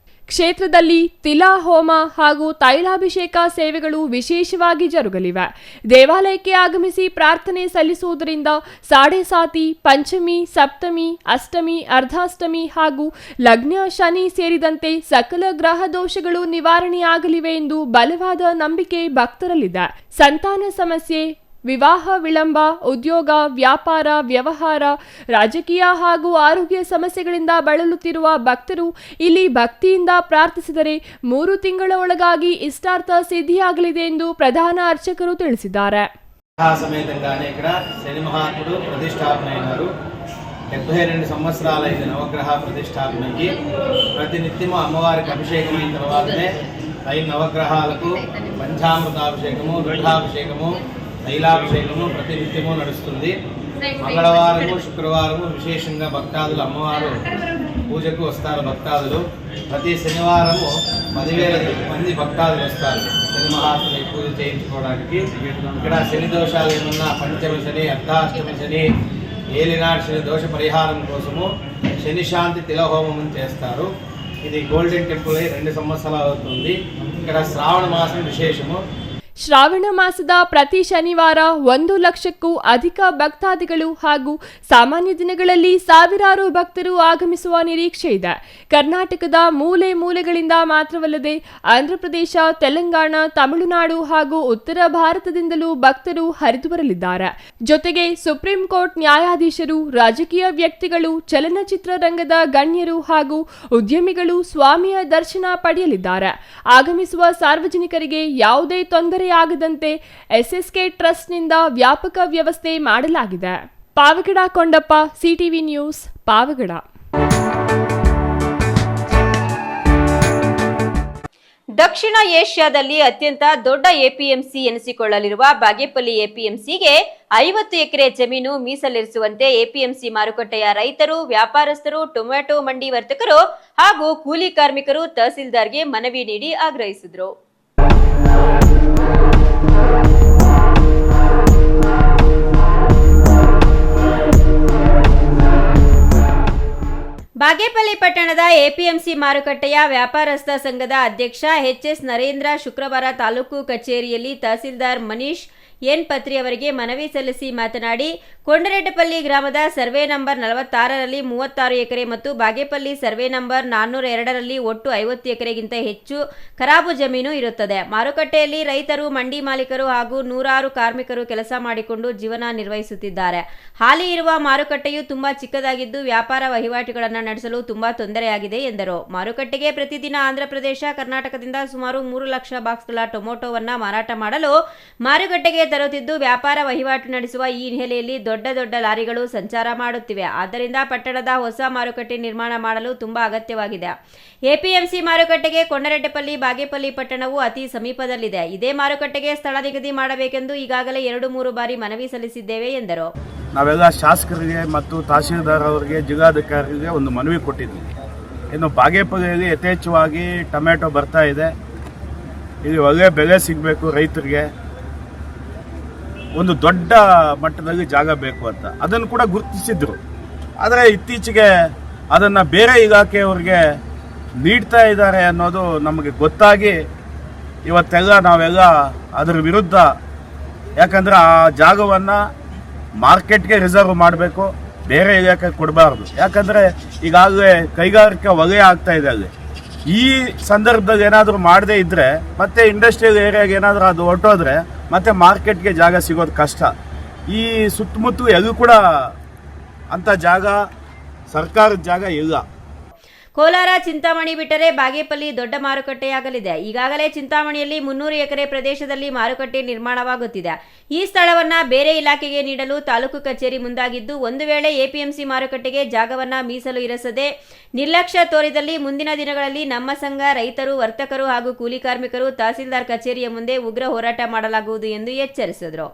ಕ್ಷೇತ್ರದಲ್ಲಿ ತಿಲಾ ಹೋಮ ಹಾಗೂ ತೈಲಾಭಿಷೇಕ ಸೇವೆಗಳು ವಿಶೇಷವಾಗಿ ಜರುಗಲಿವೆ. ದೇವಾಲಯಕ್ಕೆ ಆಗಮಿಸಿ ಪ್ರಾರ್ಥನೆ ಸಲ್ಲಿಸುವುದರಿಂದ ಸಾಡೆ-ಸಾತಿ, ಪಂಚಮಿ, ಸಪ್ತಮಿ, ಅಷ್ಟಮಿ, ಅರ್ಧಾಷ್ಟಮಿ ಹಾಗೂ ಲಗ್ನ ಶನಿ ಸೇರಿದಂತೆ ಸಕಲ ಗ್ರಹ ದೋಷಗಳು ನಿವಾರಣೆಯಾಗಲಿವೆ ಎಂದು ಬಲವಾದ ನಂಬಿಕೆ ಭಕ್ತರಲ್ಲಿದೆ. ಸಂತಾನ ಸಮಸ್ಯೆ, ವಿವಾಹ ವಿಳಂಬ, ಉದ್ಯೋಗ, ವ್ಯಾಪಾರ, ವ್ಯವಹಾರ, ರಾಜಕೀಯ ಹಾಗೂ ಆರೋಗ್ಯ ಸಮಸ್ಯೆಗಳಿಂದ ಬಳಲುತ್ತಿರುವ ಭಕ್ತರು ಇಲ್ಲಿ ಭಕ್ತಿಯಿಂದ ಪ್ರಾರ್ಥಿಸಿದರೆ 3 ತಿಂಗಳ ಒಳಗಾಗಿ ಇಷ್ಟಾರ್ಥ ಸಿದ್ಧಿಯಾಗಲಿದೆ ಎಂದು ಪ್ರಧಾನ ಅರ್ಚಕರು ತಿಳಿಸಿದ್ದಾರೆ. సమేతంగానే ఇక్కడ శని మహాత్ముడు ప్రతిష్టాపన అయినారు. 72 సంవత్సరాల ఇది నవగ్రహ ప్రతిష్టాపనకి ప్రతినిత్యము అమ్మవారికి అభిషేకం అయిన తర్వాతనే 5 నవగ్రహాలకు పంచామృతాభిషేకము, రుద్రాభిషేకము, తైలాభిషేకము ప్రతినిత్యము నడుస్తుంది. మంగళవారము, శుక్రవారము విశేషంగా భక్తాదులు అమ్మవారు పూజకు వస్తారు. భక్తాదులు ప్రతి శనివారము 10,000 మంది భక్తాదులు వస్తారు శని మహాత్ముని పూజ చేయించుకోవడానికి. ఇక్కడ శని దోషాలు ఏమన్నా పంచమ శని, అర్ధాష్టమ శని, ఏలినాడు శని దోష పరిహారం కోసము శని శాంతి తిలహోమం చేస్తారు. ఇది గోల్డెన్ టెంపుల్ 2 సంవత్సరాలు అవుతుంది. ఇక్కడ శ్రావణ మాసం విశేషము. ಶ್ರಾವಣ ಮಾಸದ ಪ್ರತಿ ಶನಿವಾರ 1 ಲಕ್ಷಕ್ಕೂ ಅಧಿಕ ಭಕ್ತಾದಿಗಳು ಹಾಗೂ ಸಾಮಾನ್ಯ ದಿನಗಳಲ್ಲಿ ಸಾವಿರಾರು ಭಕ್ತರು ಆಗಮಿಸುವ ನಿರೀಕ್ಷೆ ಇದೆ. ಕರ್ನಾಟಕದ ಮೂಲೆ ಮೂಲೆಗಳಿಂದ ಮಾತ್ರವಲ್ಲದೆ ಆಂಧ್ರಪ್ರದೇಶ, ತೆಲಂಗಾಣ, ತಮಿಳುನಾಡು ಹಾಗೂ ಉತ್ತರ ಭಾರತದಿಂದಲೂ ಭಕ್ತರು ಹರಿದು ಬರಲಿದ್ದಾರೆ. ಜೊತೆಗೆ ಸುಪ್ರೀಂ ಕೋರ್ಟ್ ನ್ಯಾಯಾಧೀಶರು, ರಾಜಕೀಯ ವ್ಯಕ್ತಿಗಳು, ಚಲನಚಿತ್ರ ರಂಗದ ಗಣ್ಯರು ಹಾಗೂ ಉದ್ಯಮಿಗಳು ಸ್ವಾಮಿಯ ದರ್ಶನ ಪಡೆಯಲಿದ್ದಾರೆ. ಆಗಮಿಸುವ ಸಾರ್ವಜನಿಕರಿಗೆ ಯಾವುದೇ ತೊಂದರೆ ಆಗದಂತೆ SSK ಟ್ರಸ್ಟ್ನಿಂದ ವ್ಯಾಪಕ ವ್ಯವಸ್ಥೆ ಮಾಡಲಾಗಿದೆ. Pavagada Kondappa, CTV news, Pavagada. ದಕ್ಷಿಣ ಏಷ್ಯಾದಲ್ಲಿ ಅತ್ಯಂತ ದೊಡ್ಡ APMC ಎನಿಸಿಕೊಳ್ಳಲಿರುವ ಬಾಗೇಪಲ್ಲಿ APMCಗೆ 50 ಎಕರೆ ಜಮೀನು ಮೀಸಲಿರಿಸುವಂತೆ APMC ಮಾರುಕಟ್ಟೆಯ ರೈತರು, ವ್ಯಾಪಾರಸ್ಥರು, ಟೊಮೆಟೊ ಮಂಡಿ ವರ್ತಕರು ಹಾಗೂ ಕೂಲಿ ಕಾರ್ಮಿಕರು ತಹಸೀಲ್ದಾರ್ಗೆ ಮನವಿ ನೀಡಿ ಆಗ್ರಹಿಸಿದರು. ಬಾಗೇಪಲ್ಲಿ ಪಟ್ಟಣದ APMC ಮಾರುಕಟ್ಟೆಯ ವ್ಯಾಪಾರಸ್ಥ ಸಂಘದ ಅಧ್ಯಕ್ಷ HS ನರೇಂದ್ರ ಶುಕ್ರವಾರ ತಾಲೂಕು ಕಚೇರಿಯಲ್ಲಿ ತಹಸೀಲ್ದಾರ್ ಮನೀಶ್ ಎನ್ ಪತ್ರಿ ಅವರಿಗೆ ಮನವಿ ಸಲ್ಲಿಸಿ ಮಾತನಾಡಿ, ಕೊಂಡರೆಡ್ಡಪಲ್ಲಿ ಗ್ರಾಮದ ಸರ್ವೆ ನಂಬರ್ 46ರಲ್ಲಿ 36 ಎಕರೆ ಮತ್ತು ಬಾಗೇಪಲ್ಲಿ ಸರ್ವೆ ನಂಬರ್ 402ರಲ್ಲಿ ಒಟ್ಟು 50 ಎಕರೆಗಿಂತ ಹೆಚ್ಚು ಖರಾಬು ಜಮೀನು ಇರುತ್ತದೆ. ಮಾರುಕಟ್ಟೆಯಲ್ಲಿ ರೈತರು, ಮಂಡಿ ಮಾಲೀಕರು ಹಾಗೂ ನೂರಾರು ಕಾರ್ಮಿಕರು ಕೆಲಸ ಮಾಡಿಕೊಂಡು ಜೀವನ ನಿರ್ವಹಿಸುತ್ತಿದ್ದಾರೆ. ಹಾಲಿ ಇರುವ ಮಾರುಕಟ್ಟೆಯು ತುಂಬಾ ಚಿಕ್ಕದಾಗಿದ್ದು ವ್ಯಾಪಾರ ವಹಿವಾಟುಗಳನ್ನು ನಡೆಸಲು ತುಂಬಾ ತೊಂದರೆಯಾಗಿದೆ ಎಂದರು. ಮಾರುಕಟ್ಟೆಗೆ ಪ್ರತಿದಿನ ಆಂಧ್ರಪ್ರದೇಶ, ಕರ್ನಾಟಕದಿಂದ ಸುಮಾರು 3 ಲಕ್ಷ ಬಾಕ್ಸ್ಗಳ ಟೊಮೊಟೊವನ್ನು ಮಾರಾಟ ಮಾಡಲು ಮಾರುಕಟ್ಟೆಗೆ ತರುತ್ತಿದ್ದು ವ್ಯಾಪಾರ ವಹಿವಾಟು ನಡೆಸುವ ಈ ಹಿನ್ನೆಲೆಯಲ್ಲಿ ದೊಡ್ಡ ಲಾರಿಗಳು ಸಂಚಾರ ಮಾಡುತ್ತಿವೆ. ಆದ್ದರಿಂದ ಪಟ್ಟಣದ ಹೊಸ ಮಾರುಕಟ್ಟೆ ನಿರ್ಮಾಣ ಮಾಡಲು ತುಂಬಾ ಅಗತ್ಯವಾಗಿದೆ. ಎಪಿಎಂಸಿ ಮಾರುಕಟ್ಟೆಗೆ ಕೊಂಡರೆಡ್ಡಪಲ್ಲಿ, ಬಾಗೇಪಲ್ಲಿ ಪಟ್ಟಣವು ಅತಿ ಸಮೀಪದಲ್ಲಿದೆ. ಇದೇ ಮಾರುಕಟ್ಟೆಗೆ ಸ್ಥಳ ನಿಗದಿ ಮಾಡಬೇಕೆಂದು ಈಗಾಗಲೇ 2-3 ಬಾರಿ ಮನವಿ ಸಲ್ಲಿಸಿದ್ದೇವೆ ಎಂದರು. ನಾವೆಲ್ಲ ಶಾಸಕರಿಗೆ ಮತ್ತು ತಹಶೀಲ್ದಾರ್ ಅವರಿಗೆ, ಜಿಲ್ಲಾಧಿಕಾರಿಗೆ ಒಂದು ಮನವಿ ಕೊಟ್ಟಿದ್ವಿ. ಇನ್ನು ಬಾಗೇಪಲ್ಲಿಯಲ್ಲಿ ಯಥೇಚ್ಛವಾಗಿ ಟೊಮೆಟೊ ಬರ್ತಾ ಇದೆ. ಇಲ್ಲಿ ಒಳ್ಳೆ ಬೆಲೆ ಸಿಗಬೇಕು ರೈತರಿಗೆ, ಒಂದು ದೊಡ್ಡ ಮಟ್ಟದಲ್ಲಿ ಜಾಗ ಬೇಕು ಅಂತ ಅದನ್ನು ಕೂಡ ಗುರುತಿಸಿದ್ರು. ಆದರೆ ಇತ್ತೀಚೆಗೆ ಅದನ್ನು ಬೇರೆ ಇಲಾಖೆಯವ್ರಿಗೆ ನೀಡ್ತಾ ಇದ್ದಾರೆ ಅನ್ನೋದು ನಮಗೆ ಗೊತ್ತಾಗಿ ಇವತ್ತೆಲ್ಲ ನಾವೆಲ್ಲ ಅದರ ವಿರುದ್ಧ, ಯಾಕಂದರೆ ಆ ಜಾಗವನ್ನು ಮಾರ್ಕೆಟ್ಗೆ ರಿಸರ್ವ್ ಮಾಡಬೇಕು, ಬೇರೆ ಇಲಾಖೆ ಕೊಡಬಾರ್ದು. ಯಾಕಂದರೆ ಈಗಾಗಲೇ ಕೈಗಾರಿಕಾ ವಲಯ ಆಗ್ತಾ ಇದೆ ಅಲ್ಲಿ. ಈ ಸಂದರ್ಭದಲ್ಲಿ ಏನಾದರೂ ಮಾಡದೇ ಇದ್ದರೆ ಮತ್ತೆ ಇಂಡಸ್ಟ್ರಿಯಲ್ ಏರಿಯಾಗೆ ಏನಾದರೂ ಅದು ಹೊರಟೋದ್ರೆ ಮತ್ತೆ ಮಾರ್ಕೆಟ್ಗೆ ಜಾಗ ಸಿಗೋದು ಕಷ್ಟ. ಈ ಸುತ್ತಮುತ್ತ ಎಲ್ಲೂ ಕೂಡ ಅಂಥ ಜಾಗ, ಸರ್ಕಾರದ ಜಾಗ ಇಲ್ಲ. ಕೋಲಾರ, ಚಿಂತಾಮಣಿ ಬಿಟ್ಟರೆ ಬಾಗೇಪಲ್ಲಿ ದೊಡ್ಡ ಮಾರುಕಟ್ಟೆಯಾಗಲಿದೆ. ಈಗಾಗಲೇ ಚಿಂತಾಮಣಿಯಲ್ಲಿ 300 ಎಕರೆ ಪ್ರದೇಶದಲ್ಲಿ ಮಾರುಕಟ್ಟೆ ನಿರ್ಮಾಣವಾಗುತ್ತಿದೆ. ಈ ಸ್ಥಳವನ್ನು ಬೇರೆ ಇಲಾಖೆಗೆ ನೀಡಲು ತಾಲೂಕು ಕಚೇರಿ ಮುಂದಾಗಿದ್ದು, ಒಂದು ವೇಳೆ ಎಪಿಎಂಸಿ ಮಾರುಕಟ್ಟೆಗೆ ಜಾಗವನ್ನು ಮೀಸಲು ಇರಿಸದೆ ನಿರ್ಲಕ್ಷ್ಯ ತೋರಿದಲ್ಲಿ ಮುಂದಿನ ದಿನಗಳಲ್ಲಿ ನಮ್ಮ ಸಂಘ, ರೈತರು, ವರ್ತಕರು ಹಾಗೂ ಕೂಲಿ ಕಾರ್ಮಿಕರು ತಹಸೀಲ್ದಾರ್ ಕಚೇರಿಯ ಮುಂದೆ ಉಗ್ರ ಹೋರಾಟ ಮಾಡಲಾಗುವುದು ಎಂದು ಎಚ್ಚರಿಸಿದರು.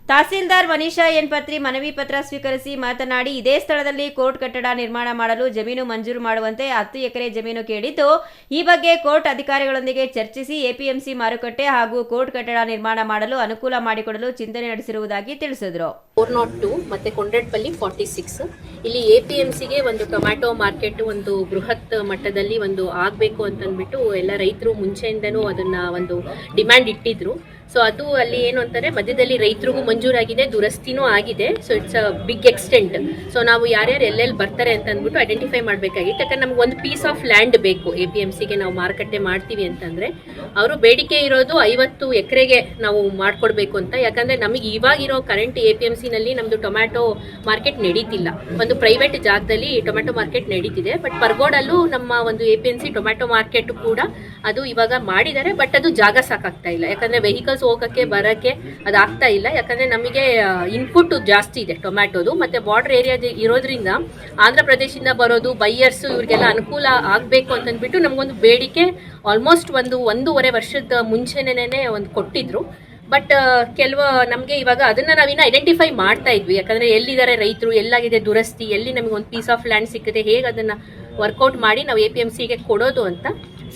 ತಹಸೀಲ್ದಾರ್ ಮನೀಷಾ ಎನ್ ಪತ್ರಿ ಮನವಿ ಪತ್ರ ಸ್ವೀಕರಿಸಿ ಮಾತನಾಡಿ, ಇದೇ ಸ್ಥಳದಲ್ಲಿ ಕೋರ್ಟ್ ಕಟ್ಟಡ ನಿರ್ಮಾಣ ಮಾಡಲು ಜಮೀನು ಮಂಜೂರು ಮಾಡುವಂತೆ 10 ಎಕರೆ ಜಮೀನು ಕೇಳಿದ್ದು, ಈ ಬಗ್ಗೆ ಕೋರ್ಟ್ ಅಧಿಕಾರಿಗಳೊಂದಿಗೆ ಚರ್ಚಿಸಿ ಎಪಿಎಂಸಿ ಮಾರುಕಟ್ಟೆ ಹಾಗೂ ಕೋರ್ಟ್ ಕಟ್ಟಡ ನಿರ್ಮಾಣ ಮಾಡಲು ಅನುಕೂಲ ಮಾಡಿಕೊಡಲು ಚಿಂತನೆ ನಡೆಸಿರುವುದಾಗಿ ತಿಳಿಸಿದರು. 402 ಮತ್ತೆ ಕೊಂಡರೆಡ್ಡಪಲ್ಲಿ 46 ಇಲ್ಲಿ ಎಪಿಎಂಸಿಗೆ ಒಂದು ಟೊಮ್ಯಾಟೊ ಮಾರ್ಕೆಟ್ ಒಂದು ಬೃಹತ್ ಮಟ್ಟದಲ್ಲಿ ಒಂದು ಆಗಬೇಕು ಅಂತಂದ್ಬಿಟ್ಟು ಎಲ್ಲ ರೈತರು ಮುಂಚೆಯಿಂದನೂ ಅದನ್ನ ಒಂದು ಡಿಮ್ಯಾಂಡ್ ಇಟ್ಟಿದ್ರು. ಸೊ ಅದು ಅಲ್ಲಿ ಏನು ಅಂತಾರೆ, ಮಧ್ಯದಲ್ಲಿ ರೈತರಿಗೂ ಮಂಜೂರಾಗಿದೆ, ದುರಸ್ತಿನೂ ಆಗಿದೆ. So it's a big extent. So ನಾವು ಯಾರ್ಯಾರು ಎಲ್ಲೆಲ್ಲಿ ಬರ್ತಾರೆ ಅಂತ ಅಂದ್ಬಿಟ್ಟು ಐಡೆಂಟಿಫೈ ಮಾಡಬೇಕಾಗಿತ್ತು. ಯಾಕಂದ್ರೆ ನಮ್ಗೆ ಒಂದು ಪೀಸ್ ಆಫ್ ಲ್ಯಾಂಡ್ ಬೇಕು. ಎಪಿಎಂಸಿಗೆ ನಾವು ಮಾರುಕಟ್ಟೆ ಮಾಡ್ತೀವಿ ಅಂತಂದ್ರೆ ಅವರು ಬೇಡಿಕೆ ಇರೋದು 50 ಎಕರೆಗೆ ನಾವು ಮಾಡ್ಕೊಡ್ಬೇಕು ಅಂತ. ಯಾಕಂದ್ರೆ ನಮಗೆ ಇವಾಗಿರೋ ಕರೆಂಟ್ ಎಪಿಎಂಸಿನಲ್ಲಿ ನಮ್ದು ಟೊಮ್ಯಾಟೊ ಮಾರ್ಕೆಟ್ ನಡೀತಿಲ್ಲ. ಒಂದು ಪ್ರೈವೇಟ್ ಜಾಗದಲ್ಲಿ ಟೊಮ್ಯಾಟೊ ಮಾರ್ಕೆಟ್ ನಡೀತಿದೆ. ಬಟ್ ಪರ್ಗೋಡಲ್ಲೂ ನಮ್ಮ ಒಂದು ಎಪಿಎಂಸಿ ಟೊಮ್ಯಾಟೊ ಮಾರ್ಕೆಟ್ ಕೂಡ ಅದು ಇವಾಗ ಮಾಡಿದ್ದಾರೆ. ಬಟ್ ಅದು ಜಾಗ ಸಾಕಾಗ್ತಾ ಇಲ್ಲ. ಯಾಕಂದ್ರೆ ವೆಹಿಕಲ್ಸ್ ಹೋಗಕ್ಕೆ ಬರಕ್ಕೆ ಅದಾಗ್ತಾ ಇಲ್ಲ. ಯಾಕಂದ್ರೆ ನಮಗೆ ಇನ್ಪುಟ್ ಜಾಸ್ತಿ ಇದೆ ಟೊಮ್ಯಾಟೋದು. ಮತ್ತೆ ಬಾರ್ಡರ್ ಏರಿಯಾ ಇರೋದ್ರಿಂದ ಆಂಧ್ರ ಪ್ರದೇಶದಿಂದ ಬರೋದು ಬೈಯರ್ಸ್ ಇವ್ರಿಗೆಲ್ಲ ಅನುಕೂಲ ಆಗಬೇಕು ಅಂತಂದ್ಬಿಟ್ಟು ನಮಗೊಂದು ಬೇಡಿಕೆ ಆಲ್ಮೋಸ್ಟ್ 1.5 ವರ್ಷದ ಮುಂಚೆನೇ ಒಂದು ಕೊಟ್ಟಿದ್ರು. ಬಟ್ ನಮಗೆ ಇವಾಗ ಅದನ್ನ ನಾವಿನ್ನ ಐಡೆಂಟಿಫೈ ಮಾಡ್ತಾ ಇದ್ವಿ. ಯಾಕಂದ್ರೆ ಎಲ್ಲಿದ್ದಾರೆ ರೈತರು, ಎಲ್ಲಾಗಿದೆ ದುರಸ್ತಿ, ಎಲ್ಲಿ ನಮಗೆ ಒಂದು ಪೀಸ್ ಆಫ್ ಲ್ಯಾಂಡ್ ಸಿಕ್ಕಿದೆ, ಹೇಗೆ ಅದನ್ನ ವರ್ಕೌಟ್ ಮಾಡಿ ನಾವು ಎಪಿಎಂಸಿಗೆ ಕೊಡೋದು ಅಂತ.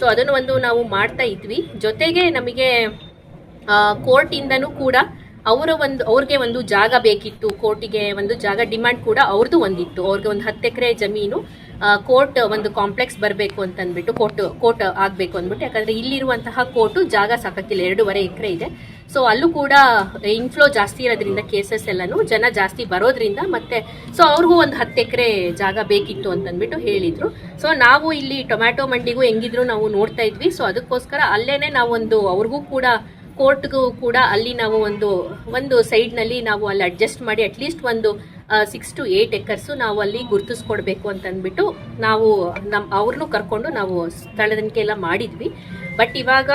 ಸೊ ಅದನ್ನು ನಾವು ಮಾಡ್ತಾ ಇದ್ವಿ. ಜೊತೆಗೆ ನಮಗೆ ಕೋರ್ಟ್ ಇಂದನೂ ಕೂಡ ಅವ್ರಿಗೆ ಒಂದು ಜಾಗ ಬೇಕಿತ್ತು. ಕೋರ್ಟಿಗೆ ಒಂದು ಜಾಗ ಡಿಮ್ಯಾಂಡ್ ಕೂಡ ಅವ್ರದ್ದು ಒಂದಿತ್ತು. ಅವ್ರಿಗೆ ಒಂದು 10 ಎಕರೆ ಜಮೀನು ಕೋರ್ಟ್ ಒಂದು ಕಾಂಪ್ಲೆಕ್ಸ್ ಬರಬೇಕು ಅಂತ ಅಂದ್ಬಿಟ್ಟು ಕೋರ್ಟ್ ಆಗಬೇಕು ಅಂದ್ಬಿಟ್ಟು. ಯಾಕಂದ್ರೆ ಇಲ್ಲಿರುವಂತಹ ಕೋರ್ಟು ಜಾಗ ಸಾಕಾಗಿಲ್ಲ, 2.5 ಎಕರೆ ಇದೆ. ಸೊ ಅಲ್ಲೂ ಕೂಡ ಇನ್ಫ್ಲೋ ಜಾಸ್ತಿ ಇರೋದ್ರಿಂದ, ಕೇಸಸ್ ಎಲ್ಲನೂ ಜನ ಜಾಸ್ತಿ ಬರೋದ್ರಿಂದ ಮತ್ತೆ ಸೊ ಅವ್ರಿಗೂ ಒಂದು 10 ಎಕರೆ ಜಾಗ ಬೇಕಿತ್ತು ಅಂತಂದ್ಬಿಟ್ಟು ಹೇಳಿದ್ರು. ಸೊ ನಾವು ಇಲ್ಲಿ ಟೊಮ್ಯಾಟೊ ಮಂಡಿಗೂ ಹೆಂಗಿದ್ರು ನಾವು ನೋಡ್ತಾ ಇದ್ವಿ. ಸೊ ಅದಕ್ಕೋಸ್ಕರ ಅಲ್ಲೇನೆ ನಾವೊಂದು ಅವ್ರಿಗೂ ಕೂಡ ಕೋರ್ಟ್ಗೂ ಕೂಡ ಅಲ್ಲಿ ನಾವು ಒಂದು ಸೈಡ್ನಲ್ಲಿ ನಾವು ಅಲ್ಲಿ ಅಡ್ಜಸ್ಟ್ ಮಾಡಿ ಅಟ್ಲೀಸ್ಟ್ ಒಂದು 6 to 8 ಎಕರ್ಸ್ ನಾವು ಅಲ್ಲಿ ಗುರುತಿಸ್ಕೊಡ್ಬೇಕು ಅಂತಂದ್ಬಿಟ್ಟು ನಾವು ಅವ್ರನ್ನೂ ಕರ್ಕೊಂಡು ನಾವು ಸ್ಥಳದನಿಕೆ ಎಲ್ಲ ಮಾಡಿದ್ವಿ. ಬಟ್ ಇವಾಗ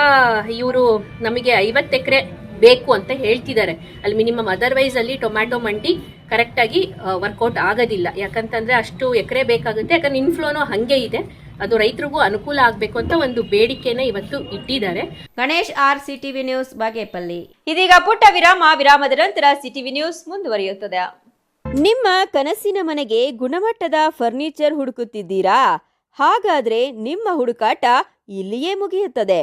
ಇವರು ನಮಗೆ 50 ಎಕರೆ ಬೇಕು ಅಂತ ಹೇಳ್ತಿದ್ದಾರೆ ಅಲ್ಲಿ ಮಿನಿಮಮ್. ಅದರ್ವೈಸ್ ಅಲ್ಲಿ ಟೊಮ್ಯಾಟೊ ಮಂಡಿ ಕರೆಕ್ಟಾಗಿ ವರ್ಕೌಟ್ ಆಗೋದಿಲ್ಲ. ಯಾಕಂತಂದ್ರೆ ಅಷ್ಟು ಎಕರೆ ಬೇಕಾಗುತ್ತೆ. ಯಾಕಂದ್ರೆ ಇನ್ಫ್ಲೋನು ಹಾಗೆ ಇದೆ. ಅದು ರೈತರಿಗೂ ಅನುಕೂಲ ಆಗಬೇಕು ಅಂತ ಒಂದು ಬೇಡಿಕೆನ ಇವತ್ತು ಇಟ್ಟಿದ್ದಾರೆ. Ganesh R, CTV news, Bagepalli. ಇದೀಗ ಪುಟ್ಟ ವಿರಾಮದ ನಂತರ ಸಿಟಿವಿ ನ್ಯೂಸ್ ಮುಂದುವರಿಯುತ್ತದೆ. ನಿಮ್ಮ ಕನಸಿನ ಮನೆಗೆ ಗುಣಮಟ್ಟದ ಫರ್ನಿಚರ್ ಹುಡುಕುತ್ತಿದ್ದೀರಾ? ಹಾಗಾದ್ರೆ ನಿಮ್ಮ ಹುಡುಕಾಟ ಇಲ್ಲಿಯೇ ಮುಗಿಯುತ್ತದೆ.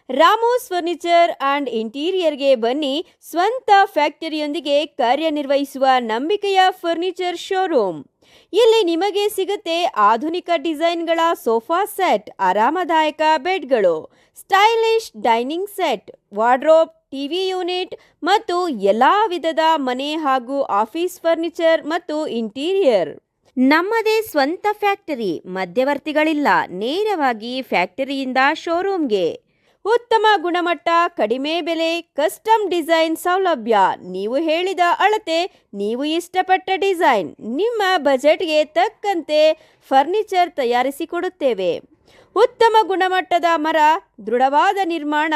ರಾಮೋಸ್ ಫರ್ನಿಚರ್ ಅಂಡ್ ಇಂಟೀರಿಯರ್ಗೆ ಬನ್ನಿ. ಸ್ವಂತ ಫ್ಯಾಕ್ಟರಿಯೊಂದಿಗೆ ಕಾರ್ಯನಿರ್ವಹಿಸುವ ನಂಬಿಕೆಯ ಫರ್ನಿಚರ್ ಶೋರೂಮ್. ಇಲ್ಲಿ ನಿಮಗೆ ಸಿಗುತ್ತೆ ಆಧುನಿಕ ಡಿಸೈನ್ಗಳ ಸೋಫಾ ಸೆಟ್, ಆರಾಮದಾಯಕ ಬೆಡ್ಗಳು, stylish dining set, wardrobe, TV unit ಮತ್ತು ಎಲ್ಲ ವಿಧದ ಮನೆ ಹಾಗೂ ಆಫೀಸ್ ಫರ್ನಿಚರ್ ಮತ್ತು ಇಂಟೀರಿಯರ್. ನಮ್ಮದೇ ಸ್ವಂತ ಫ್ಯಾಕ್ಟರಿ, ಮಧ್ಯವರ್ತಿಗಳಿಲ್ಲ. ನೇರವಾಗಿ ಫ್ಯಾಕ್ಟರಿಯಿಂದ ಶೋರೂಮ್ಗೆ. ಉತ್ತಮ ಗುಣಮಟ್ಟ, ಕಡಿಮೆ ಬೆಲೆ, ಕಸ್ಟಮ್ ಡಿಸೈನ್ ಸೌಲಭ್ಯ. ನೀವು ಹೇಳಿದ ಅಳತೆ, ನೀವು ಇಷ್ಟಪಟ್ಟ ಡಿಸೈನ್, ನಿಮ್ಮ ಬಜೆಟ್ಗೆ ತಕ್ಕಂತೆ ಫರ್ನಿಚರ್ ತಯಾರಿಸಿಕೊಡುತ್ತೇವೆ. ಉತ್ತಮ ಗುಣಮಟ್ಟದ ಮರ, ದೃಢವಾದ ನಿರ್ಮಾಣ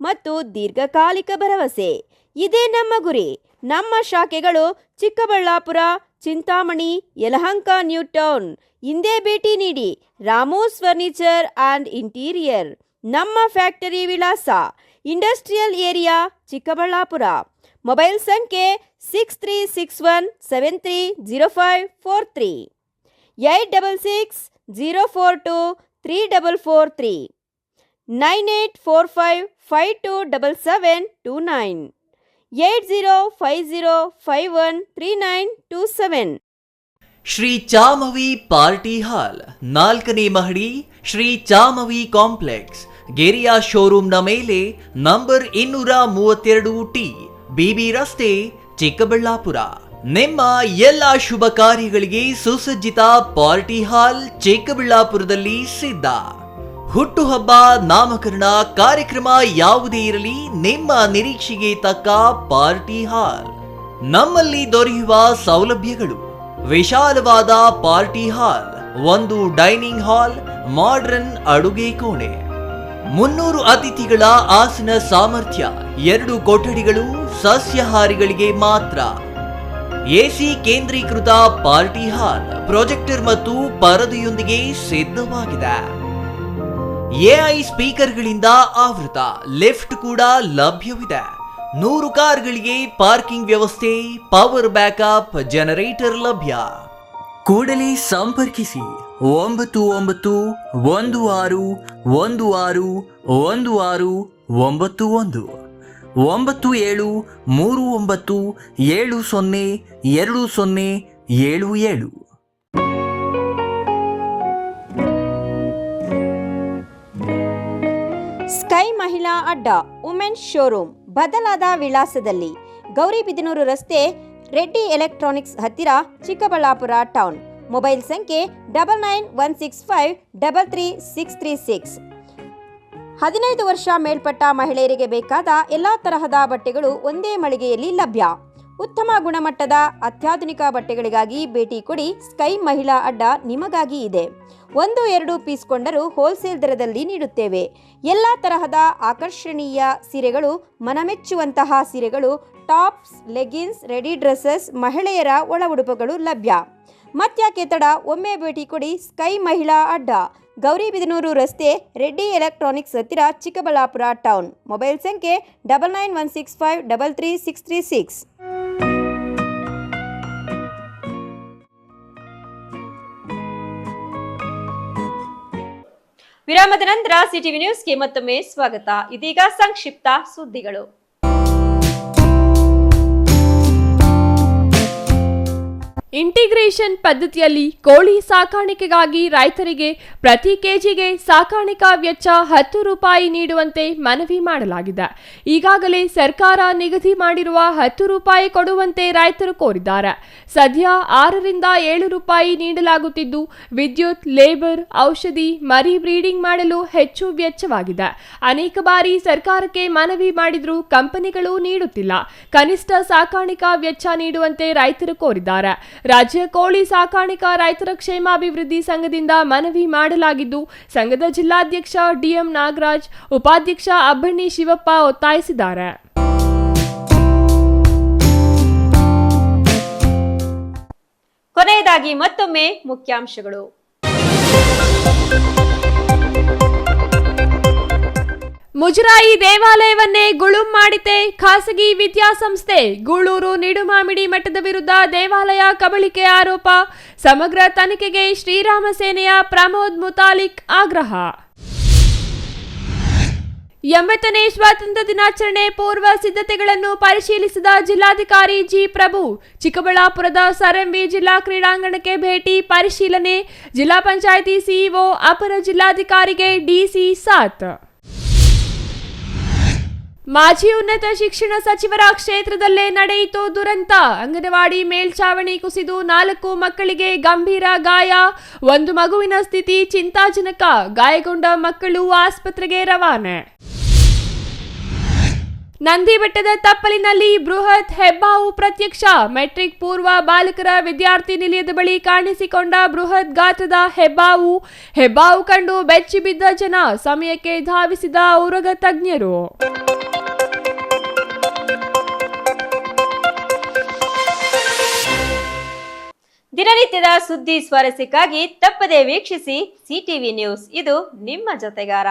ಮತ್ತು ದೀರ್ಘಕಾಲಿಕ ಭರವಸೆ, ಇದೇ ನಮ್ಮ ಗುರಿ. ನಮ್ಮ ಶಾಖೆಗಳು ಚಿಕ್ಕಬಳ್ಳಾಪುರ, ಚಿಂತಾಮಣಿ, ಯಲಹಂಕ, ನ್ಯೂ ಟೌನ್. ಹಿಂದೆ ಭೇಟಿ ನೀಡಿ. Ramu's furniture and interior. ನಮ್ಮ ಫ್ಯಾಕ್ಟರಿ ವಿಳಾಸ ಇಂಡಸ್ಟ್ರಿಯಲ್ ಏರಿಯಾ, ಚಿಕ್ಕಬಳ್ಳಾಪುರ. ಮೊಬೈಲ್ ಸಂಖ್ಯೆ 6361730543, 8660423443, 9845527729, 8050513927. ಶ್ರೀ ಚಾಮವಿ ಪಾರ್ಟಿ ಹಾಲ್, 4ನೇ ಮಹಡಿ, ಶ್ರೀ ಚಾಮವಿ ಕಾಂಪ್ಲೆಕ್ಸ್, ಗೆರಿಯಾ ಶೋರೂಮ್ನ ಮೇಲೆ, ನಂಬರ್ 232T, ಬಿಬಿ ರಸ್ತೆ, ಚಿಕ್ಕಬಳ್ಳಾಪುರ. ನಿಮ್ಮ ಎಲ್ಲ ಶುಭ ಕಾರ್ಯಗಳಿಗೆ ಸುಸಜ್ಜಿತ ಪಾರ್ಟಿ ಹಾಲ್ ಚಿಕ್ಕಬಳ್ಳಾಪುರದಲ್ಲಿ ಸಿದ್ಧ. ಹುಟ್ಟುಹಬ್ಬ, ನಾಮಕರಣ, ಕಾರ್ಯಕ್ರಮ ಯಾವುದೇ ಇರಲಿ, ನಿಮ್ಮ ನಿರೀಕ್ಷೆಗೆ ತಕ್ಕ ಪಾರ್ಟಿ ಹಾಲ್. ನಮ್ಮಲ್ಲಿ ದೊರೆಯುವ ಸೌಲಭ್ಯಗಳು: ವಿಶಾಲವಾದ ಪಾರ್ಟಿ ಹಾಲ್, ಒಂದು ಡೈನಿಂಗ್ ಹಾಲ್, ಮಾಡರ್ನ್ ಅಡುಗೆ ಕೋಣೆ, 300 ಅತಿಥಿಗಳ ಆಸನ ಸಾಮರ್ಥ್ಯ, 2 ಕೊಠಡಿಗಳು ಸಸ್ಯಾಹಾರಿಗಳಿಗೆ ಮಾತ್ರ, ಎಸಿ ಕೇಂದ್ರೀಕೃತ ಪಾರ್ಟಿ ಹಾಲ್, ಪ್ರೊಜೆಕ್ಟರ್ ಮತ್ತು ಪರದೆಯೊಂದಿಗೆ ಸಿದ್ಧವಾಗಿದೆ. ಎಐ ಸ್ಪೀಕರ್ಗಳಿಂದ ಆವೃತ, ಲಿಫ್ಟ್ ಕೂಡ ಲಭ್ಯವಿದೆ. 100 ಕಾರ್ಗಳಿಗೆ ಪಾರ್ಕಿಂಗ್ ವ್ಯವಸ್ಥೆ, ಪವರ್ ಬ್ಯಾಕಪ್ ಜನರೇಟರ್ ಲಭ್ಯ. ಕೂಡಲೇ ಸಂಪರ್ಕಿಸಿ 9916161691, 9739702077. ಸ್ಕೈ ಮಹಿಳಾ ಅಡ್ಡ, ವುಮೆನ್ಸ್ ಶೋರೂಮ್, ಬದಲಾದ ವಿಳಾಸದಲ್ಲಿ, ಗೌರಿಬಿದನೂರು ರಸ್ತೆ, ರೆಡ್ಡಿ ಎಲೆಕ್ಟ್ರಾನಿಕ್ಸ್ ಹತ್ತಿರ, ಚಿಕ್ಕಬಳ್ಳಾಪುರ ಟೌನ್. ಮೊಬೈಲ್ ಸಂಖ್ಯೆ 9916533636. 15 ವರ್ಷ ಮೇಲ್ಪಟ್ಟ ಮಹಿಳೆಯರಿಗೆ ಬೇಕಾದ ಎಲ್ಲ ತರಹದ ಬಟ್ಟೆಗಳು ಒಂದೇ ಮಳಿಗೆಯಲ್ಲಿ ಲಭ್ಯ. ಉತ್ತಮ ಗುಣಮಟ್ಟದ ಅತ್ಯಾಧುನಿಕ ಬಟ್ಟೆಗಳಿಗಾಗಿ ಭೇಟಿ ಕೊಡಿ. ಸ್ಕೈ ಮಹಿಳಾ ಅಡ್ಡ ನಿಮಗಾಗಿ ಇದೆ. 1-2 ಪೀಸ್ ಕೊಂಡರೂ ಹೋಲ್ಸೇಲ್ ದರದಲ್ಲಿ ನೀಡುತ್ತೇವೆ. ಎಲ್ಲ ತರಹದ ಆಕರ್ಷಣೀಯ ಸೀರೆಗಳು, ಮನಮೆಚ್ಚುವಂತಹ ಸೀರೆಗಳು, ಟಾಪ್ಸ್, ಲೆಗಿನ್ಸ್, ರೆಡಿ ಡ್ರೆಸ್ಸಸ್, ಮಹಿಳೆಯರ ಒಳ ಉಡುಪುಗಳು ಲಭ್ಯ. ಮತ್ಯಾಕೆ ತಡ, ಒಮ್ಮೆ ಭೇಟಿ ಕೊಡಿ. ಸ್ಕೈ ಮಹಿಳಾ ಅಡ್ಡ, ಗೌರಿಬಿದನೂರು ರಸ್ತೆ, ರೆಡ್ಡಿ ಎಲೆಕ್ಟ್ರಾನಿಕ್ಸ್ ಹತ್ತಿರ, ಚಿಕ್ಕಬಳ್ಳಾಪುರ ಟೌನ್. ಮೊಬೈಲ್ ಸಂಖ್ಯೆ 9916533636. ವಿರಾಮದ ನಂತರ ಸಿಟಿವಿ ನ್ಯೂಸ್ಗೆ ಮತ್ತೊಮ್ಮೆ ಸ್ವಾಗತ. ಇದೀಗ ಸಂಕ್ಷಿಪ್ತ ಸುದ್ದಿಗಳು. ಇಂಟಿಗ್ರೇಷನ್ ಪದ್ಧತಿಯಲ್ಲಿ ಕೋಳಿ ಸಾಕಾಣಿಕೆಗಾಗಿ ರೈತರಿಗೆ ಪ್ರತಿ ಕೆಜಿಗೆ ಸಾಕಾಣಿಕಾ ವೆಚ್ಚ 10 ರೂಪಾಯಿ ನೀಡುವಂತೆ ಮನವಿ ಮಾಡಲಾಗಿದೆ. ಈಗಾಗಲೇ ಸರ್ಕಾರ ನಿಗದಿ ಮಾಡಿರುವ 10 ರೂಪಾಯಿ ಕೊಡುವಂತೆ ರೈತರು ಕೋರಿದ್ದಾರೆ. ಸದ್ಯ 6 ರಿಂದ 7 ರೂಪಾಯಿ ನೀಡಲಾಗುತ್ತಿದ್ದು, ವಿದ್ಯುತ್, ಲೇಬರ್, ಔಷಧಿ, ಮರಿ ಬ್ರೀಡಿಂಗ್ ಮಾಡಲು ಹೆಚ್ಚು ವೆಚ್ಚವಾಗಿದೆ. ಅನೇಕ ಬಾರಿ ಸರ್ಕಾರಕ್ಕೆ ಮನವಿ ಮಾಡಿದ್ರೂ ಕಂಪನಿಗಳು ನೀಡುತ್ತಿಲ್ಲ. ಕನಿಷ್ಠ ಸಾಕಾಣಿಕಾ ವೆಚ್ಚ ನೀಡುವಂತೆ ರೈತರು ಕೋರಿದ್ದಾರೆ. ರಾಜ್ಯ ಕೋಳಿ ಸಾಕಾಣಿಕಾ ರೈತರ ಕ್ಷೇಮಾಭಿವೃದ್ಧಿ ಸಂಘದಿಂದ ಮನವಿ ಮಾಡಲಾಗಿದ್ದು, ಸಂಘದ ಜಿಲ್ಲಾಧ್ಯಕ್ಷ ಡಿಎಂ ನಾಗರಾಜ್, ಉಪಾಧ್ಯಕ್ಷ ಅಬ್ಬಣ್ಣಿ ಶಿವಪ್ಪ ಒತ್ತಾಯಿಸಿದ್ದಾರೆ. ಕೊನೆಯದಾಗಿ ಮತ್ತೊಮ್ಮೆ ಮುಖ್ಯಾಂಶಗಳು. ಮುಜರಾಯಿ ದೇವಾಲಯವನ್ನೇ ಗುಳುಂ ಮಾಡಿತೆ ಖಾಸಗಿ ವಿದ್ಯಾಸಂಸ್ಥೆ. ಗೂಳೂರು ನಿಡುಮಾಮಿಡಿ ಮಠದ ವಿರುದ್ಧ ದೇವಾಲಯ ಕಬಳಿಕೆ ಆರೋಪ. ಸಮಗ್ರ ತನಿಖೆಗೆ ಶ್ರೀರಾಮ ಸೇನೆಯ ಪ್ರಮೋದ್ ಮುತಾಲಿಕ್ ಆಗ್ರಹ. 80ನೇ ಸ್ವಾತಂತ್ರ್ಯ ದಿನಾಚರಣೆ ಪೂರ್ವ ಸಿದ್ಧತೆಗಳನ್ನು ಪರಿಶೀಲಿಸಿದ ಜಿಲ್ಲಾಧಿಕಾರಿ ಜಿ ಪ್ರಭು. ಚಿಕ್ಕಬಳ್ಳಾಪುರದ ಸರ್ ಎಂವಿ ಜಿಲ್ಲಾ ಕ್ರೀಡಾಂಗಣಕ್ಕೆ ಭೇಟಿ ಪರಿಶೀಲನೆ. ಜಿಲ್ಲಾ ಪಂಚಾಯಿತಿ ಸಿಇಒ ಅಪರ ಜಿಲ್ಲಾಧಿಕಾರಿಗೆ ಡಿಸಿ ಸಾತ್. ಮಾಜಿ ಉನ್ನತ ಶಿಕ್ಷಣ ಸಚಿವರ ಕ್ಷೇತ್ರದಲ್ಲೇ ನಡೆಯಿತು ದುರಂತ. ಅಂಗನವಾಡಿ ಮೇಲ್ಛಾವಣಿ ಕುಸಿದು 4 ಮಕ್ಕಳಿಗೆ ಗಂಭೀರ ಗಾಯ. 1 ಮಗುವಿನ ಸ್ಥಿತಿ ಚಿಂತಾಜನಕ. ಗಾಯಗೊಂಡ ಮಕ್ಕಳು ಆಸ್ಪತ್ರೆಗೆ ರವಾನೆ. ನಂದಿ ಬೆಟ್ಟದ ತಪ್ಪಲಿನಲ್ಲಿ ಬೃಹತ್ ಹೆಬ್ಬಾವು ಪ್ರತ್ಯಕ್ಷ. ಮೆಟ್ರಿಕ್ ಪೂರ್ವ ಬಾಲಕರ ವಿದ್ಯಾರ್ಥಿ ನಿಲಯದ ಬಳಿ ಕಾಣಿಸಿಕೊಂಡ ಬೃಹತ್ ಗಾತ್ರದ ಹೆಬ್ಬಾವು ಕಂಡು ಬೆಚ್ಚಿ ಬಿದ್ದ ಜನ. ಸಮಯಕ್ಕೆ ಧಾವಿಸಿದ ಉರಗ ತಜ್ಞರು. ದಿನನಿತ್ಯದ ಸುದ್ದಿ ಸ್ವಾರಸ್ಯಕ್ಕಾಗಿ ತಪ್ಪದೇ ವೀಕ್ಷಿಸಿ ಸಿಟಿವಿ ನ್ಯೂಸ್. ಇದು ನಿಮ್ಮ ಜೊತೆಗಾರ.